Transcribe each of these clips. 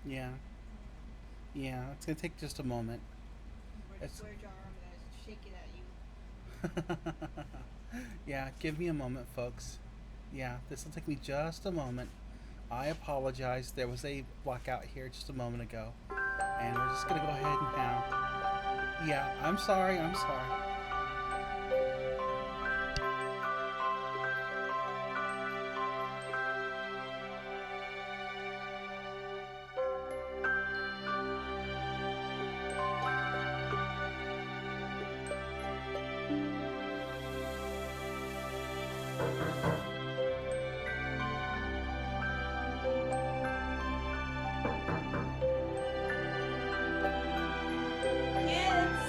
Yeah. Yeah. It's gonna take just a moment. It's Where's your arm? And I shake it at you. yeah, give me a moment, folks. Yeah, this will take me just a moment. I apologize. There was a blackout here just a moment ago. And we're just gonna go ahead and now. Yeah, I'm sorry, I'm sorry. Kids!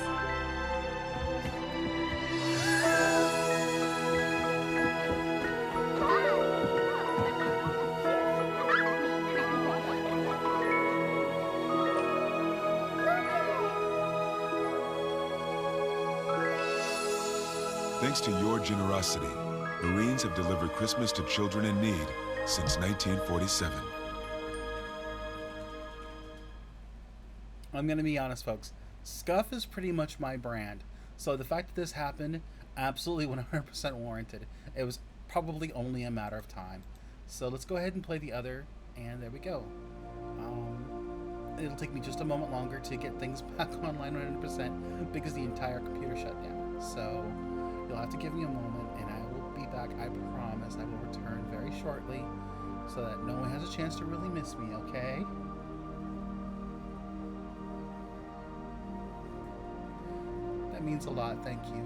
Thanks to your generosity, Marines have delivered Christmas to children in need since 1947. I'm gonna be honest, folks. Scuff is pretty much my brand. So the fact that this happened, absolutely 100% warranted. It was probably only a matter of time. So let's go ahead and play the other, and there we go. It'll take me just a moment longer to get things back online 100% because the entire computer shut down. So you'll have to give me a moment, and I will be back. I promise I will return very shortly so that no one has a chance to really miss me, okay? That means a lot. Thank you.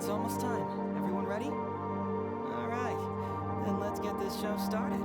It's almost time. Everyone ready? Alright, then let's get this show started.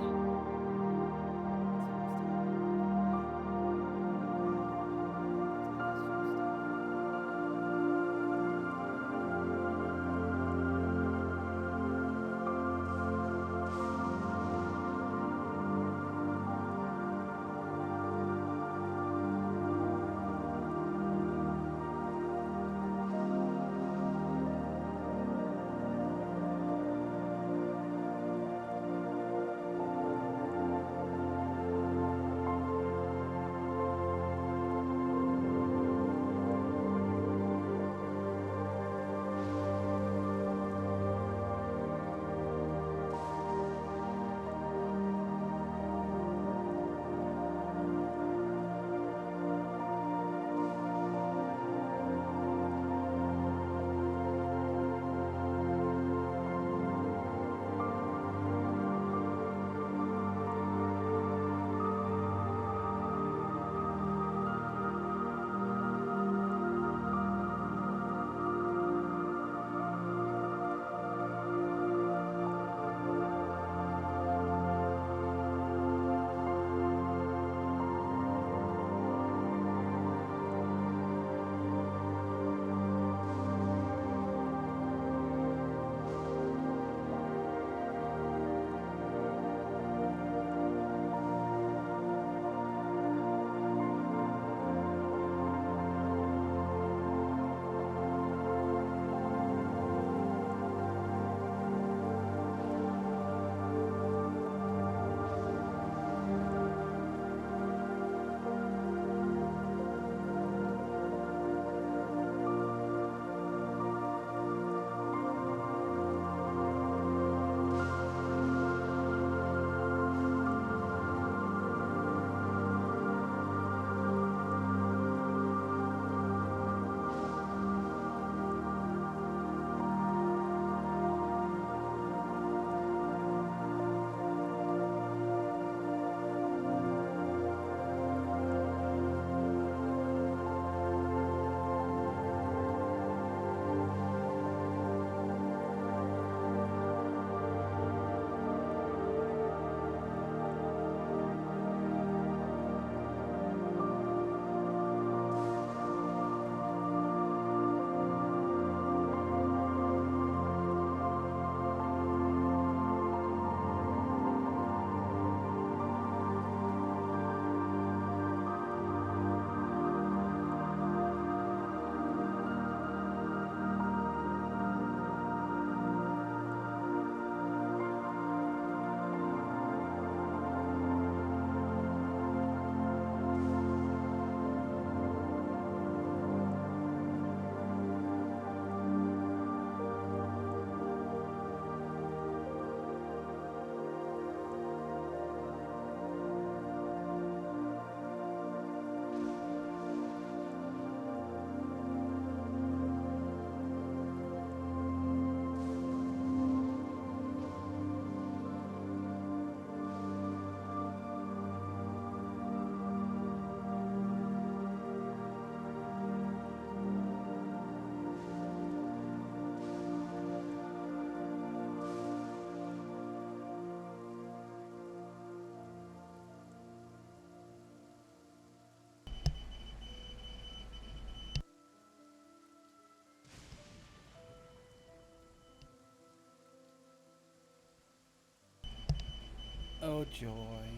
Oh joy.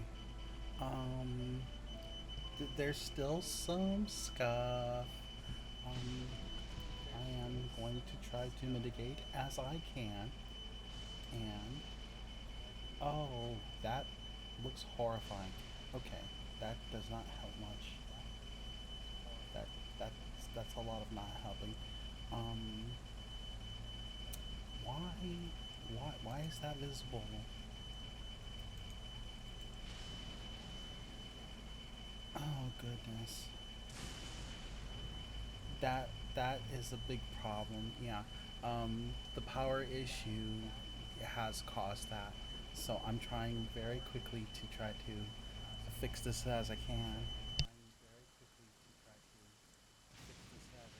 Um, there's still some scuff. Um, I am going to try to mitigate as I can. And oh, that looks horrifying. Okay, that does not help much. That that's a lot of not helping. Um, why why is that visible? Oh goodness. That is a big problem. Yeah. The power issue has caused that. So I'm trying very quickly to try to fix this as I can. Trying very quickly to try to fix this as I can.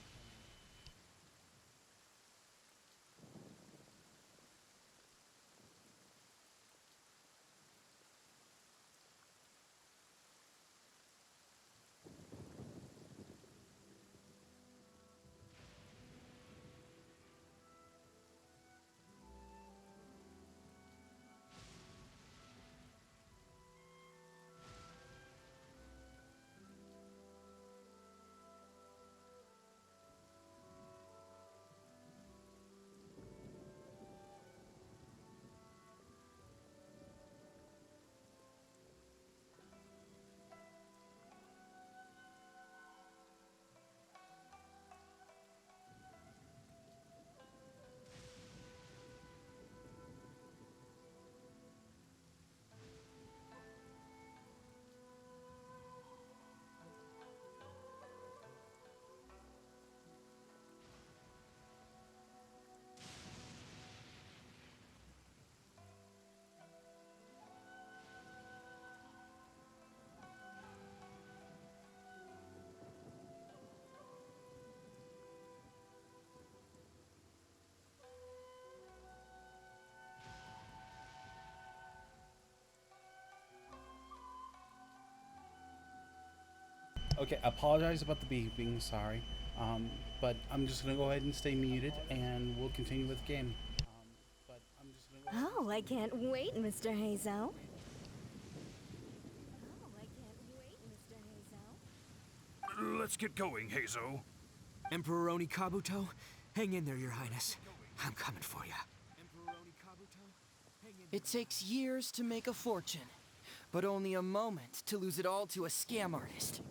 Okay, apologize about the beeping. Sorry, but I'm just gonna go ahead and stay muted, and we'll continue with the game. Oh, I can't wait, Mr. Hazo. Oh, I can't wait, Mr. Hazo. Let's get going, Hazo. Emperoroni Kabuto, hang in there, Your Highness. I'm coming for you. It takes years to make a fortune, but only a moment to lose it all to a scam artist.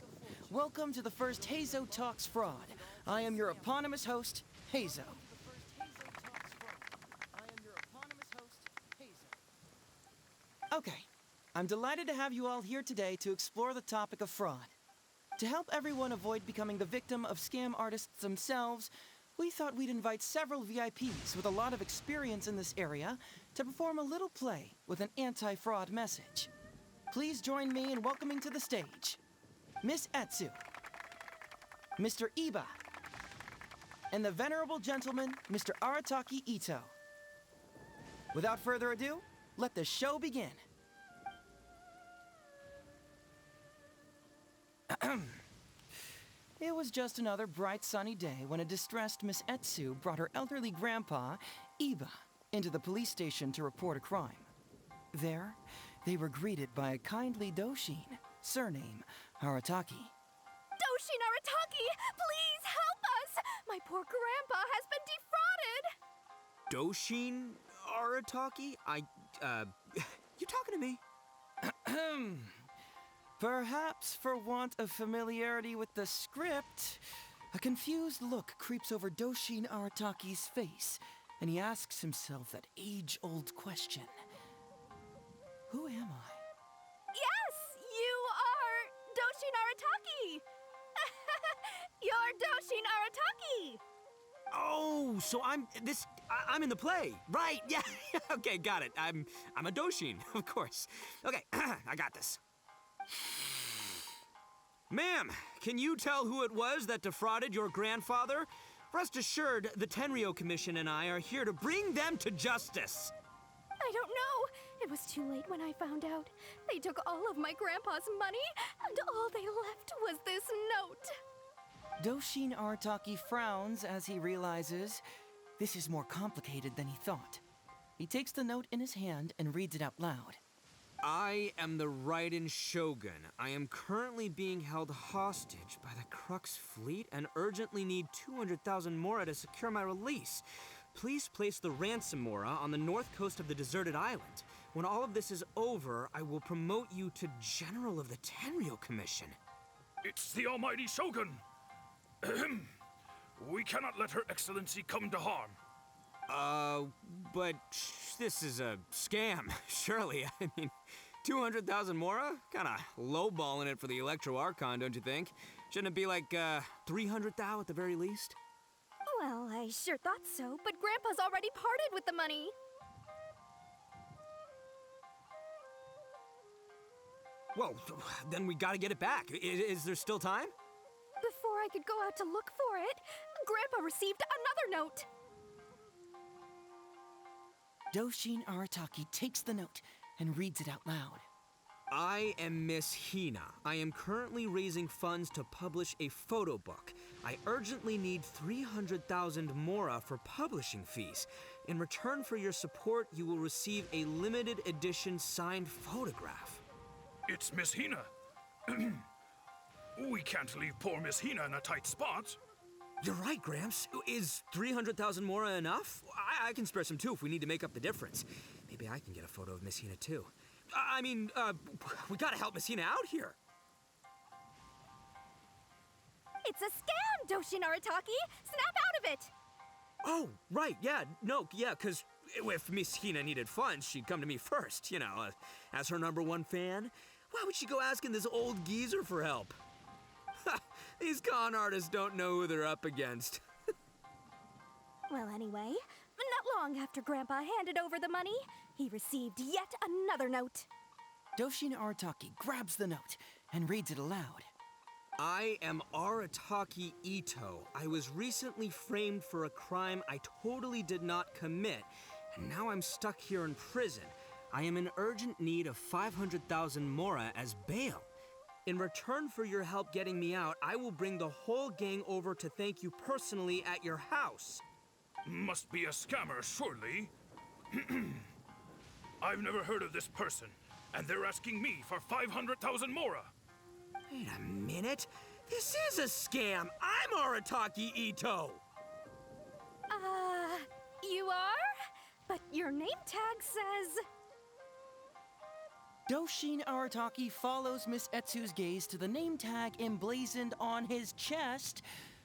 Welcome to the first Hazo Talks Fraud. I am your eponymous host, Hazo. Okay, I'm delighted to have you all here today to explore the topic of fraud. To help everyone avoid becoming the victim of scam artists themselves, we thought we'd invite several VIPs with a lot of experience in this area to perform a little play with an anti-fraud message. Please join me in welcoming to the stage Miss Etsu, Mr. Iba, and the venerable gentleman, Mr. Arataki Ito. Without further ado, let the show begin. It was just another bright sunny day when a distressed Miss Etsu brought her elderly grandpa, Iba, into the police station to report a crime. There, they were greeted by a kindly Doshin, surname Arataki. Doshin Arataki, please help us! My poor grandpa has been defrauded! Doshin Arataki? You talking to me? Perhaps for want of familiarity with the script, a confused look creeps over Doshin Arataki's face, and he asks himself that age-old question. Who am I? Yes, you are Doshin Arataki! You're Doshin Arataki! Oh, so I'm in the play. Right, yeah. Okay, got it. I'm a Doshin, of course. Okay, I got this. Ma'am, can you tell who it was that defrauded your grandfather? Rest assured, the Tenryo Commission and I are here to bring them to justice. I don't know. It was too late when I found out. They took all of my grandpa's money, and all they left was this note. Doshin Arataki frowns as he realizes this is more complicated than he thought. He takes the note in his hand and reads it out loud. I am the Raiden Shogun. I am currently being held hostage by the Crux fleet and urgently need 200,000 mora to secure my release. Please place the ransom mora on the north coast of the deserted island. When all of this is over, I will promote you to General of the Tenryo Commission. It's the almighty Shogun. We cannot let Her Excellency come to harm. But this is a scam, surely. I mean, 200,000 mora? Kinda lowballing it for the Electro Archon, don't you think? Shouldn't it be like, 300,000 at the very least? Well, I sure thought so, but Grandpa's already parted with the money. Well, then we gotta get it back. Is there still time? Before I could go out to look for it, Grandpa received another note. Doshin Arataki takes the note and reads it out loud. I am Miss Hina. I am currently raising funds to publish a photo book. I urgently need 300,000 mora for publishing fees. In return for your support, you will receive a limited edition signed photograph. It's Miss Hina. We can't leave poor Miss Hina in a tight spot. You're right, Gramps. Is 300,000 mora enough? I can spare some too if we need to make up the difference. Maybe I can get a photo of Miss Hina too. We gotta help Miss Hina out here. It's a scam, Doshin Arataki! Snap out of it! Oh, right, yeah, because if Miss Hina needed funds, she'd come to me first, as her #1 fan. Why would she go asking this old geezer for help? These con artists don't know who they're up against. Well, anyway, not long after Grandpa handed over the money, he received yet another note. Doshin Arataki grabs the note and reads it aloud. I am Arataki Ito. I was recently framed for a crime I totally did not commit, and now I'm stuck here in prison. I am in urgent need of 500,000 mora as bail. In return for your help getting me out, I will bring the whole gang over to thank you personally at your house. Must be a scammer, surely. I've never heard of this person, and they're asking me for 500,000 mora. Wait a minute. This is a scam. I'm Arataki Ito. You are? But your name tag says... Doshin Arataki follows Miss Etsu's gaze to the name tag emblazoned on his chest,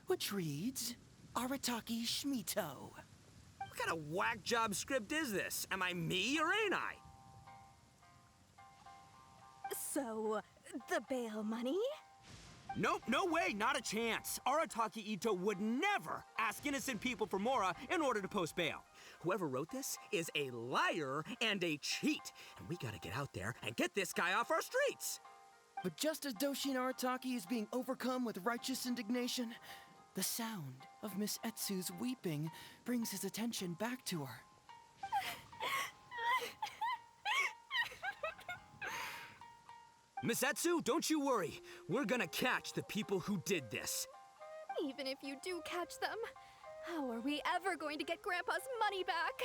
which reads, Arataki Shmito. What kind of whack job script is this? Am I me or ain't I? So, the bail money? Nope, no way, not a chance. Arataki Ito would never ask innocent people for mora in order to post bail. Whoever wrote this is a liar and a cheat, and we gotta get out there and get this guy off our streets. But just as Doshin Arataki is being overcome with righteous indignation, the sound of Miss Etsu's weeping brings his attention back to her. Miss Etsu, don't you worry. We're gonna catch the people who did this. Even if you do catch them, how are we ever going to get Grandpa's money back?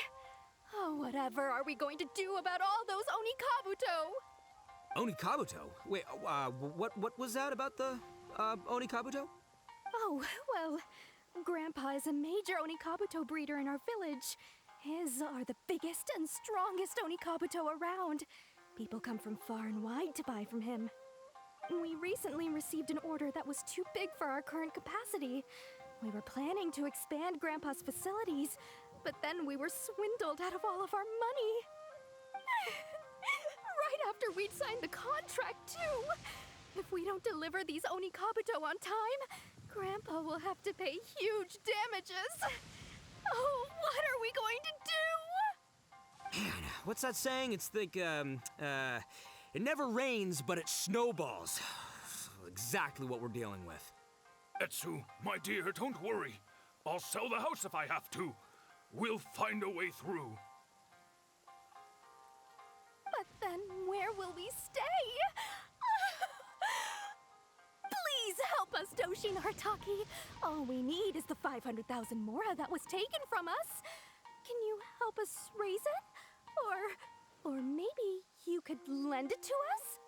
Oh, whatever are we going to do about all those Onikabuto? Onikabuto? Wait, what was that about the, Onikabuto? Oh, well, Grandpa is a major Onikabuto breeder in our village. His are the biggest and strongest Onikabuto around. People come from far and wide to buy from him. We recently received an order that was too big for our current capacity. We were planning to expand Grandpa's facilities, but then we were swindled out of all of our money. Right after we'd signed the contract, too. If we don't deliver these Onikabuto on time, Grandpa will have to pay huge damages. Oh, what are we going to do? Man, what's that saying? It's like, it never rains, but it snowballs. Exactly what we're dealing with. Etsu, my dear, don't worry. I'll sell the house if I have to. We'll find a way through. But then where will we stay? Please help us, Doshin Arataki. All we need is the 500,000 mora that was taken from us. Can you help us raise it? Or maybe you could lend it to us?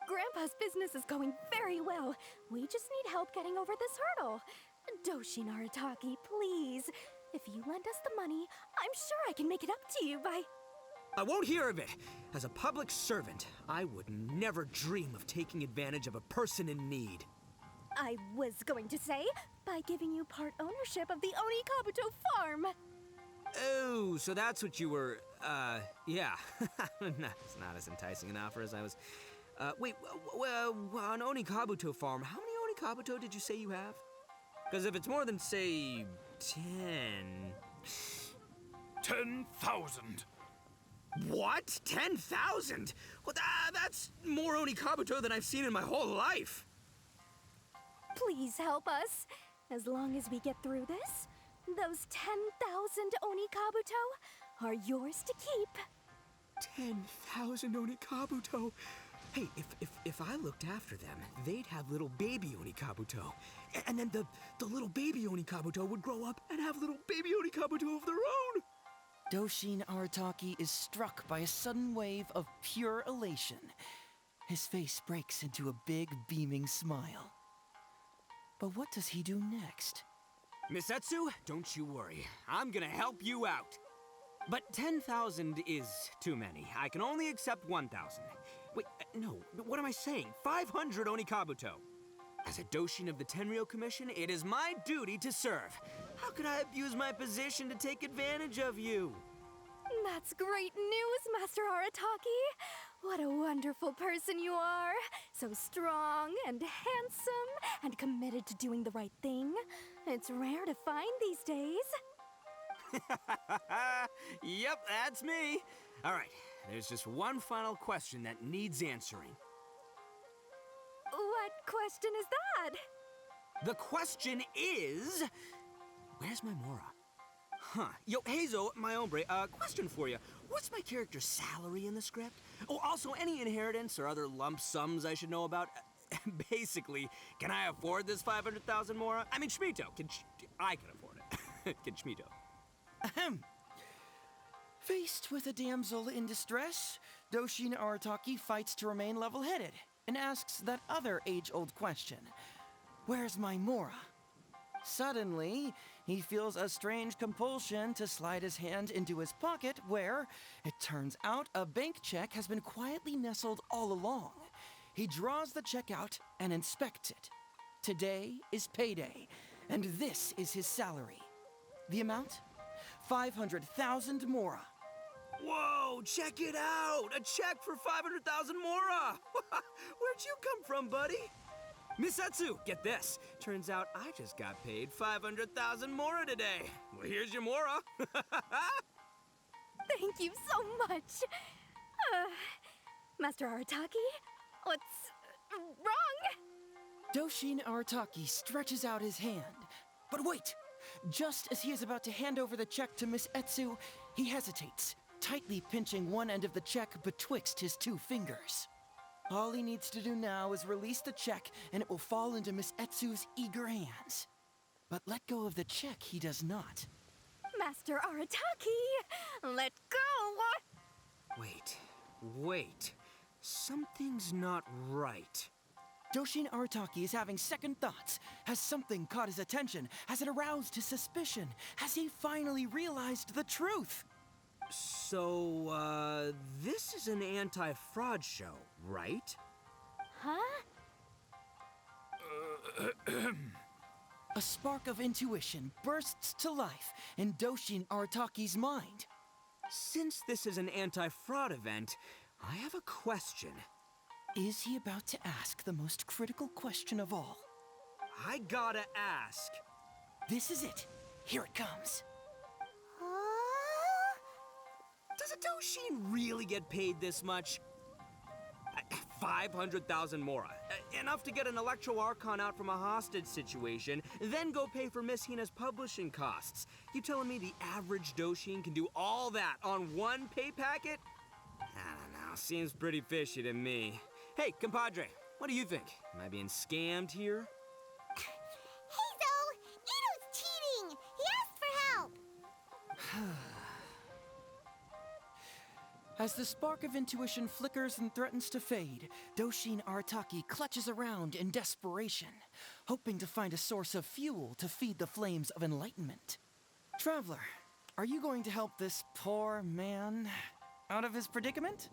Grandpa's business is going very well. We just need help getting over this hurdle. Doshin Arataki, please. If you lend us the money, I'm sure I can make it up to you by... I won't hear of it. As a public servant, I would never dream of taking advantage of a person in need. I was going to say, by giving you part ownership of the Onikabuto farm. Oh, so that's what you were, yeah. That's not as enticing an offer as I was... wait, on Onikabuto farm, how many Onikabuto did you say you have? Because if it's more than, say, 10... 10,000. What? 10,000? Well, that's more Onikabuto than I've seen in my whole life. Please help us. As long as we get through this, those 10,000 Onikabuto are yours to keep. 10,000 Onikabuto? Hey, if I looked after them, they'd have little baby Onikabuto. And then the little baby Onikabuto would grow up and have little baby Onikabuto of their own. Doshin Arataki is struck by a sudden wave of pure elation. His face breaks into a big, beaming smile. But what does he do next? Miss Etsu, don't you worry. I'm gonna help you out. But 10,000 is too many. I can only accept 1,000. Wait, no, what am I saying? 500 Onikabuto. As a Doshin of the Tenryou Commission, it is my duty to serve. How could I abuse my position to take advantage of you? That's great news, Master Arataki. What a wonderful person you are. So strong and handsome and committed to doing the right thing. It's rare to find these days. Yep, that's me. All right, there's just one final question that needs answering. What question is that? The question is, where's my Mora? Huh. Yo, Hazel, my hombre, question for you. What's my character's salary in the script? Oh, also, any inheritance or other lump sums I should know about? Basically, can I afford this 500,000 more? I mean, Schmito, I can afford it. Can Schmito? Ahem. Faced with a damsel in distress, Doshin Arataki fights to remain level-headed and asks that other age-old question. Where's my Mora? Suddenly, he feels a strange compulsion to slide his hand into his pocket where, it turns out, a bank check has been quietly nestled all along. He draws the check out and inspects it. Today is payday, and this is his salary. The amount? 500,000 Mora. Whoa, check it out! A check for 500,000 Mora! Where'd you come from, buddy? Misetsu, get this. Turns out I just got paid 500,000 Mora today. Well, here's your Mora. Thank you so much. Master Arataki, what's wrong? Doshin Arataki stretches out his hand. But wait! Just as he is about to hand over the check to Miss Etsu, he hesitates, tightly pinching one end of the check betwixt his two fingers. All he needs to do now is release the check, and it will fall into Miss Etsu's eager hands. But let go of the check he does not. Master Arataki, let go! Wait. Something's not right. Doshin Arataki is having second thoughts. Has something caught his attention? Has it aroused his suspicion? Has he finally realized the truth? So, this is an anti-fraud show, right? Huh? A spark of intuition bursts to life in Doshin Arataki's mind. Since this is an anti-fraud event, I have a question. Is he about to ask the most critical question of all? I gotta ask. This is it. Here it comes. Does a Doshin really get paid this much? 500,000 Mora. Enough to get an Electro Archon out from a hostage situation, then go pay for Miss Hina's publishing costs. You telling me the average Doshin can do all that on one pay packet? I don't know, seems pretty fishy to me. Hey, compadre, what do you think? Am I being scammed here? Hazel! Ito's cheating! He asked for help! As the spark of intuition flickers and threatens to fade, Doshin Arataki clutches around in desperation, hoping to find a source of fuel to feed the flames of enlightenment. Traveler, are you going to help this poor man out of his predicament?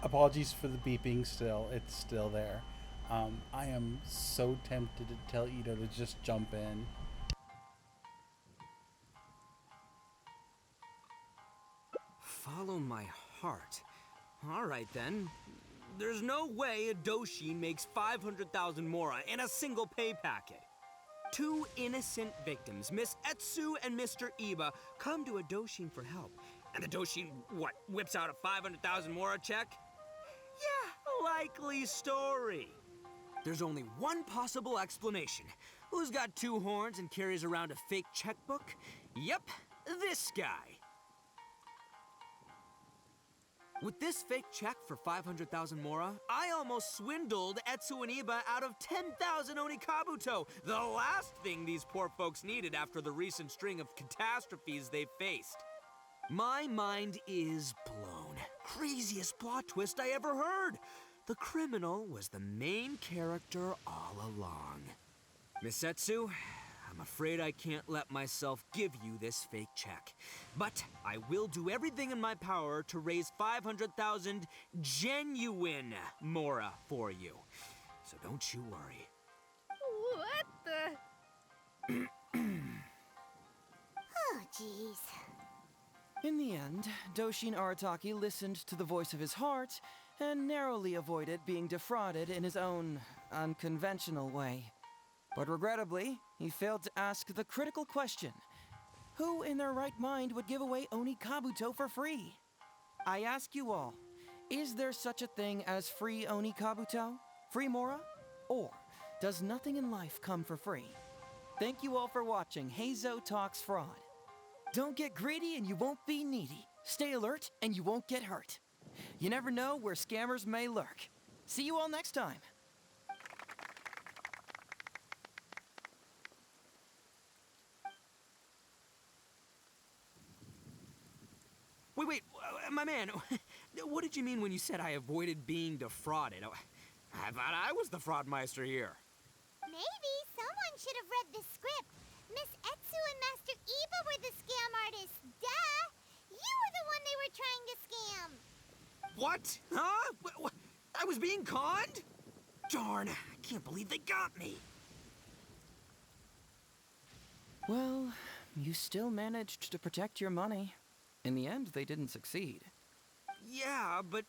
Apologies for the beeping still. It's still there. I am so tempted to tell Ito to just jump in. Follow my heart. All right, then. There's no way a Doshin makes 500,000 Mora in a single pay packet. Two innocent victims, Miss Etsu and Mr. Iba, come to a Doshin for help. And the Doshin, whips out a 500,000 Mora check? Yeah, likely story. There's only one possible explanation. Who's got two horns and carries around a fake checkbook? Yep, this guy. With this fake check for 500,000 Mora, I almost swindled Etsu and Iba out of 10,000 Onikabuto, the last thing these poor folks needed after the recent string of catastrophes they faced. My mind is blown. Craziest plot twist I ever heard. The criminal was the main character all along. Miss Etsu, I'm afraid I can't let myself give you this fake check. But I will do everything in my power to raise 500,000 genuine Mora for you. So don't you worry. What the? Oh, jeez. In the end, Doshin Arataki listened to the voice of his heart and narrowly avoided being defrauded in his own unconventional way. But regrettably, he failed to ask the critical question, Who in their right mind would give away Oni Kabuto for free? I ask you all, is there such a thing as free Oni Kabuto? Free Mora? Or does nothing in life come for free? Thank you all for watching Hazo Talks Fraud. Don't get greedy and you won't be needy. Stay alert and you won't get hurt. You never know where scammers may lurk. See you all next time. Wait, my man, what did you mean when you said I avoided being defrauded? I thought I was the fraudmeister here. Maybe someone should have read the script. Miss Etsu and Master Eva were the scam artists. Duh! You were the one they were trying to scam. What? Huh? I was being conned? Darn, I can't believe they got me. Well, you still managed to protect your money. In the end, they didn't succeed. Yeah, but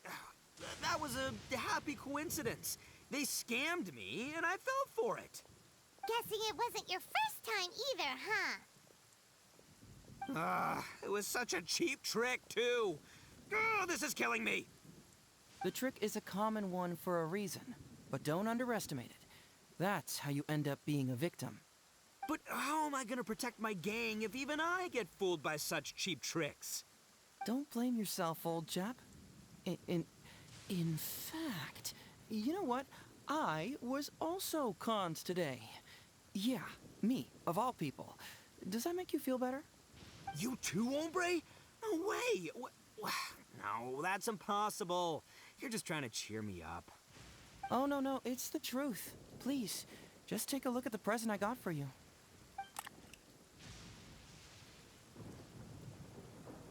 that was a happy coincidence. They scammed me, and I fell for it. Guessing it wasn't your first time either, huh? It was such a cheap trick, too. Oh, this is killing me. The trick is a common one for a reason, but don't underestimate it. That's how you end up being a victim. But how am I gonna protect my gang if even I get fooled by such cheap tricks? Don't blame yourself, old chap. In fact, you know what? I was also conned today. Yeah, me, of all people. Does that make you feel better? You too, hombre? No way! No, that's impossible. You're just trying to cheer me up. Oh, no, it's the truth. Please, just take a look at the present I got for you.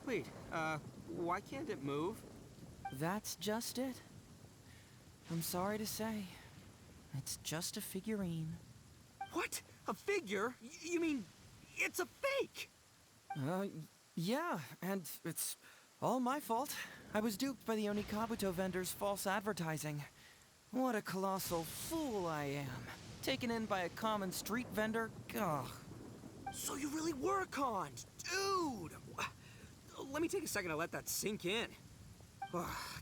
Wait, why can't it move? That's just it. I'm sorry to say, it's just a figurine. What? A figure? You mean it's a fake? Yeah, and it's all my fault. I was duped by the Oni Kabuto vendor's false advertising. What a colossal fool I am. Taken in by a common street vendor? Ugh. So you really were conned, dude! Let me take a second to let that sink in.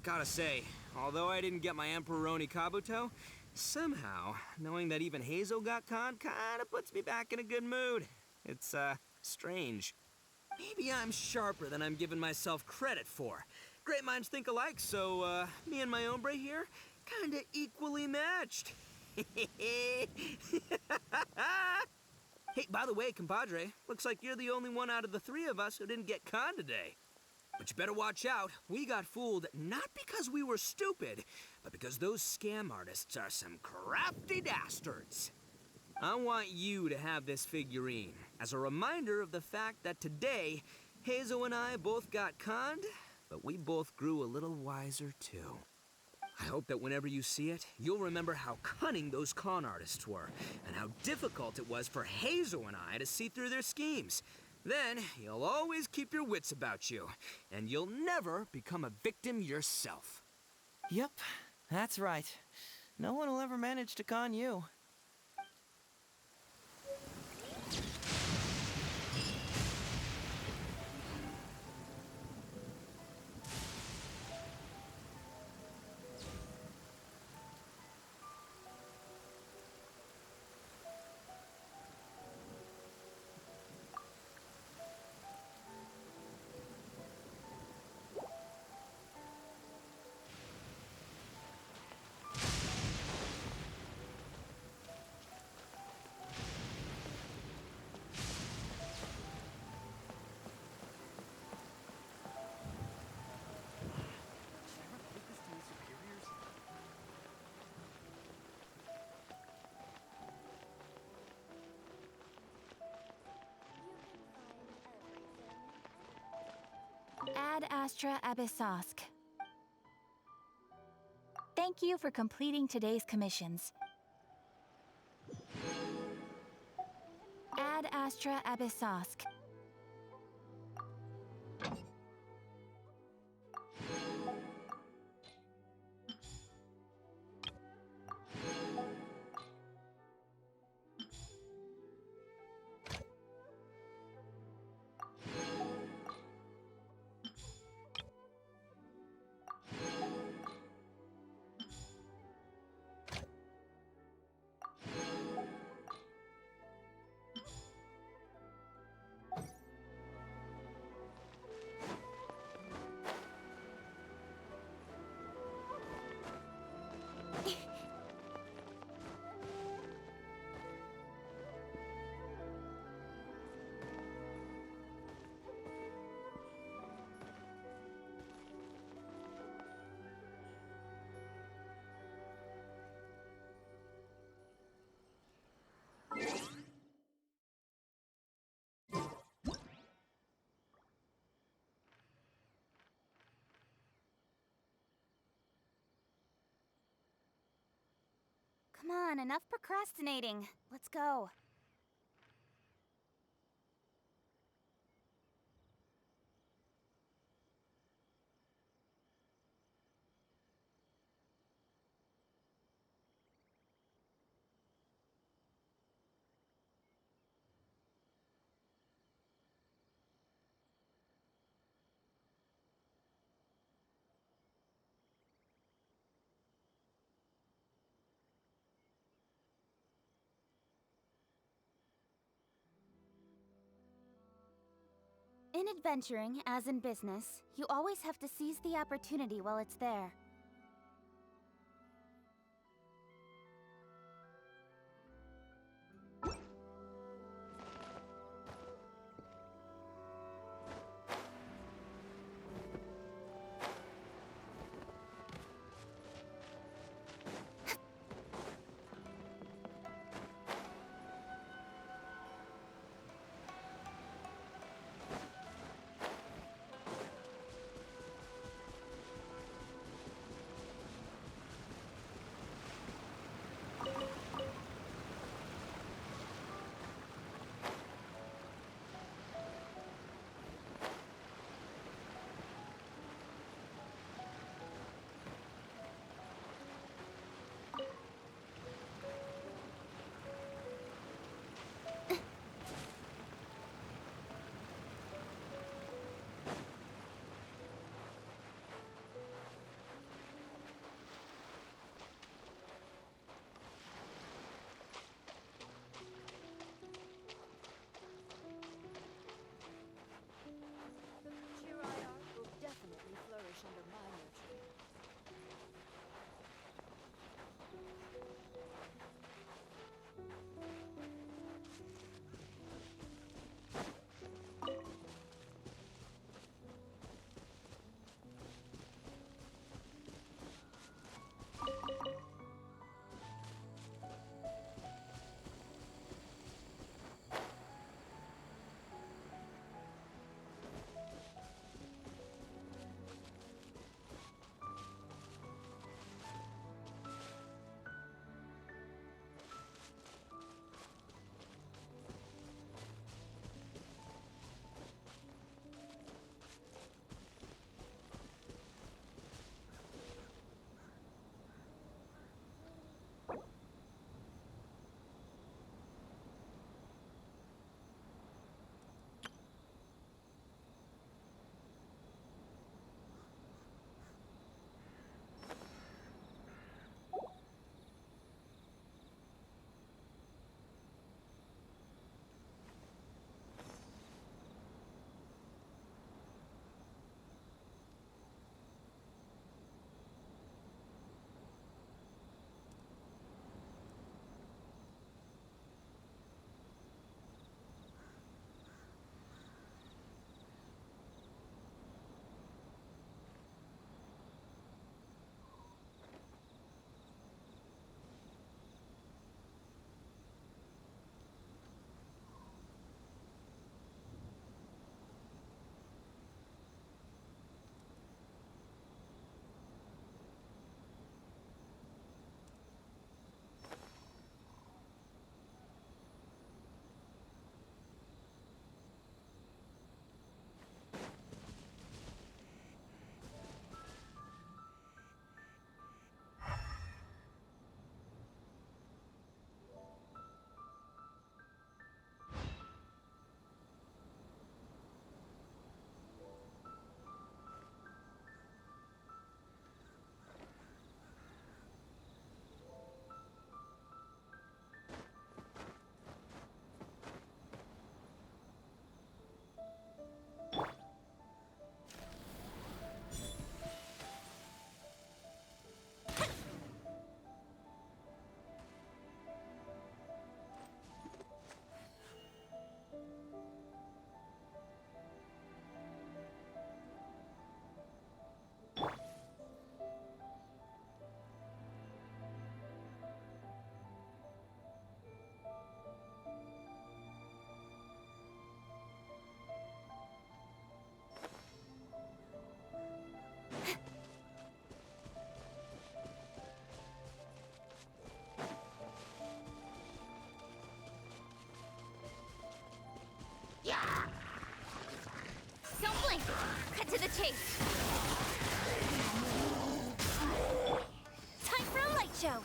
Gotta say, although I didn't get my Emperor Oni Kabuto, somehow, knowing that even Hazel got conned kinda puts me back in a good mood. It's, strange. Maybe I'm sharper than I'm giving myself credit for. Great minds think alike, so, me and my hombre here, kinda equally matched. Hey, by the way, compadre, looks like you're the only one out of the three of us who didn't get conned today. But you better watch out. We got fooled not because we were stupid, but because those scam artists are some crafty dastards. I want you to have this figurine as a reminder of the fact that today, Hazel and I both got conned, but we both grew a little wiser too. I hope that whenever you see it, you'll remember how cunning those con artists were, and how difficult it was for Hazel and I to see through their schemes. Then, you'll always keep your wits about you, and you'll never become a victim yourself. Yep, that's right. No one will ever manage to con you. Ad Astra Abyssosk. Thank you for completing today's commissions. Ad Astra Abyssosk. Come on, enough procrastinating. Let's go. In adventuring, as in business, you always have to seize the opportunity while it's there. cut to the chase. Time for a light show.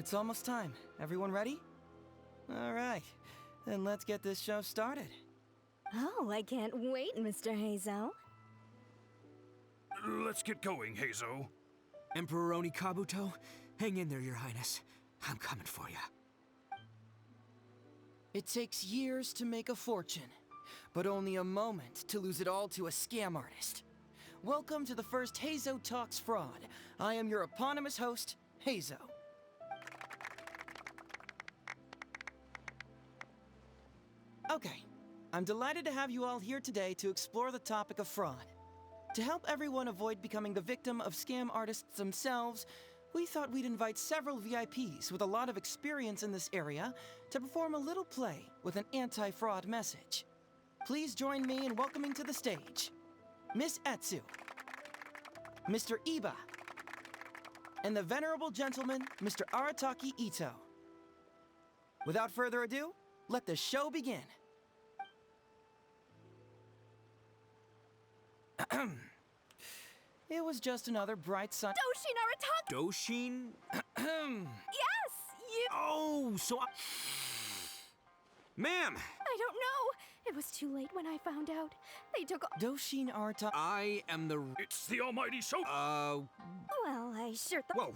It's almost time. Everyone ready? All right, then let's get this show started. Oh, I can't wait, Mr. Hazo. Let's get going, Hazo. Emperor Kabuto, hang in there, Your Highness. I'm coming for you. It takes years to make a fortune, but only a moment to lose it all to a scam artist. Welcome to the first Hazo Talks Fraud. I am your eponymous host, Hazo. Okay, I'm delighted to have you all here today to explore the topic of fraud. To help everyone avoid becoming the victim of scam artists themselves, we thought we'd invite several VIPs with a lot of experience in this area to perform a little play with an anti-fraud message. Please join me in welcoming to the stage Miss Etsu, Mr. Iba, and the venerable gentleman, Mr. Arataki Ito. Without further ado, let the show begin. It was just another bright sun. Doshin Arataki! Doshin? Yes, you... Oh, so I... Ma'am! I don't know. It was too late when I found out. They took... Doshin Arataki. I am the... It's the almighty so. Well, I sure thought... Whoa,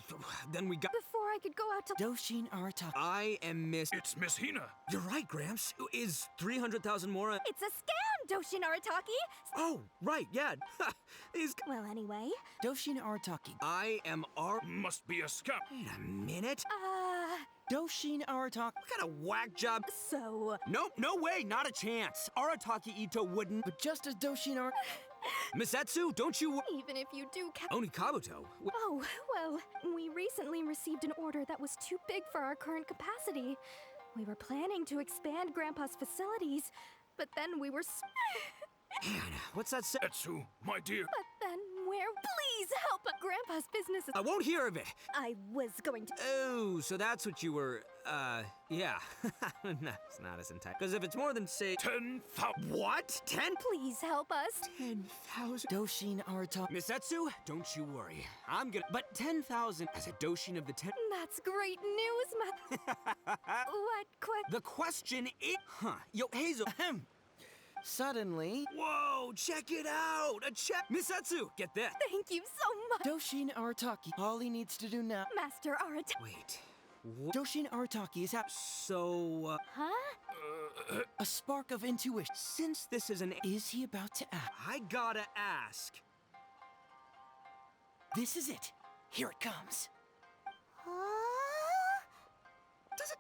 then we got... Before I could go out to... Doshin Arataki. I am Miss... It's Miss Hina. You're right, Gramps. Is 300,000 more... It's a scam, Doshin Arataki! Oh, right, yeah. These... Well, anyway... Doshin Arataki. I am R... Must be a scam. Wait a minute. Doshin Arataki. What kind of whack job? So... Nope, no way, not a chance. Arataki Ito wouldn't... But just as Doshin Arataki... Miss Etsu, don't you... Even if you do Oni Kabuto? Oh, well, we recently received an order that was too big for our current capacity. We were planning to expand Grandpa's facilities, but then we were... Man, what's that say? Etsu, my dear. But then where... Please help! Grandpa's business is... I won't hear of it. I was going to... Oh, so that's what you were, yeah. No, it's not as intense. Because if it's more than, say... 10,000. What? 10? Please help us. 10,000? Doshin Arataki. Miss Etsu, don't you worry. I'm gonna... But 10,000 as a Doshin of the 10... That's great news, What The question is... Huh. Yo, Hazel... Suddenly... Whoa, check it out! A check... Miss Etsu, get this. Thank you so much, Doshin Arataki. All he needs to do now... Master Arataki. Wait. What? Doshin Arataki is So, Huh? a spark of intuition. since this is an... Is he about to act? I gotta ask. This is it. Here it comes. Huh? Does a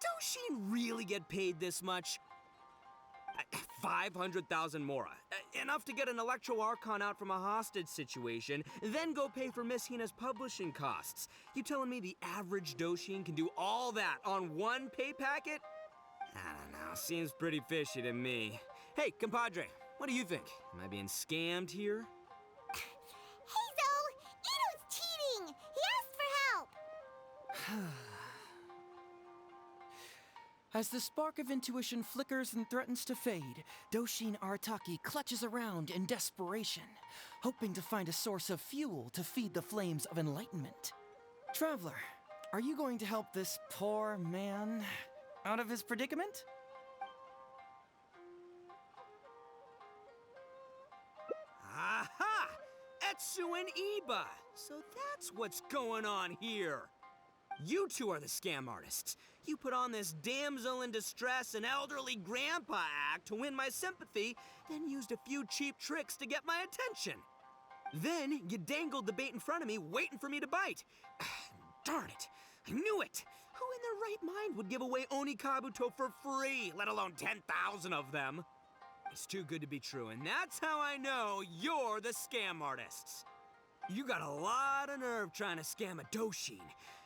Doshin really get paid this much? 500,000 mora. Enough to get an Electro Archon out from a hostage situation, then go pay for Miss Hina's publishing costs. You telling me the average Doshin can do all that on one pay packet? I don't know, seems pretty fishy to me. Hey, compadre, what do you think? Am I being scammed here? Hazel! Ito's cheating! He asked for help! As the spark of intuition flickers and threatens to fade, Doshin Arataki clutches around in desperation, hoping to find a source of fuel to feed the flames of enlightenment. Traveler, are you going to help this poor man out of his predicament? Aha! Etsu and Iba! So that's what's going on here. You two are the scam artists. You put on this damsel in distress and elderly grandpa act to win my sympathy, then used a few cheap tricks to get my attention. Then you dangled the bait in front of me, waiting for me to bite. Darn it! I knew it! Who in their right mind would give away Oni Kabuto for free, let alone 10,000 of them? It's too good to be true, and that's how I know you're the scam artists. You got a lot of nerve trying to scam a Doshin.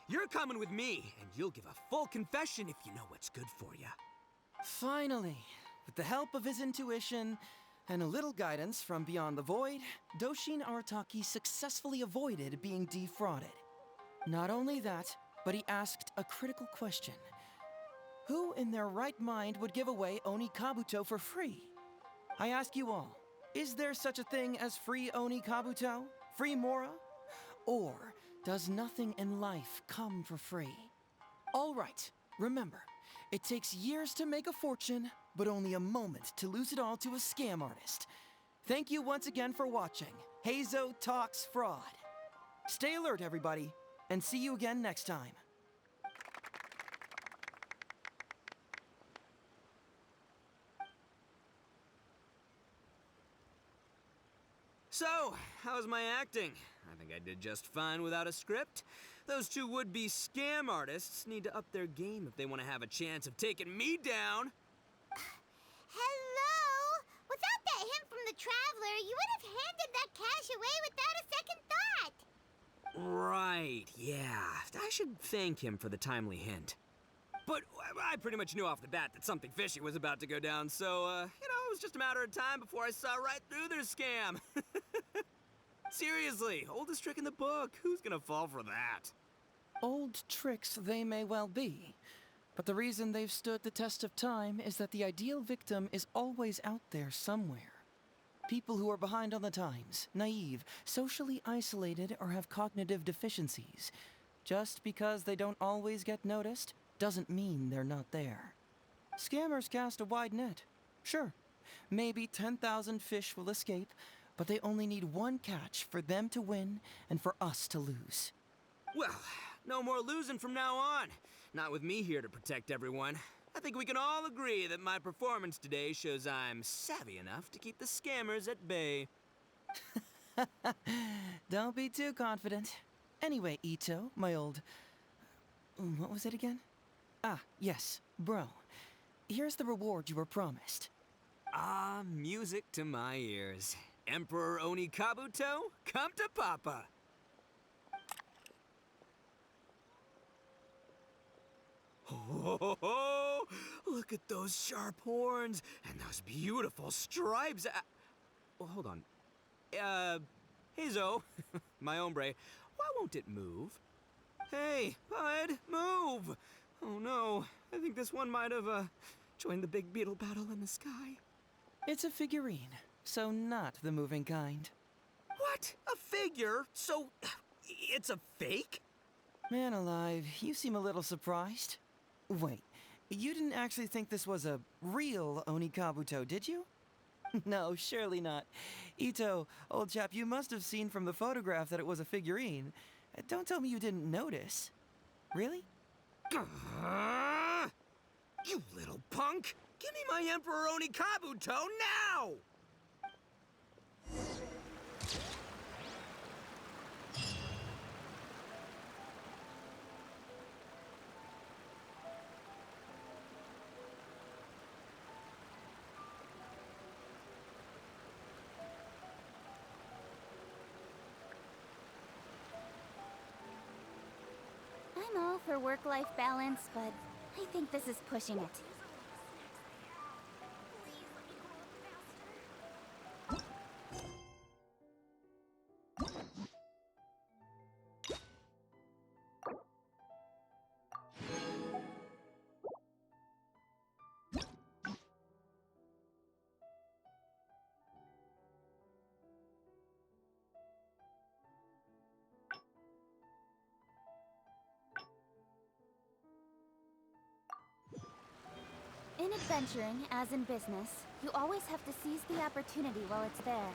You're coming with me, and you'll give a full confession if you know what's good for you. Finally, with the help of his intuition and a little guidance from beyond the void, Doshin Arataki successfully avoided being defrauded. Not only that, but he asked a critical question. Who in their right mind would give away Oni Kabuto for free? I ask you all, is there such a thing as free Oni Kabuto? Free Mora? Or does nothing in life come for free? All right, remember, it takes years to make a fortune, but only a moment to lose it all to a scam artist. Thank you once again for watching Hazo Talks Fraud. Stay alert, everybody, and see you again next time. So, how's my acting? I think I did just fine without a script. Those two would-be scam artists need to up their game if they want to have a chance of taking me down. Hello? Without that hint from the Traveler, you would have handed that cash away without a second thought. Right, yeah. I should thank him for the timely hint. But I pretty much knew off the bat that something fishy was about to go down, so, it was just a matter of time before I saw right through their scam. Seriously, oldest trick in the book. Who's gonna fall for that? Old tricks they may well be, but the reason they've stood the test of time is that the ideal victim is always out there somewhere. People who are behind on the times, naive, socially isolated, or have cognitive deficiencies. Just because they don't always get noticed doesn't mean they're not there. Scammers cast a wide net. Sure, maybe 10,000 fish will escape, but they only need one catch for them to win and for us to lose. Well, no more losing from now on. Not with me here to protect everyone. I think we can all agree that my performance today shows I'm savvy enough to keep the scammers at bay. Don't be too confident. Anyway, Ito, my old... What was it again? Ah, yes, bro. Here's the reward you were promised. Ah, music to my ears. Emperor Oni Kabuto, come to Papa. Oh, look at those sharp horns and those beautiful stripes. Well, hold on. Hazo, my hombre, why won't it move? Hey, bud, move! Oh no, I think this one might have, joined the big beetle battle in the sky. It's a figurine, so not the moving kind. What? A figure? So, it's a fake? Man alive, you seem a little surprised. Wait, you didn't actually think this was a real Oni Kabuto, did you? No, surely not. Ito, old chap, you must have seen from the photograph that it was a figurine. Don't tell me you didn't notice. Really? You little punk! Give me my Emperor Oni Kabuto now! I'm all for work-life balance, but I think this is pushing it. In adventuring, as in business, you always have to seize the opportunity while it's there.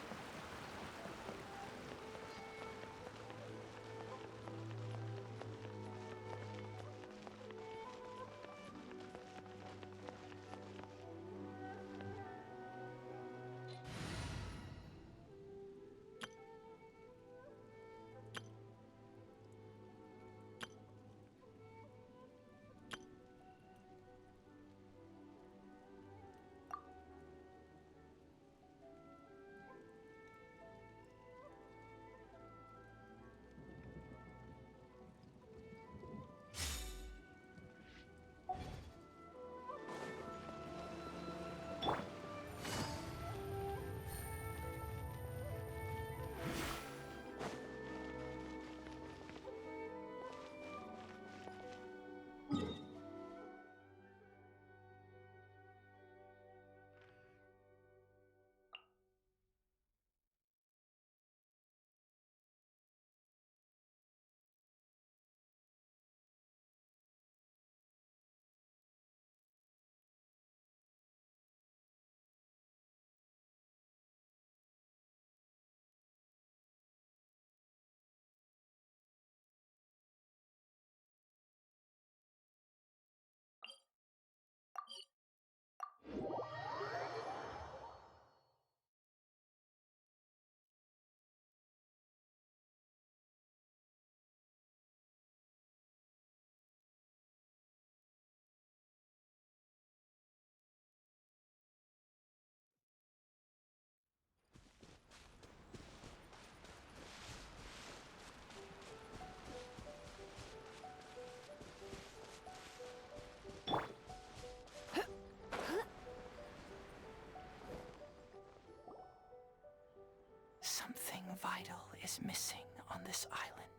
Something vital is missing on this island.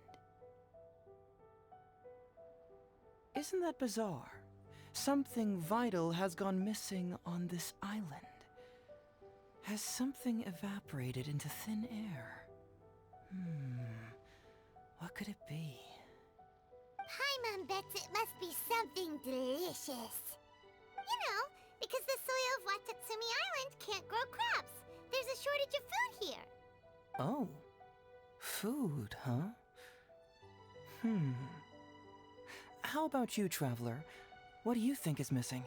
Isn't that bizarre? Something vital has gone missing on this island. Has something evaporated into thin air? What could it be? Paimon bets it must be something delicious. You know, because the soil of Watatsumi Island can't grow crops. There's a shortage of food here. Oh. Food, huh? How about you, Traveler? What do you think is missing?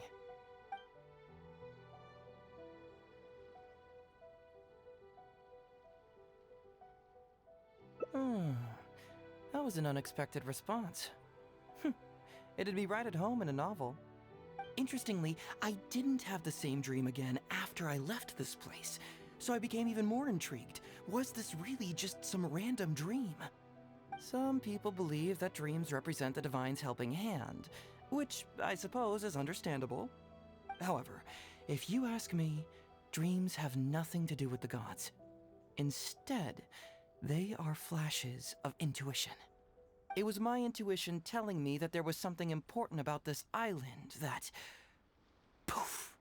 That was an unexpected response. It'd be right at home in a novel. Interestingly, I didn't have the same dream again after I left this place, so I became even more intrigued. Was this really just some random dream? Some people believe that dreams represent the Divine's helping hand, which I suppose is understandable. However, if you ask me, dreams have nothing to do with the gods. Instead, they are flashes of intuition. It was my intuition telling me that there was something important about this island that, poof,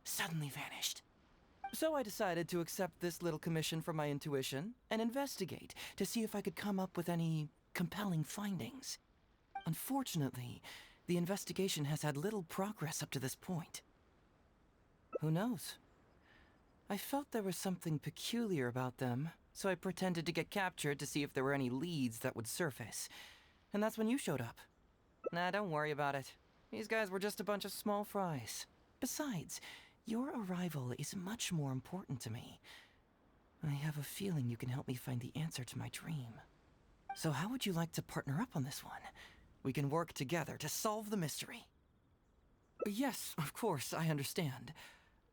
suddenly vanished. So I decided to accept this little commission from my intuition and investigate to see if I could come up with any compelling findings. Unfortunately, the investigation has had little progress up to this point. Who knows? I felt there was something peculiar about them, so I pretended to get captured to see if there were any leads that would surface. And that's when you showed up. Nah, don't worry about it. These guys were just a bunch of small fries. Besides, your arrival is much more important to me. I have a feeling you can help me find the answer to my dream. So how would you like to partner up on this one? We can work together to solve the mystery. Yes, of course, I understand.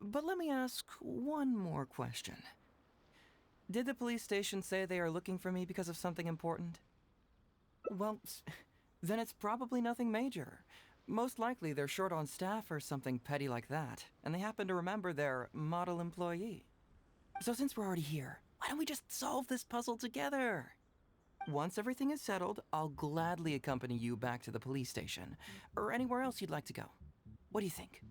But let me ask one more question. Did the police station say they are looking for me because of something important? Well, then it's probably nothing major. Most likely they're short on staff or something petty like that, and they happen to remember their model employee. So since we're already here, why don't we just solve this puzzle together? Once everything is settled, I'll gladly accompany you back to the police station, or anywhere else you'd like to go. What do you think?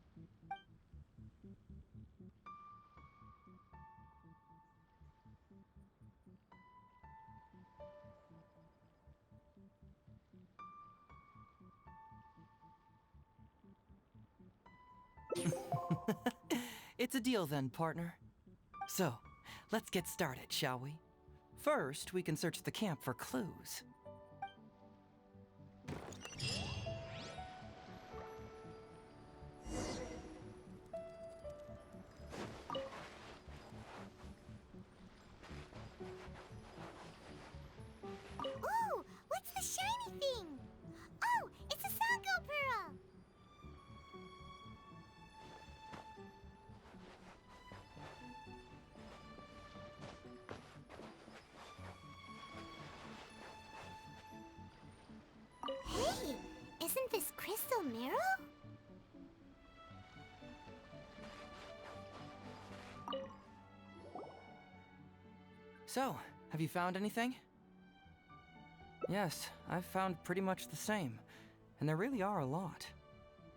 It's a deal then, partner. So, let's get started, shall we? First, we can search the camp for clues. Ooh, what's the shiny thing? Oh, it's a Sango Pearl! Hey, isn't this Crystal Marrow? So, have you found anything? Yes, I've found pretty much the same. And there really are a lot.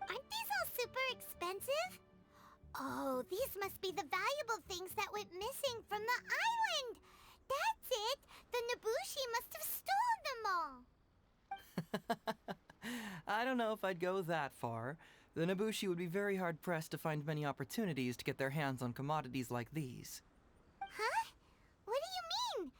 Aren't these all super expensive? Oh, these must be the valuable things that went missing from the island! That's it! The Nobushi must have stolen them all! I don't know if I'd go that far. The Nobushi would be very hard-pressed to find many opportunities to get their hands on commodities like these. Huh? What do you mean?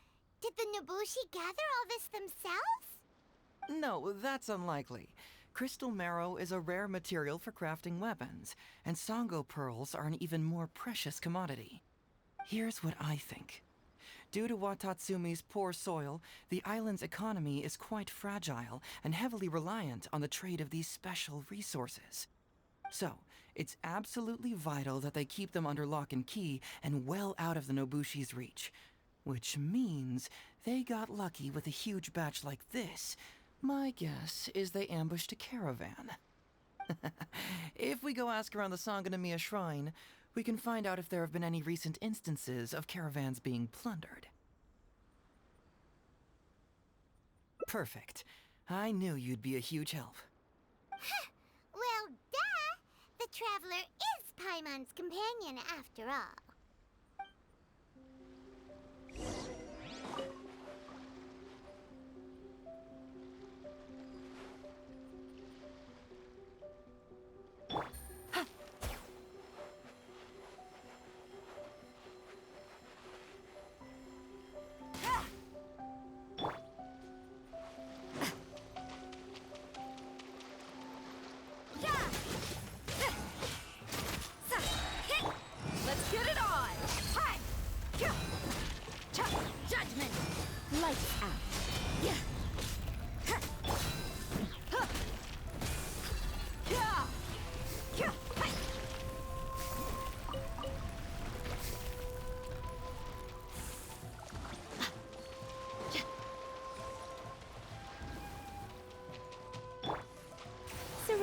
Did the Nobushi gather all this themselves? No, that's unlikely. Crystal marrow is a rare material for crafting weapons, and Sango pearls are an even more precious commodity. Here's what I think. Due to Watatsumi's poor soil, the island's economy is quite fragile and heavily reliant on the trade of these special resources. So, it's absolutely vital that they keep them under lock and key and well out of the Nobushi's reach. Which means they got lucky with a huge batch like this. My guess is they ambushed a caravan. If we go ask around the Sangonomiya Shrine, we can find out if there have been any recent instances of caravans being plundered. Perfect. I knew you'd be a huge help. Well, duh! The Traveler is Paimon's companion after all.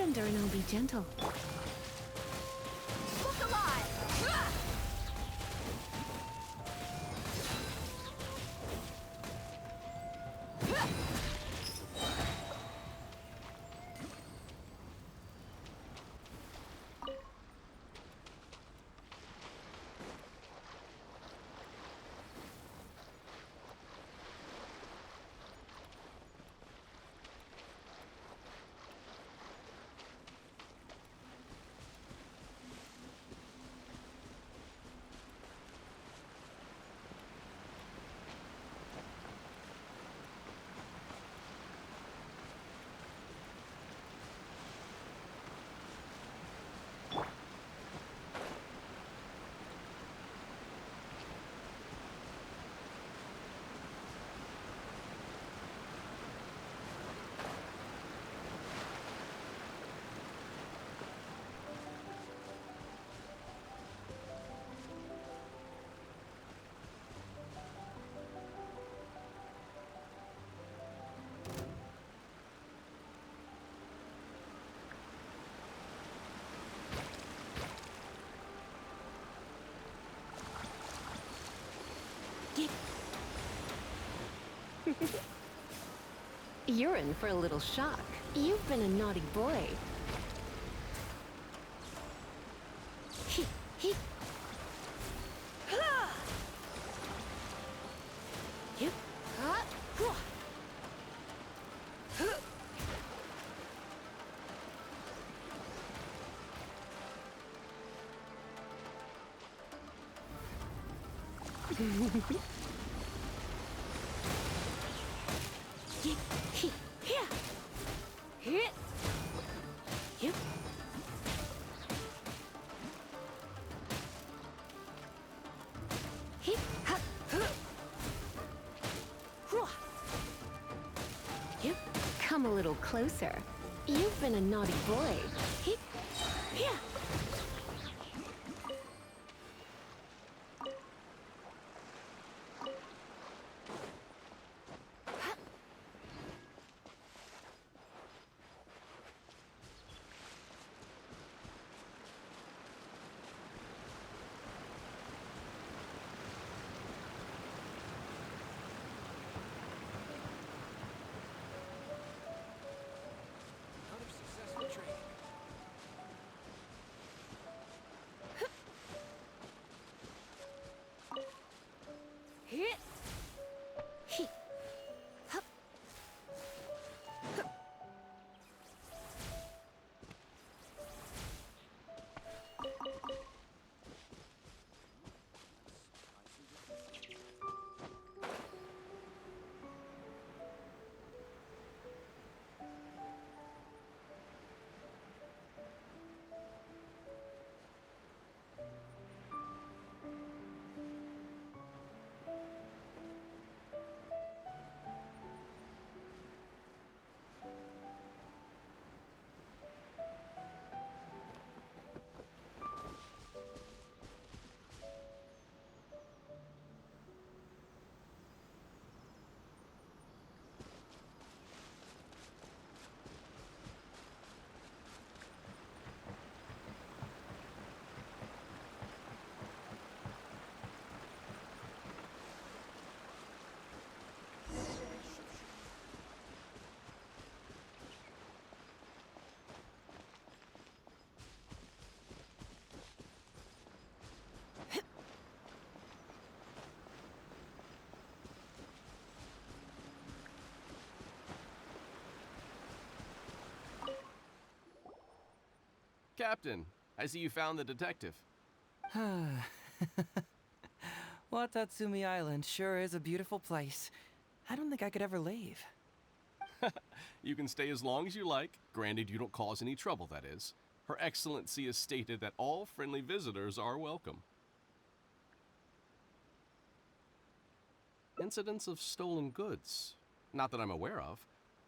Surrender and I'll be gentle. Look alive! You're in for a little shock. You've been a naughty boy. Come a little closer. You've been a naughty boy. Captain, I see you found the detective. Watatsumi Island sure is a beautiful place. I don't think I could ever leave. You can stay as long as you like, granted you don't cause any trouble, that is. Her Excellency has stated that all friendly visitors are welcome. Incidents of stolen goods? Not that I'm aware of.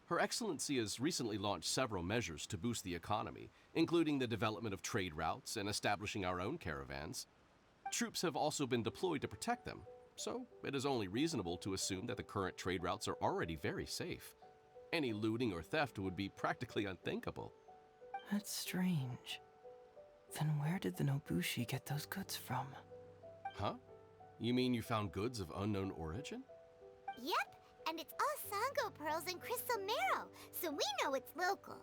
Her Excellency has recently launched several measures to boost the economy, including the development of trade routes and establishing our own caravans. Troops have also been deployed to protect them, so it is only reasonable to assume that the current trade routes are already very safe. Any looting or theft would be practically unthinkable. That's strange. Then where did the Nobushi get those goods from? Huh? You mean you found goods of unknown origin? Yep, and it's all Sango pearls and crystal marrow, so we know it's local.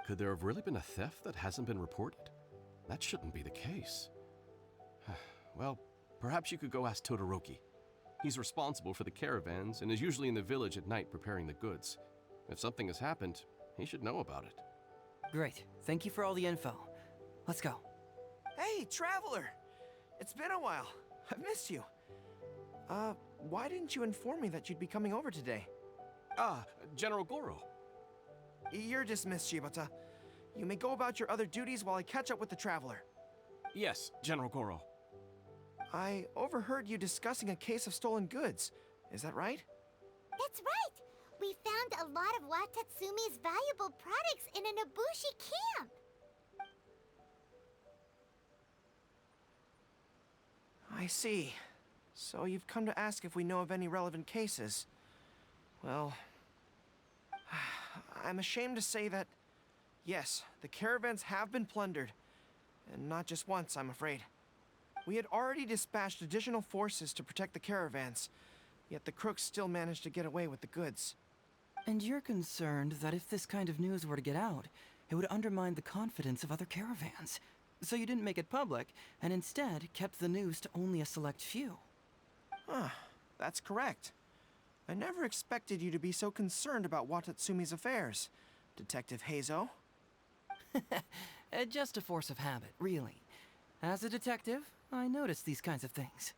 Could there have really been a theft that hasn't been reported? That shouldn't be the case. Well, perhaps you could go ask Todoroki. He's responsible for the caravans and is usually in the village at night preparing the goods. If something has happened, he should know about it. Great. Thank you for all the info. Let's go. Hey, Traveler! It's been a while. I've missed you. Why didn't you inform me that you'd be coming over today? Ah, General Goro. You're dismissed, Shibata. You may go about your other duties while I catch up with the Traveler. Yes, General Goro. I overheard you discussing a case of stolen goods. Is that right? That's right! We found a lot of Watatsumi's valuable products in a Nobushi camp! I see. So you've come to ask if we know of any relevant cases. Well, I'm ashamed to say that, yes, the caravans have been plundered. And not just once, I'm afraid. We had already dispatched additional forces to protect the caravans, yet the crooks still managed to get away with the goods. And you're concerned that if this kind of news were to get out, it would undermine the confidence of other caravans. So you didn't make it public, and instead kept the news to only a select few. That's correct. I never expected you to be so concerned about Watatsumi's affairs, Detective Heizo. Just a force of habit, really. As a detective, I notice these kinds of things.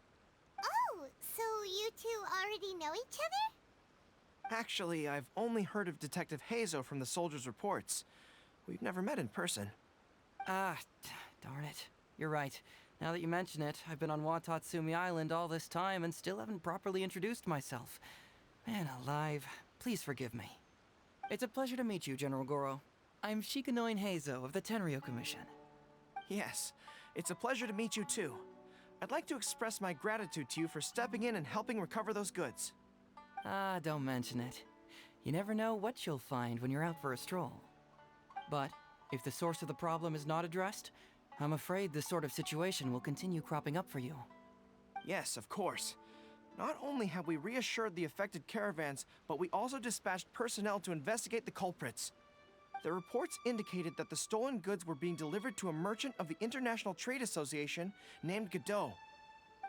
Oh, so you two already know each other? Actually, I've only heard of Detective Heizo from the soldiers' reports. We've never met in person. Darn it. You're right. Now that you mention it, I've been on Watatsumi Island all this time and still haven't properly introduced myself. Man alive, please forgive me. It's a pleasure to meet you, General Goro. I'm Shikanoin Heizo of the Tenryo Commission. Yes, it's a pleasure to meet you too. I'd like to express my gratitude to you for stepping in and helping recover those goods. Don't mention it. You never know what you'll find when you're out for a stroll. But if the source of the problem is not addressed, I'm afraid this sort of situation will continue cropping up for you. Yes, of course. Not only have we reassured the affected caravans, but we also dispatched personnel to investigate the culprits. The reports indicated that the stolen goods were being delivered to a merchant of the International Trade Association named Godot.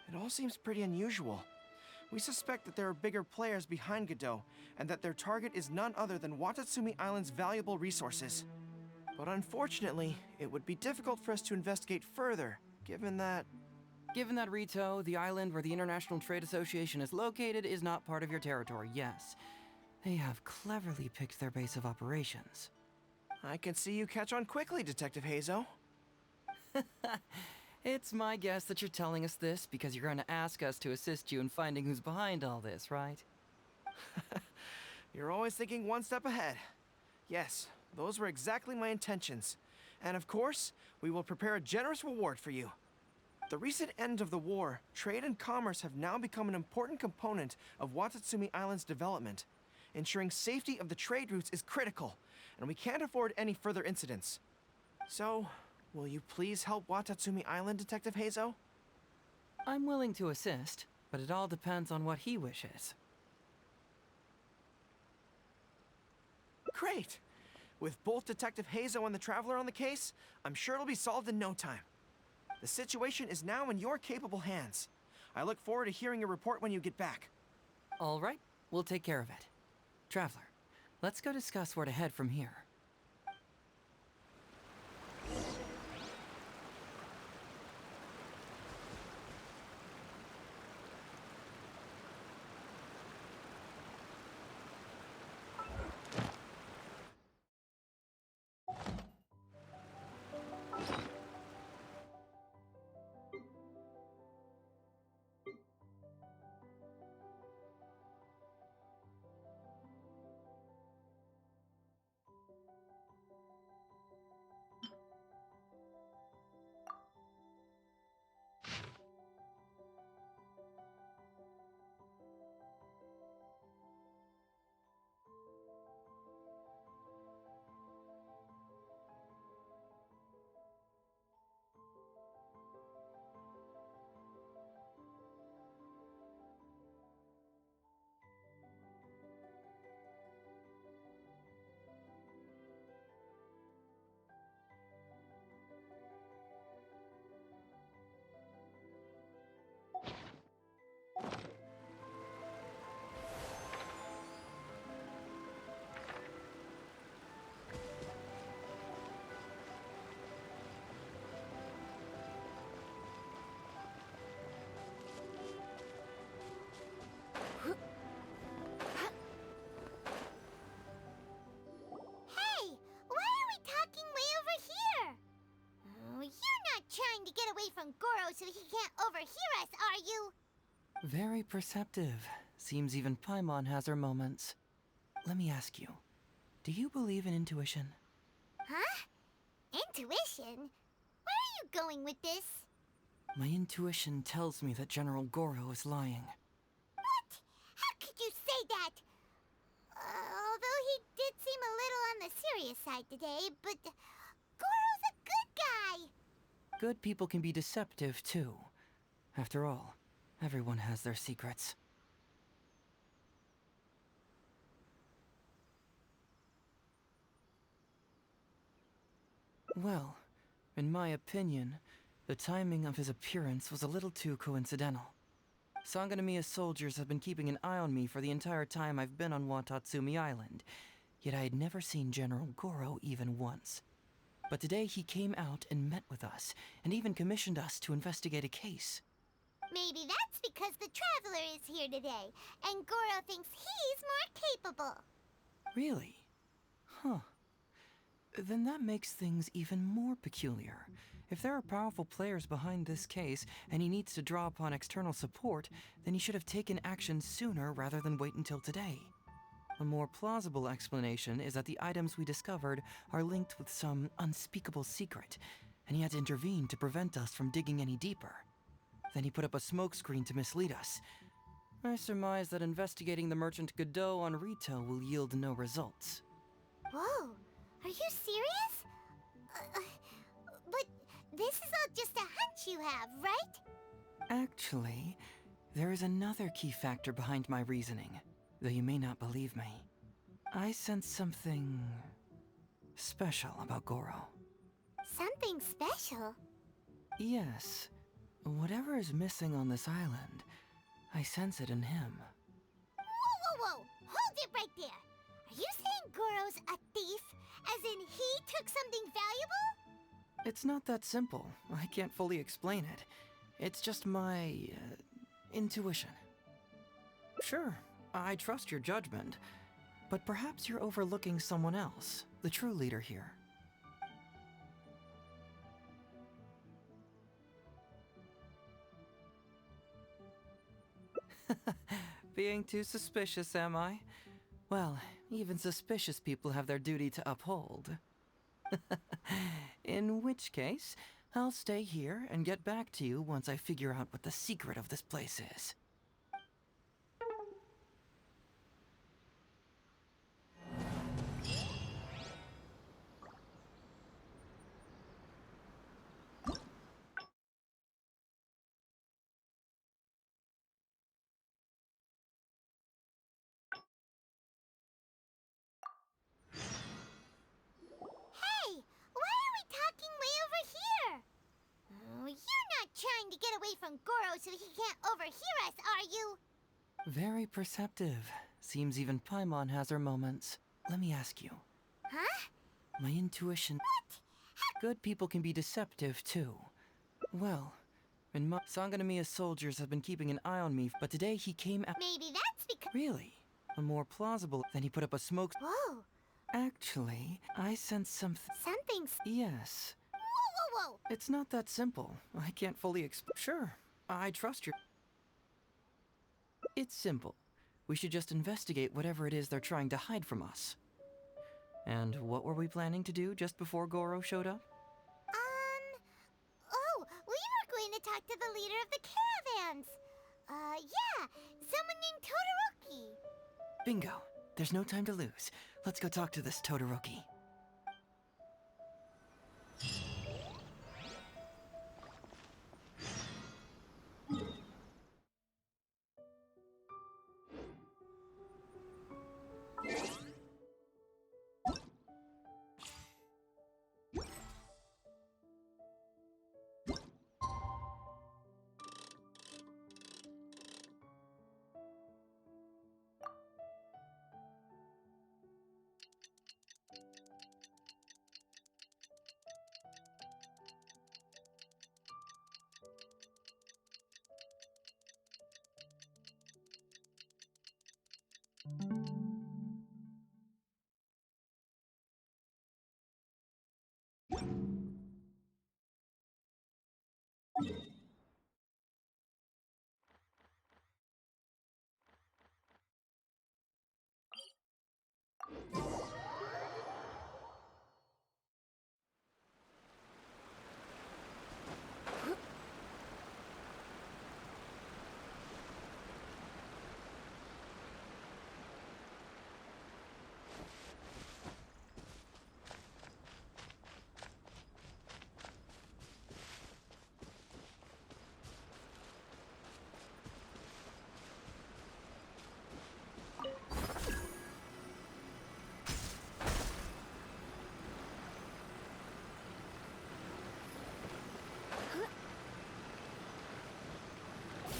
It all seems pretty unusual. We suspect that there are bigger players behind Godot, and that their target is none other than Watatsumi Island's valuable resources. But unfortunately, it would be difficult for us to investigate further, given that... Given that Rito, the island where the International Trade Association is located, is not part of your territory, yes. They have cleverly picked their base of operations. I can see you catch on quickly, Detective Heizo. It's my guess that you're telling us this because you're going to ask us to assist you in finding who's behind all this, right? You're always thinking one step ahead. Yes, those were exactly my intentions. And of course, we will prepare a generous reward for you. The recent end of the war, trade and commerce have now become an important component of Watatsumi Island's development. Ensuring safety of the trade routes is critical, and we can't afford any further incidents. So, will you please help Watatsumi Island, Detective Heizo? I'm willing to assist, but it all depends on what he wishes. Great! With both Detective Heizo and the Traveler on the case, I'm sure it'll be solved in no time. The situation is now in your capable hands. I look forward to hearing your report when you get back. All right, we'll take care of it. Traveler, let's go discuss where to head from here. from Goro so he can't overhear us, are you? Very perceptive. Seems even Paimon has her moments. Let me ask you, do you believe in intuition? Huh? Intuition? Where are you going with this? My intuition tells me that General Goro is lying. What? How could you say that? Although he did seem a little on the serious side today, but Goro's a good guy. Good people can be deceptive, too. After all, everyone has their secrets. Well, in my opinion, the timing of his appearance was a little too coincidental. Sangonomiya's soldiers have been keeping an eye on me for the entire time I've been on Watatsumi Island, yet I had never seen General Goro even once. But today he came out and met with us, and even commissioned us to investigate a case. Maybe that's because the Traveler is here today, and Goro thinks he's more capable. Really? Huh. Then that makes things even more peculiar. If there are powerful players behind this case, and he needs to draw upon external support, then he should have taken action sooner rather than wait until today. A more plausible explanation is that the items we discovered are linked with some unspeakable secret, and he had to intervene to prevent us from digging any deeper. Then he put up a smokescreen to mislead us. I surmise that investigating the merchant Godot on retail will yield no results. Whoa, are you serious? But this is all just a hunch you have, right? Actually, there is another key factor behind my reasoning, though you may not believe me. I sense something special about Goro. Something special? Yes. Whatever is missing on this island, I sense it in him. Whoa! Hold it right there! Are you saying Goro's a thief? As in he took something valuable? It's not that simple. I can't fully explain it. It's just my intuition. Sure, I trust your judgment, but perhaps you're overlooking someone else, the true leader here. Being too suspicious, am I? Well, even suspicious people have their duty to uphold. In which case, I'll stay here and get back to you once I figure out what the secret of this place is. Hey, why are we talking way over here? Oh, you're not trying to get away from Goro so he can't overhear us, are you? Very perceptive. Seems even Paimon has her moments. Let me ask you. Huh? My intuition... What? Good people can be deceptive, too. Well, in my... Sangonomiya's soldiers have been keeping an eye on me, but today he came out... Maybe that's because... Really? A more plausible... Then he put up a smoke... Whoa! Actually, I sense something... Something's... Yes. Whoa! It's not that simple. I can't fully Sure, I trust your... It's simple. We should just investigate whatever it is they're trying to hide from us. And what were we planning to do just before Goro showed up? Oh, we were going to talk to the leader of the caravans. Yeah, someone named Todoroki. Bingo. There's no time to lose. Let's go talk to this Todoroki.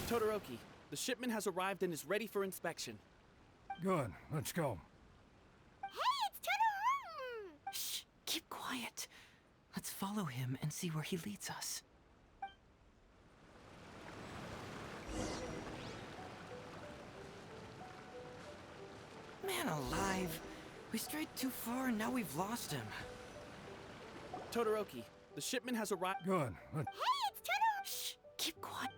Todoroki, the shipment has arrived and is ready for inspection. Good, let's go. Hey, it's Todoroki! Shh, keep quiet. Let's follow him and see where he leads us. Man alive. We strayed too far and now we've lost him. Todoroki, the shipment has arrived. Good. Hey, it's Todoroki! Shh, keep quiet.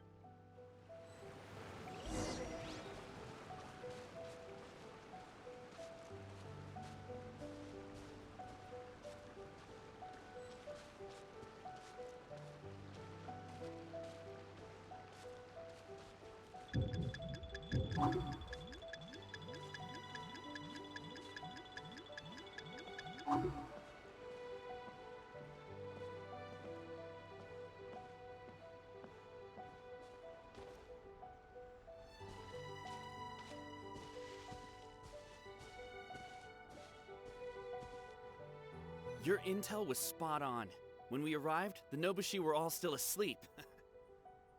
Your intel was spot on. When we arrived, the Nobushi were all still asleep.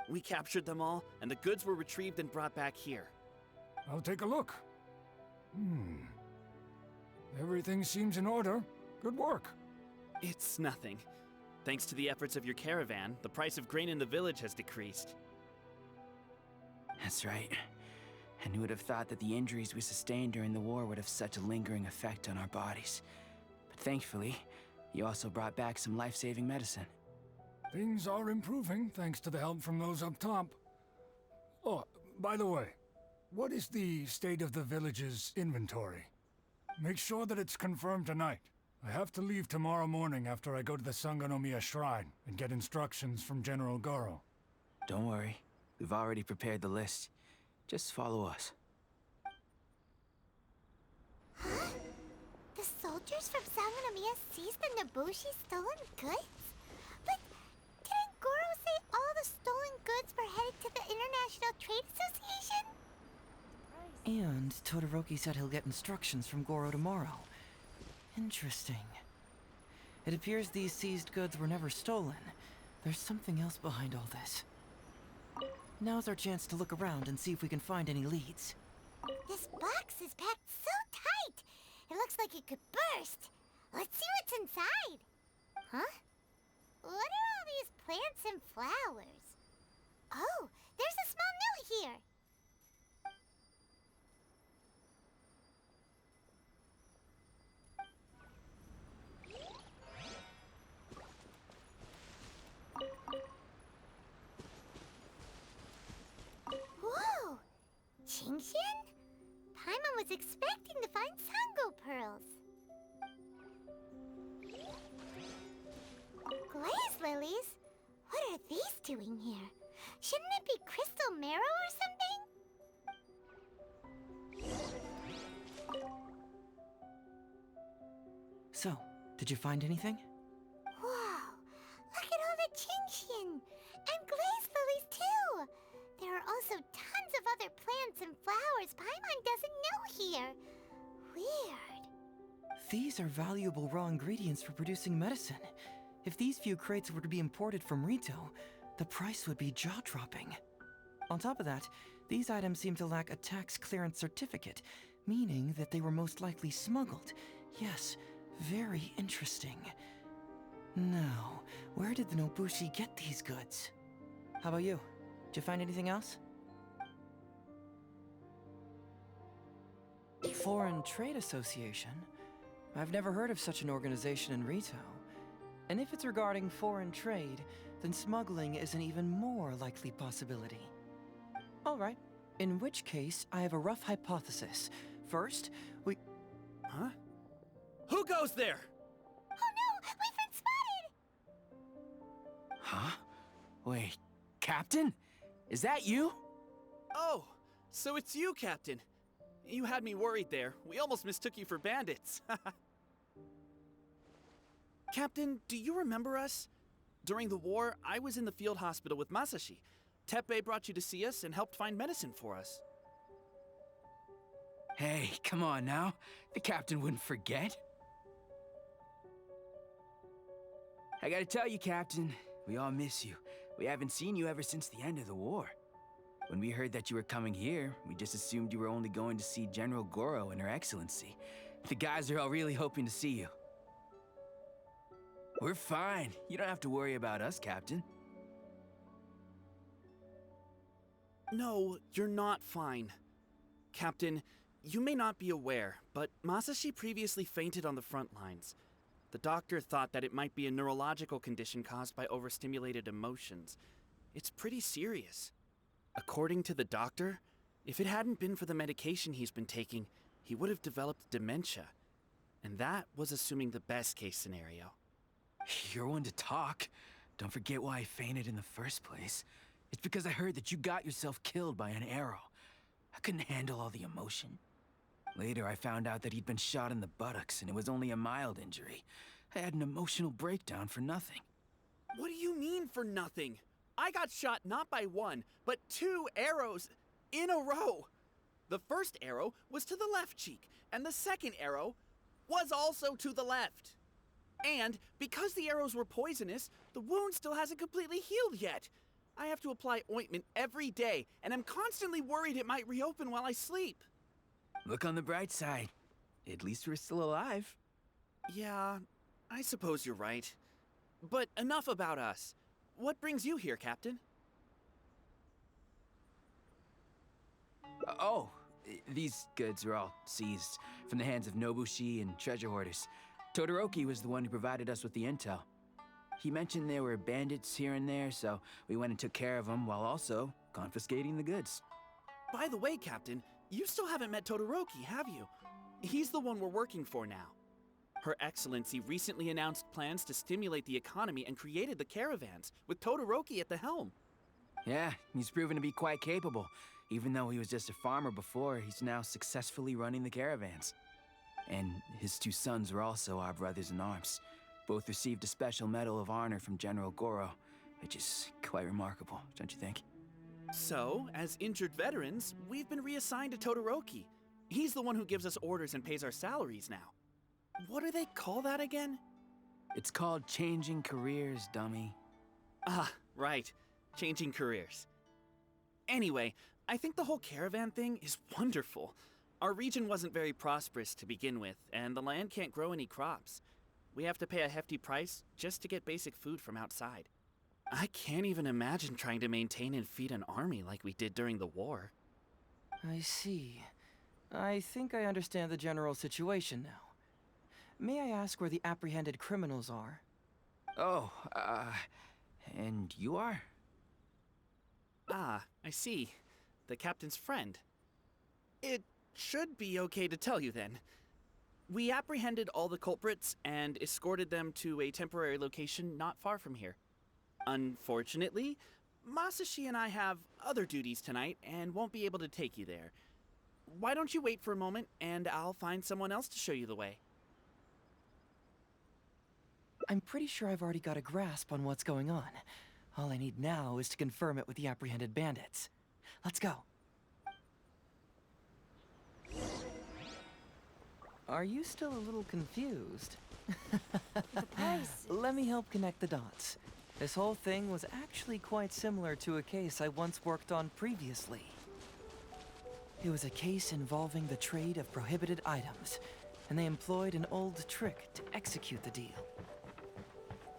We captured them all, and the goods were retrieved and brought back here. I'll take a look. Everything seems in order. Good work. It's nothing. Thanks to the efforts of your caravan, the price of grain in the village has decreased. That's right. And who would have thought that the injuries we sustained during the war would have such a lingering effect on our bodies? But thankfully, you also brought back some life-saving medicine. Things are improving thanks to the help from those up top. Oh, by the way, what is the state of the village's inventory? Make sure that it's confirmed tonight. I have to leave tomorrow morning after I go to the Sangonomiya Shrine and get instructions from General Goro. Don't worry. We've already prepared the list. Just follow us. Huh? The soldiers from Sangonomiya seized the Nobushi stolen goods? But didn't Goro say all the stolen goods were headed to the International Trade Association? And Todoroki said he'll get instructions from Goro tomorrow. Interesting. It appears these seized goods were never stolen. There's something else behind all this. Now's our chance to look around and see if we can find any leads. This box is packed so tight! It looks like it could burst. Let's see what's inside. Huh? What are all these plants and flowers? Oh, there's a small note here. Whoa! Genshin? Paimon was expecting to find Sango pearls. Glaze lilies? What are these doing here? Shouldn't it be crystal marrow or something? So, did you find anything? Wow! Look at all the Genshin! And glaze lilies too! There are also tons of other plants and flowers Paimon doesn't know here. Weird. These are valuable raw ingredients for producing medicine. If these few crates were to be imported from Rito, the price would be jaw-dropping. On top of that, these items seem to lack a tax clearance certificate, meaning that they were most likely smuggled. Yes, very interesting. Now, where did the Nobushi get these goods? How about you? Did you find anything else? Foreign Trade Association? I've never heard of such an organization in Rito. And if it's regarding foreign trade, then smuggling is an even more likely possibility. All right. In which case, I have a rough hypothesis. First, we... Huh? Who goes there? Oh no! We've been spotted! Huh? Wait, Captain? Is that you? Oh, so it's you, Captain. You had me worried there. We almost mistook you for bandits. Captain, do you remember us? During the war, I was in the field hospital with Masashi. Teppei brought you to see us and helped find medicine for us. Hey, come on now. The captain wouldn't forget. I gotta tell you, Captain, we all miss you. We haven't seen you ever since the end of the war. When we heard that you were coming here, we just assumed you were only going to see General Goro and Her Excellency. The guys are all really hoping to see you. We're fine. You don't have to worry about us, Captain. No, you're not fine. Captain, you may not be aware, but Masashi previously fainted on the front lines. The doctor thought that it might be a neurological condition caused by overstimulated emotions. It's pretty serious. According to the doctor, if it hadn't been for the medication he's been taking, he would have developed dementia. And that was assuming the best case scenario. You're one to talk. Don't forget why I fainted in the first place. It's because I heard that you got yourself killed by an arrow. I couldn't handle all the emotion. Later, I found out that he'd been shot in the buttocks, and it was only a mild injury. I had an emotional breakdown for nothing. What do you mean for nothing? I got shot not by one, but 2 arrows in a row. The first arrow was to the left cheek, and the second arrow was also to the left. And because the arrows were poisonous, the wound still hasn't completely healed yet. I have to apply ointment every day, and I'm constantly worried it might reopen while I sleep. Look on the bright side. At least we're still alive. Yeah, I suppose you're right. But enough about us. What brings you here, Captain? These goods were all seized from the hands of Nobushi and treasure hoarders. Todoroki was the one who provided us with the intel. He mentioned there were bandits here and there, so we went and took care of them while also confiscating the goods. By the way, Captain, you still haven't met Todoroki, have you? He's the one we're working for now. Her Excellency recently announced plans to stimulate the economy and created the caravans, with Todoroki at the helm. Yeah, he's proven to be quite capable. Even though he was just a farmer before, he's now successfully running the caravans. And his 2 sons were also our brothers in arms. Both received a special medal of honor from General Goro, which is quite remarkable, don't you think? So, as injured veterans, we've been reassigned to Todoroki. He's the one who gives us orders and pays our salaries now. What do they call that again? It's called changing careers, dummy. Ah, right. Changing careers. Anyway, I think the whole caravan thing is wonderful. Our region wasn't very prosperous to begin with, and the land can't grow any crops. We have to pay a hefty price just to get basic food from outside. I can't even imagine trying to maintain and feed an army like we did during the war. I see. I think I understand the general situation now. May I ask where the apprehended criminals are? And you are? Ah, I see. The captain's friend. It should be okay to tell you then. We apprehended all the culprits and escorted them to a temporary location not far from here. Unfortunately, Masashi and I have other duties tonight and won't be able to take you there. Why don't you wait for a moment and I'll find someone else to show you the way. I'm pretty sure I've already got a grasp on what's going on. All I need now is to confirm it with the apprehended bandits. Let's go. Are you still a little confused? The price. Let me help connect the dots. This whole thing was actually quite similar to a case I once worked on previously. It was a case involving the trade of prohibited items, and they employed an old trick to execute the deal.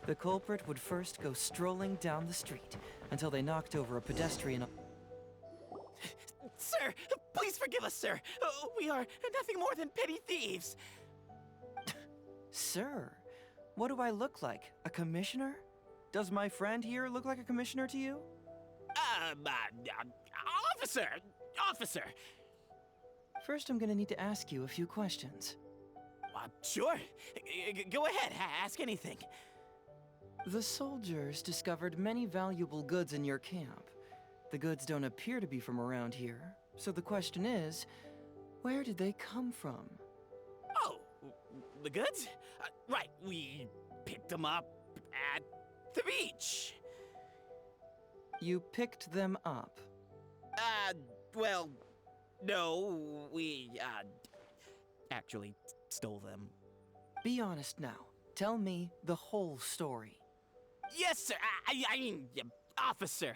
The culprit would first go strolling down the street until they knocked over a pedestrian. Sir, please forgive us, sir. We are nothing more than petty thieves. Sir, what do I look like? A commissioner? Does my friend here look like a commissioner to you? Officer! First, I'm gonna need to ask you a few questions. Sure. Go ahead, ask anything. The soldiers discovered many valuable goods in your camp. The goods don't appear to be from around here, so the question is, where did they come from? Oh, the goods? Right, we picked them up at the beach. You picked them up? Well, no, we, actually stole them. Be honest now. Tell me the whole story. Yes, sir. I mean, Officer,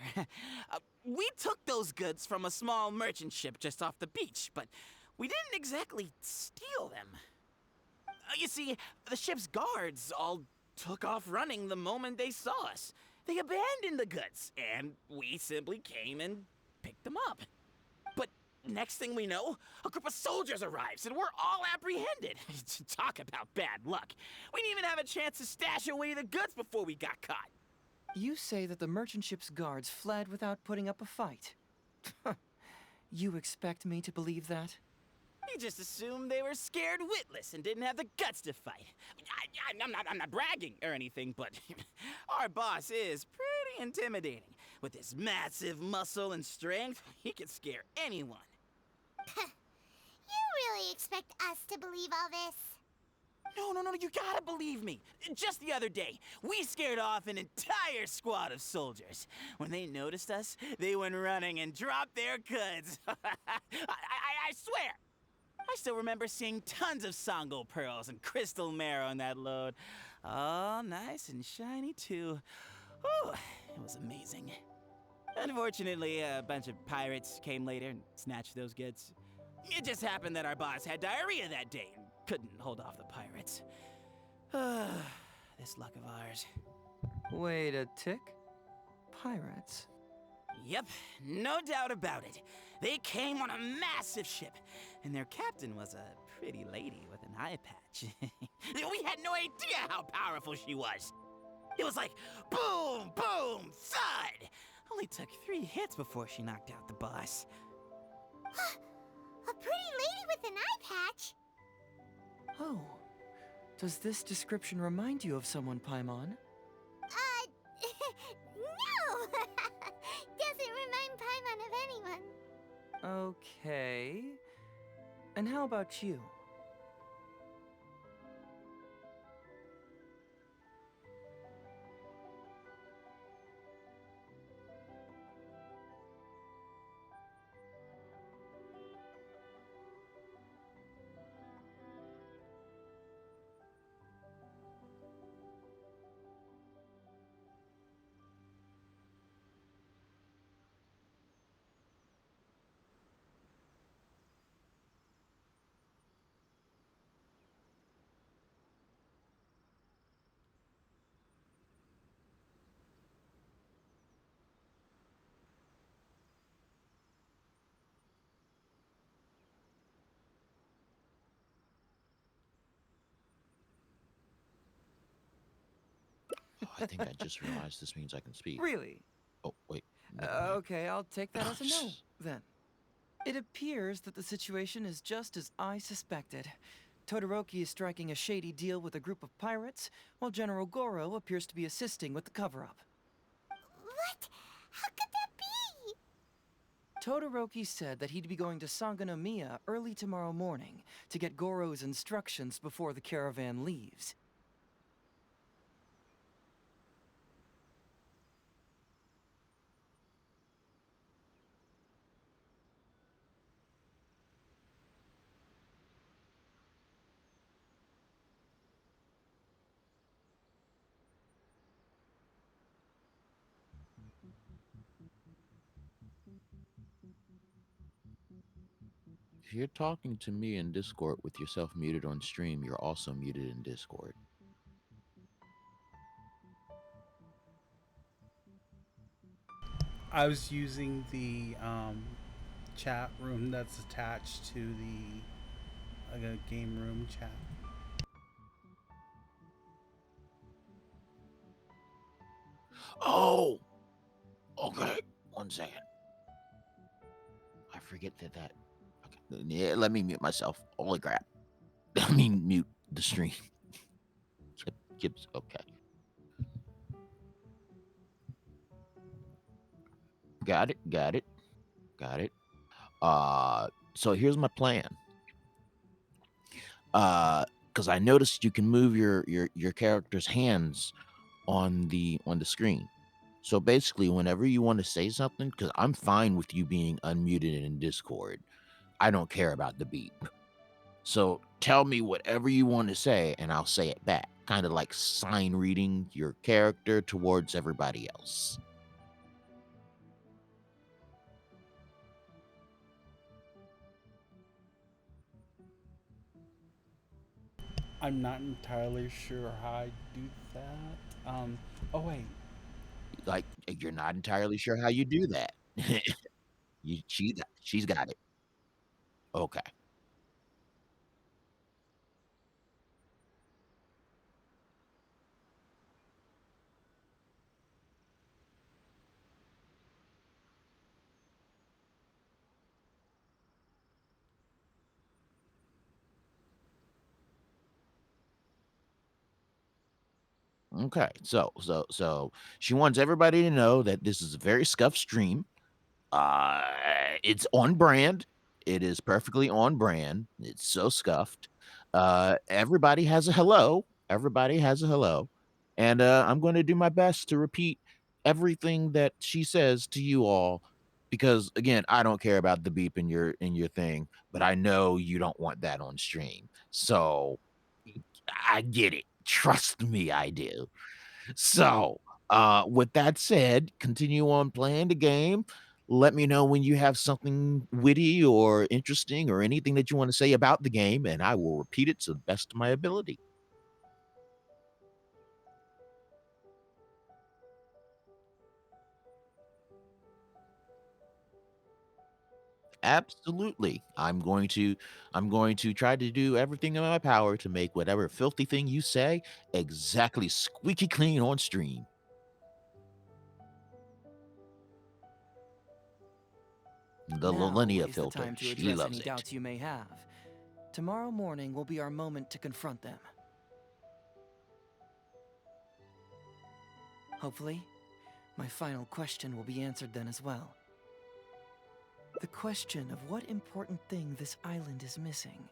we took those goods from a small merchant ship just off the beach, but we didn't exactly steal them. You see, the ship's guards all took off running the moment they saw us. They abandoned the goods, and we simply came and picked them up. But next thing we know, a group of soldiers arrives, and we're all apprehended. Talk about bad luck. We didn't even have a chance to stash away the goods before we got caught. You say that the merchant ship's guards fled without putting up a fight. You expect me to believe that? We just assumed they were scared witless and didn't have the guts to fight. I'm not bragging or anything, but our boss is pretty intimidating. With his massive muscle and strength, he could scare anyone. You really expect us to believe all this? No, you gotta believe me. Just the other day, we scared off an entire squad of soldiers. When they noticed us, they went running and dropped their goods. I swear. I still remember seeing tons of Songo pearls and crystal marrow on that load. All nice and shiny, too. Ooh, it was amazing. Unfortunately, a bunch of pirates came later and snatched those goods. It just happened that our boss had diarrhea that day and couldn't hold off the pirates. This luck of ours. Wait a tick. Pirates? Yep, no doubt about it. They came on a massive ship, and their captain was a pretty lady with an eye patch. We had no idea how powerful she was. It was like boom, boom, thud. Only took 3 hits before she knocked out the boss. A pretty lady with an eye patch? Oh. Does this description remind you of someone, Paimon? No! Doesn't remind Paimon of anyone. Okay. And how about you? I think I just realized this means I can speak. Really? Oh, wait. Okay, I'll take that as a no, then. It appears that the situation is just as I suspected. Todoroki is striking a shady deal with a group of pirates, while General Goro appears to be assisting with the cover-up. What? How could that be? Todoroki said that he'd be going to Sangonomiya early tomorrow morning to get Goro's instructions before the caravan leaves. If you're talking to me in Discord with yourself muted on stream, you're also muted in Discord. I was using the chat room that's attached to the game room chat. Oh! Okay, 1 second. I forget that. Okay, yeah, let me mute myself. Holy crap. I mean, mute the stream. Gibbs, okay. Got it. So here's my plan. Because I noticed you can move your character's hands on the screen. So basically, whenever you want to say something, because I'm fine with you being unmuted in Discord, I don't care about the beep. So tell me whatever you want to say, and I'll say it back. Kind of like sign reading your character towards everybody else. I'm not entirely sure how I do that. Oh wait. Like, you're not entirely sure how you do that. She's got it. Okay. Okay. So she wants everybody to know that this is a very scuffed stream. Uh, it's on brand. It is perfectly on brand. It's so scuffed. Everybody has a hello. Everybody has a hello. And I'm going to do my best to repeat everything that she says to you all because again, I don't care about the beep in your thing, but I know you don't want that on stream. So I get it. Trust me, I do. So, with that said, continue on playing the game. Let me know when you have something witty or interesting or anything that you want to say about the game, and I will repeat it to the best of my ability. Absolutely. I'm going to try to do everything in my power to make whatever filthy thing you say exactly squeaky clean on stream. The Now Lilinea is the filter. time to She address any loves it. doubts you may have. Tomorrow morning will be our moment to confront them. Hopefully, my final question will be answered then as well. The question of what important thing this island is missing.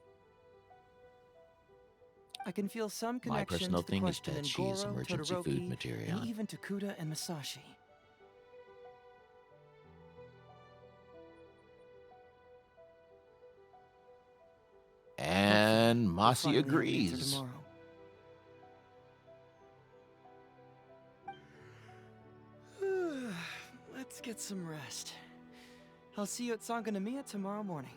I can feel some My connection personal to the thing is question that in she is Goro, emergency food Todoroki, material. and even to Kuda and Masashi. And We'll Mossy finally have an answer agrees. tomorrow. Let's get some rest. I'll see you at Sangonomiya tomorrow morning.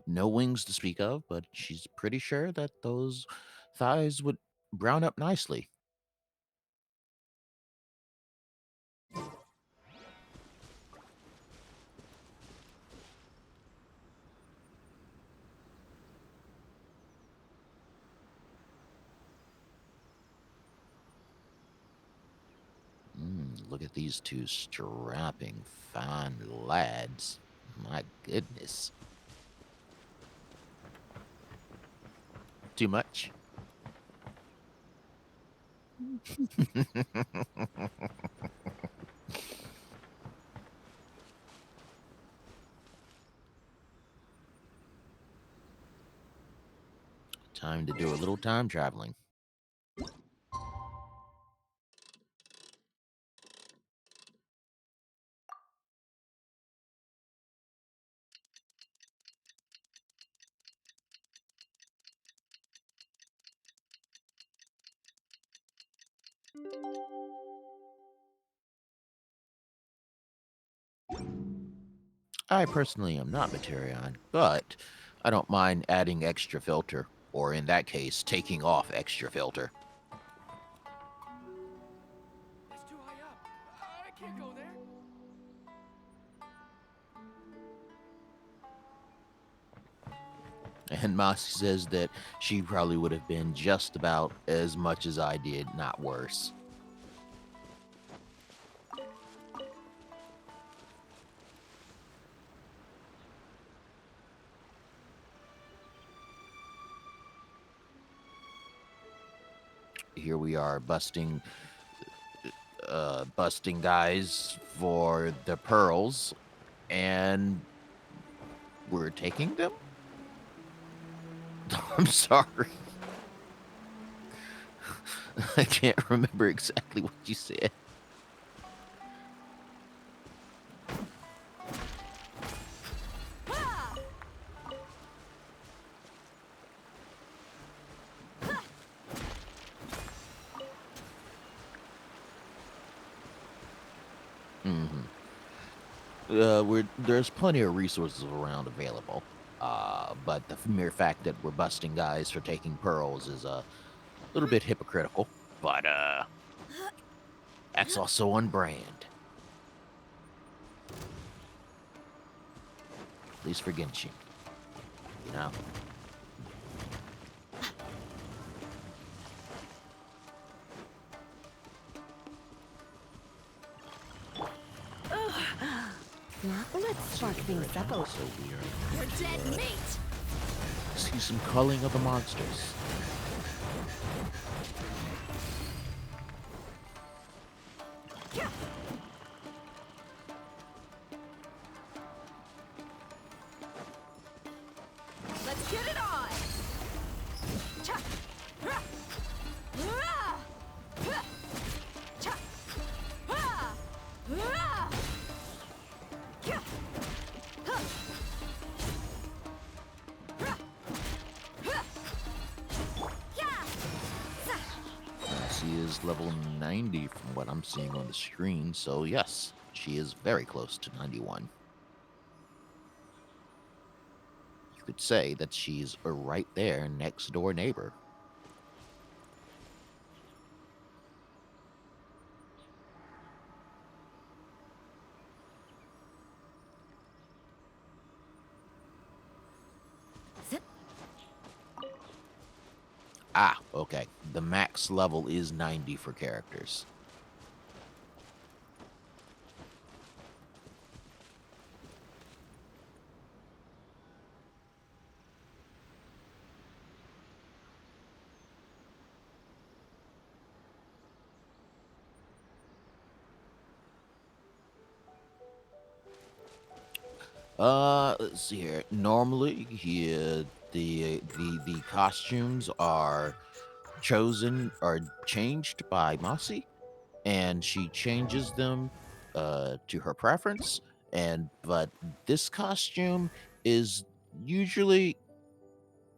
No wings to speak of, but she's pretty sure that those thighs would brown up nicely. Look at these two strapping, fine lads. My goodness. Too much? Time to do a little time traveling. I personally am not Materion, but I don't mind adding extra filter, or in that case, taking off extra filter. It's too high up. I can't go there. And Mossy says that she probably would have been just about as much as I did, not worse. Here we are busting guys for the pearls, and we're taking them? I'm sorry. I can't remember exactly what you said. There's plenty of resources around available. But the mere fact that we're busting guys for taking pearls is a little bit hypocritical. But that's also on brand. At least for Genshin. You know? Let's spark things up a little. So weird. You're dead meat! See some culling of the monsters. Let's get it on! Cha! Ra! Ra! Ha! Cha! Ra! Ra! Kya! Ha! Ra! Ha! Yeah! She is level 90 from what I'm seeing on the screen, so yes, she is very close to 91. You could say that she's a right there next door neighbor. Ah, okay. The max level is 90 for characters. Let's see here. Normally, here the costumes are chosen or changed by Mossy, and she changes them to her preference. But this costume is usually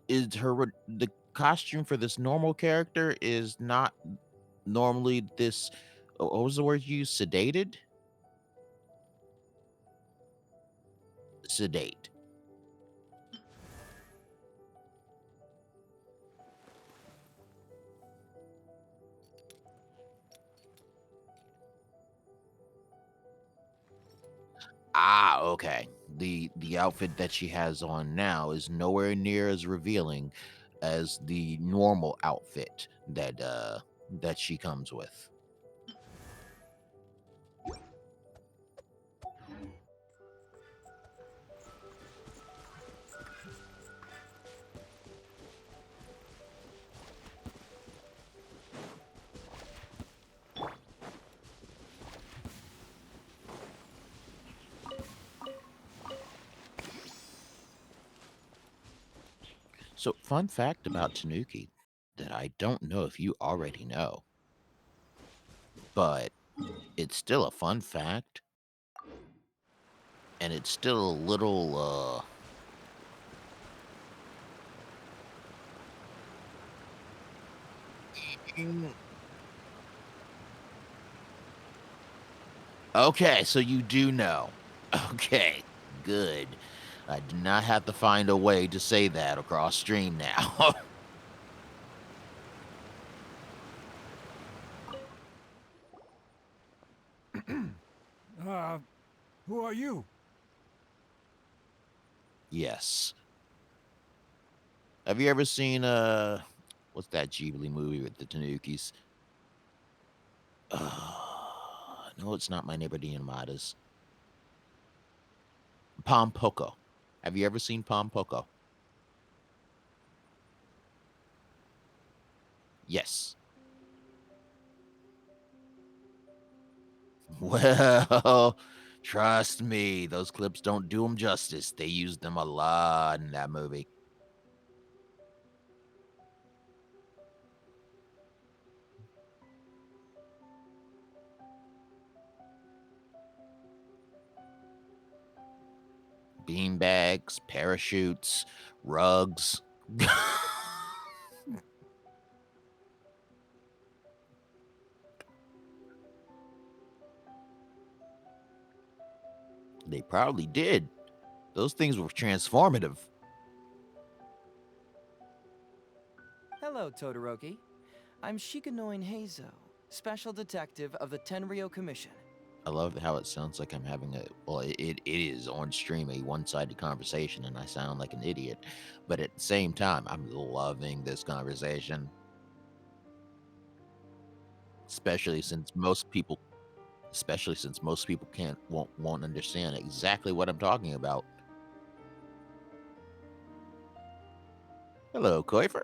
the costume for this normal character is not normally this. What was the word you used? Sedated. Sedate. Ah, okay. The outfit that she has on now is nowhere near as revealing as the normal outfit that she comes with. So, fun fact about Tanuki that I don't know if you already know, but it's still a fun fact, and it's still a little okay, so you do know. Okay, good. I do not have to find a way to say that across stream now. Who are you? Yes. Have you ever seen what's that Ghibli movie with the Tanukis? No, it's not My Neighbor the Yamadas. Pom Poko. Have you ever seen Pom Poko? Yes. Well, trust me, those clips don't do them justice. They use them a lot in that movie. Beanbags, parachutes, rugs. They probably did. Those things were transformative. Hello, Todoroki. I'm Shikanoin Heizo, Special Detective of the Tenryou Commission. I love how it sounds like I'm having it is on stream a one-sided conversation and I sound like an idiot. But at the same time, I'm loving this conversation. Especially since most people can't won't understand exactly what I'm talking about. Hello, Koifer.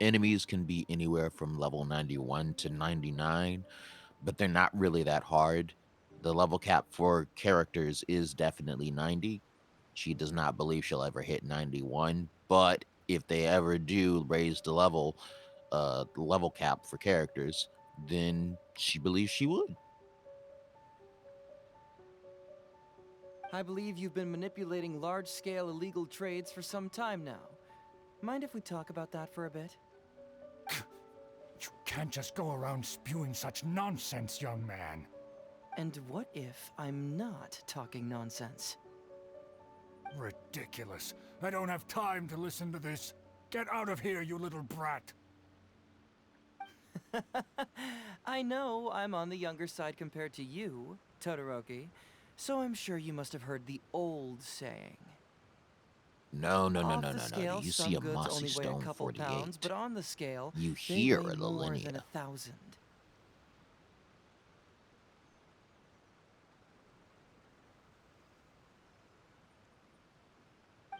Enemies can be anywhere from level 91 to 99, but they're not really that hard. The level cap for characters is definitely 90. She does not believe she'll ever hit 91, but if they ever do raise the level cap for characters, then she believes she would. I believe you've been manipulating large-scale illegal trades for some time now. Mind if we talk about that for a bit? You can't just go around spewing such nonsense, young man. And what if I'm not talking nonsense? Ridiculous. I don't have time to listen to this. Get out of here, you little brat. I know I'm on the younger side compared to you, Todoroki, so I'm sure you must have heard the old saying. No. Off the scale, You some see a goods only weigh a couple MossyStone48. pounds, but on the scale, You they hear weigh a more than Lilinea. 1,000.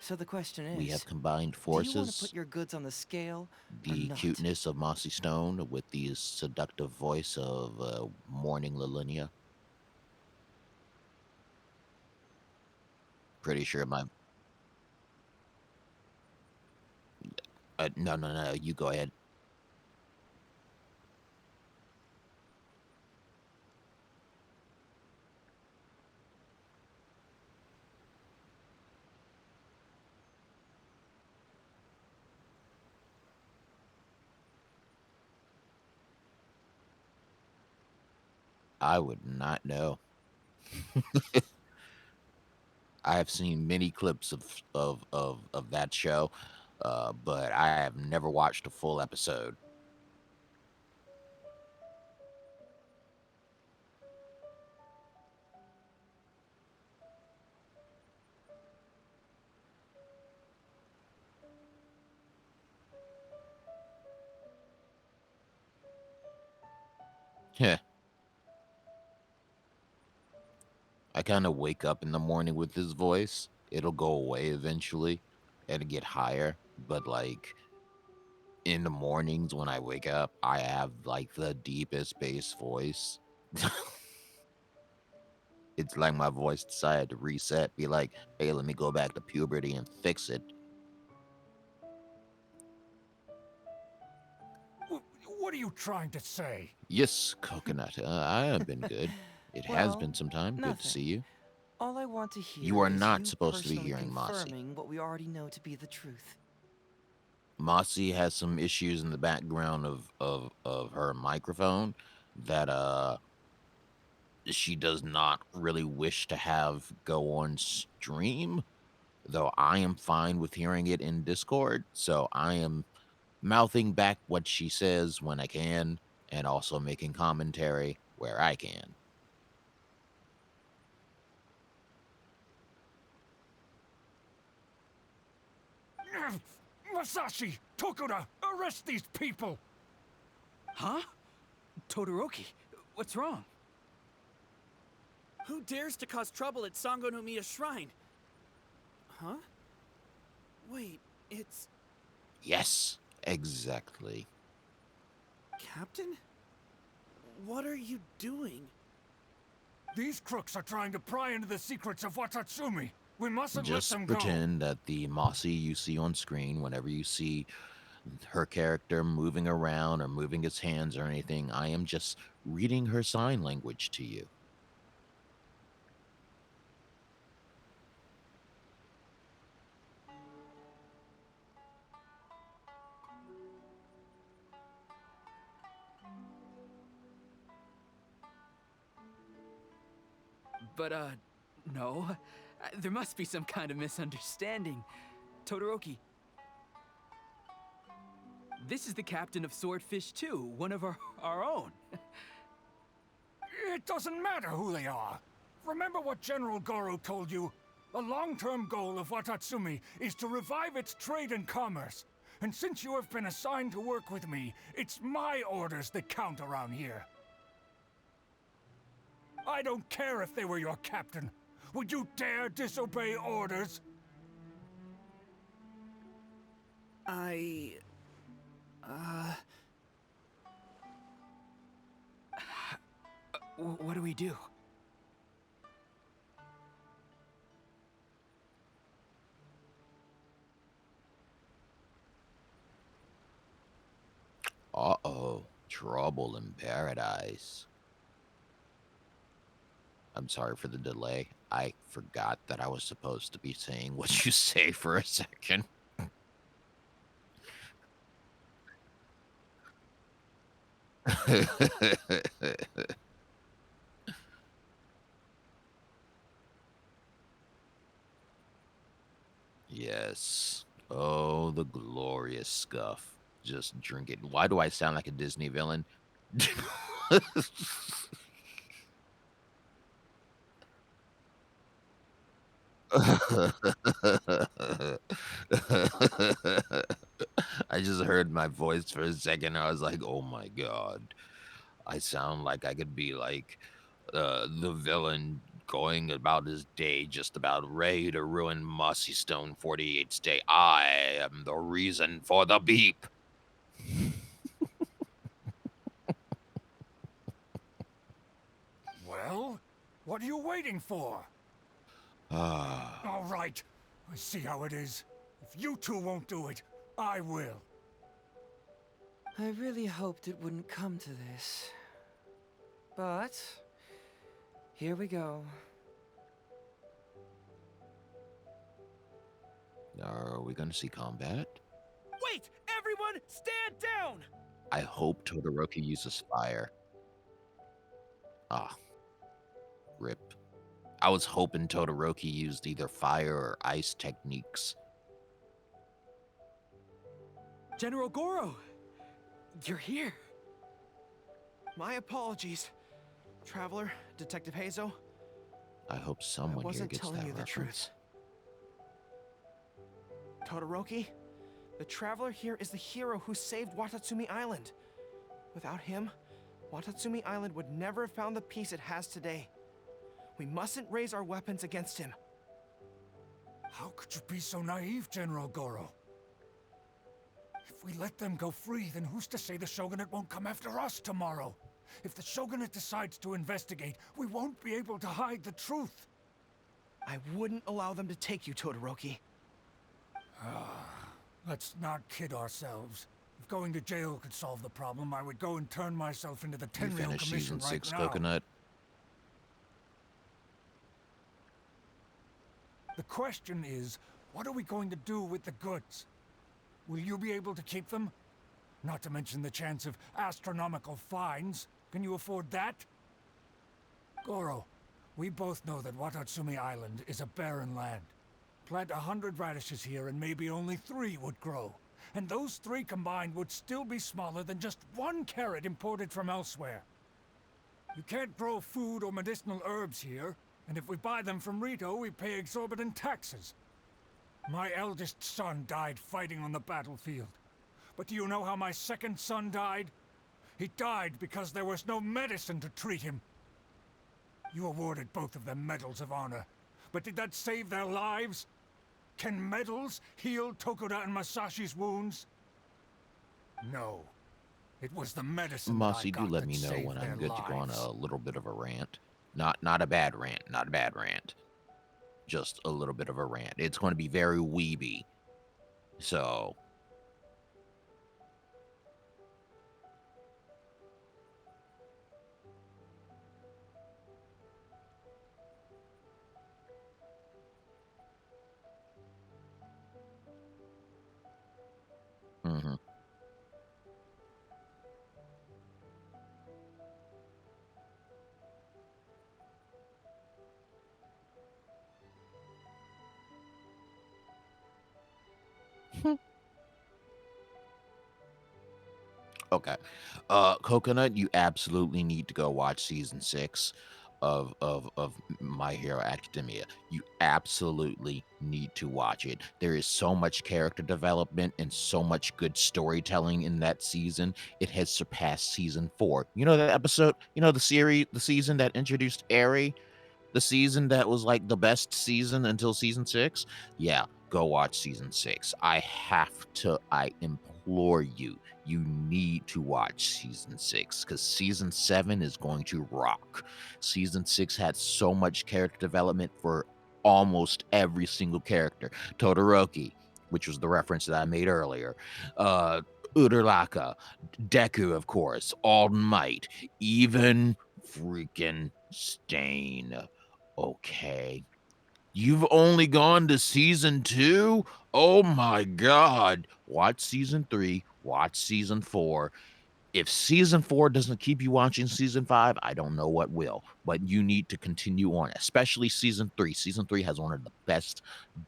So the question is, We have combined do you want to forces, put your goods on the scale or the not? cuteness of Mossy Stone with the seductive voice of Morning Lilinea. Pretty sure my... no, you go ahead. I would not know. I have seen many clips of that show, but I have never watched a full episode. Heh. I kind of wake up in the morning with this voice. It'll go away eventually and get higher, but like in the mornings when I wake up, I have like the deepest bass voice. It's like my voice decided to reset, be like, hey, let me go back to puberty and fix it. What are you trying to say? Yes, Coconut, I have been good. It has been some time. Good to Nothing. see you. All I want to hear You are is not you supposed to be personally hearing Mossy. confirming what we already know to be the truth. Mossy has some issues in the background of her microphone that she does not really wish to have go on stream, though I am fine with hearing it in Discord, so I am mouthing back what she says when I can and also making commentary where I can. Masashi! Tokuda! Arrest these people! Huh? Todoroki, what's wrong? Who dares to cause trouble at Sangonomiya Shrine? Huh? Wait, it's... Yes, exactly. Captain? What are you doing? These crooks are trying to pry into the secrets of Watatsumi. We mustn't Just let them go. pretend that the Mossy you see on screen, whenever you see her character moving around or moving its hands or anything, I am just reading her sign language to you. But, no. There must be some kind of misunderstanding. Todoroki, this is the captain of Swordfish 2, one of our own. It doesn't matter who they are. Remember what General Goro told you? The long-term goal of Watatsumi is to revive its trade and commerce. And since you have been assigned to work with me, it's my orders that count around here. I don't care if they were your captain. Would you dare disobey orders? What do we do? Uh-oh. Trouble in paradise. I'm sorry for the delay. I forgot that I was supposed to be saying what you say for a second. Yes. Oh, the glorious scuff. Just drink it. Why do I sound like a Disney villain? I just heard my voice for a second. I was like, oh my God. I sound like I could be like the villain going about his day, just about ready to ruin MossyStone48's day. I am the reason for the beep. Well, what are you waiting for? Ah. All right, I see how it is. If you two won't do it, I will. I really hoped it wouldn't come to this. But here we go. Are we going to see combat? Wait! Everyone, stand down! I hope Todoroki uses fire. Ah. Rip. I was hoping Todoroki used either fire or ice techniques. General Goro! You're here. My apologies. Traveler, Detective Hazo. I hope someone here gets telling that you the reference. truth. Todoroki, the Traveler here is the hero who saved Watatsumi Island. Without him, Watatsumi Island would never have found the peace it has today. We mustn't raise our weapons against him. How could you be so naive, General Goro? If we let them go free, then who's to say the Shogunate won't come after us tomorrow? If the Shogunate decides to investigate, we won't be able to hide the truth. I wouldn't allow them to take you, Todoroki. Let's not kid ourselves. If going to jail could solve the problem, I would go and turn myself into the You Tenryou finished Commission season right 6, now. Coconut? The question is, what are we going to do with the goods? Will you be able to keep them? Not to mention the chance of astronomical fines. Can you afford that? Goro, we both know that Watatsumi Island is a barren land. Plant 100 radishes here and maybe only 3 would grow. And those 3 combined would still be smaller than just 1 carrot imported from elsewhere. You can't grow food or medicinal herbs here, and if we buy them from Rito, we pay exorbitant taxes. My eldest son died fighting on the battlefield. But do you know how my second son died? He died because there was no medicine to treat him. You awarded both of them medals of honor, but did that save their lives? Can medals heal Tokuda and Masashi's wounds? No. It was the medicine Mossy, that I do got let that me know saved when their I'm good to go on lives. a little bit of a rant. Not a bad rant, not a bad rant. Just a little bit of a rant. It's going to be very weeby. So... Mm-hmm. Okay. Coconut, you absolutely need to go watch season 6 of My Hero Academia. You absolutely need to watch it. There is so much character development and so much good storytelling in that season. It has surpassed season 4. You know that episode, the season that introduced Eri, the season that was like the best season until season 6? Yeah, go watch season 6. I implore you, you need to watch season 6 because season 7 is going to rock. Season 6 had so much character development for almost every single character. Todoroki, which was the reference that I made earlier, Uraraka, Deku, of course, All Might, even freaking Stain. Okay. You've only gone to season 2? Oh my god. Watch season 3, watch season 4. If season 4 doesn't keep you watching season 5, I don't know what will. But you need to continue on, especially season 3. Season 3 has one of the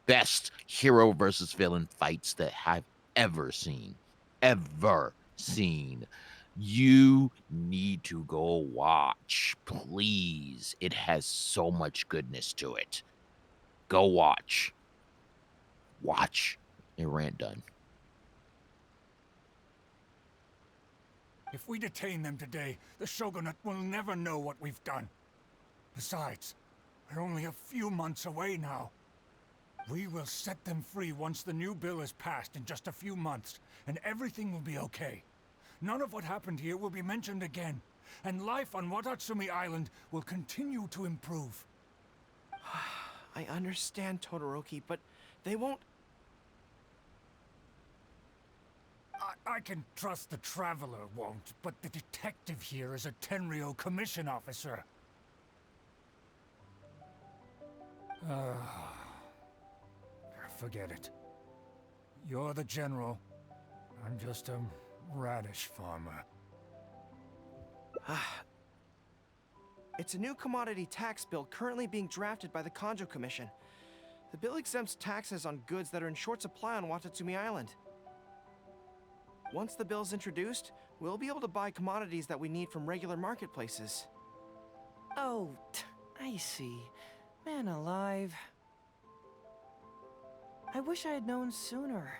best hero versus villain fights that I've ever seen. Ever seen. You need to go watch, please. It has so much goodness to it. Go watch. Watch. And rant done. If we detain them today, the Shogunate will never know what we've done. Besides, we're only a few months away now. We will set them free once the new bill is passed in just a few months, and everything will be okay. None of what happened here will be mentioned again, and life on Watatsumi Island will continue to improve. I understand, Todoroki, but they won't... I can trust the Traveler won't, but the detective here is a Tenryo commission officer. Forget it. You're the general. I'm just a radish farmer. It's a new commodity tax bill currently being drafted by the Kanjo Commission. The bill exempts taxes on goods that are in short supply on Watatsumi Island. Once the bill's introduced, we'll be able to buy commodities that we need from regular marketplaces. Oh, I see. Man alive. I wish I had known sooner.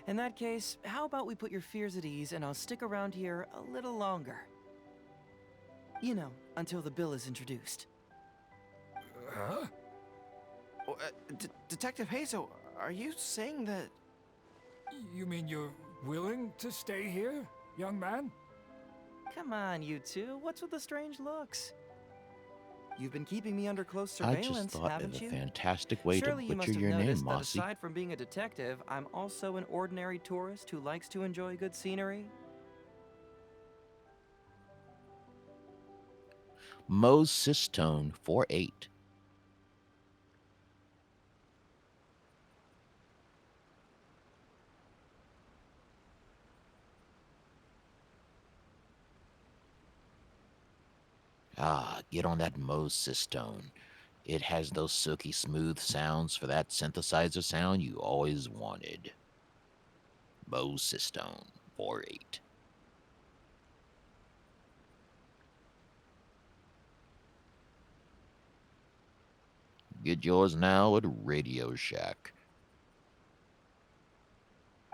In that case, how about we put your fears at ease and I'll stick around here a little longer. You know, until the bill is introduced. Huh? Detective Hazo, are you saying that... You mean you're willing to stay here, young man? Come on, you two. What's with the strange looks? You've been keeping me under close I surveillance, just thought haven't of a you? fantastic way Surely to you must butcher have your name, noticed that Mossy. aside from being a detective, I'm also an ordinary tourist who likes to enjoy good scenery. MossyStone48. Ah, get on that MossyStone. It has those silky smooth sounds for that synthesizer sound you always wanted. MossyStone48. Get yours now at Radio Shack.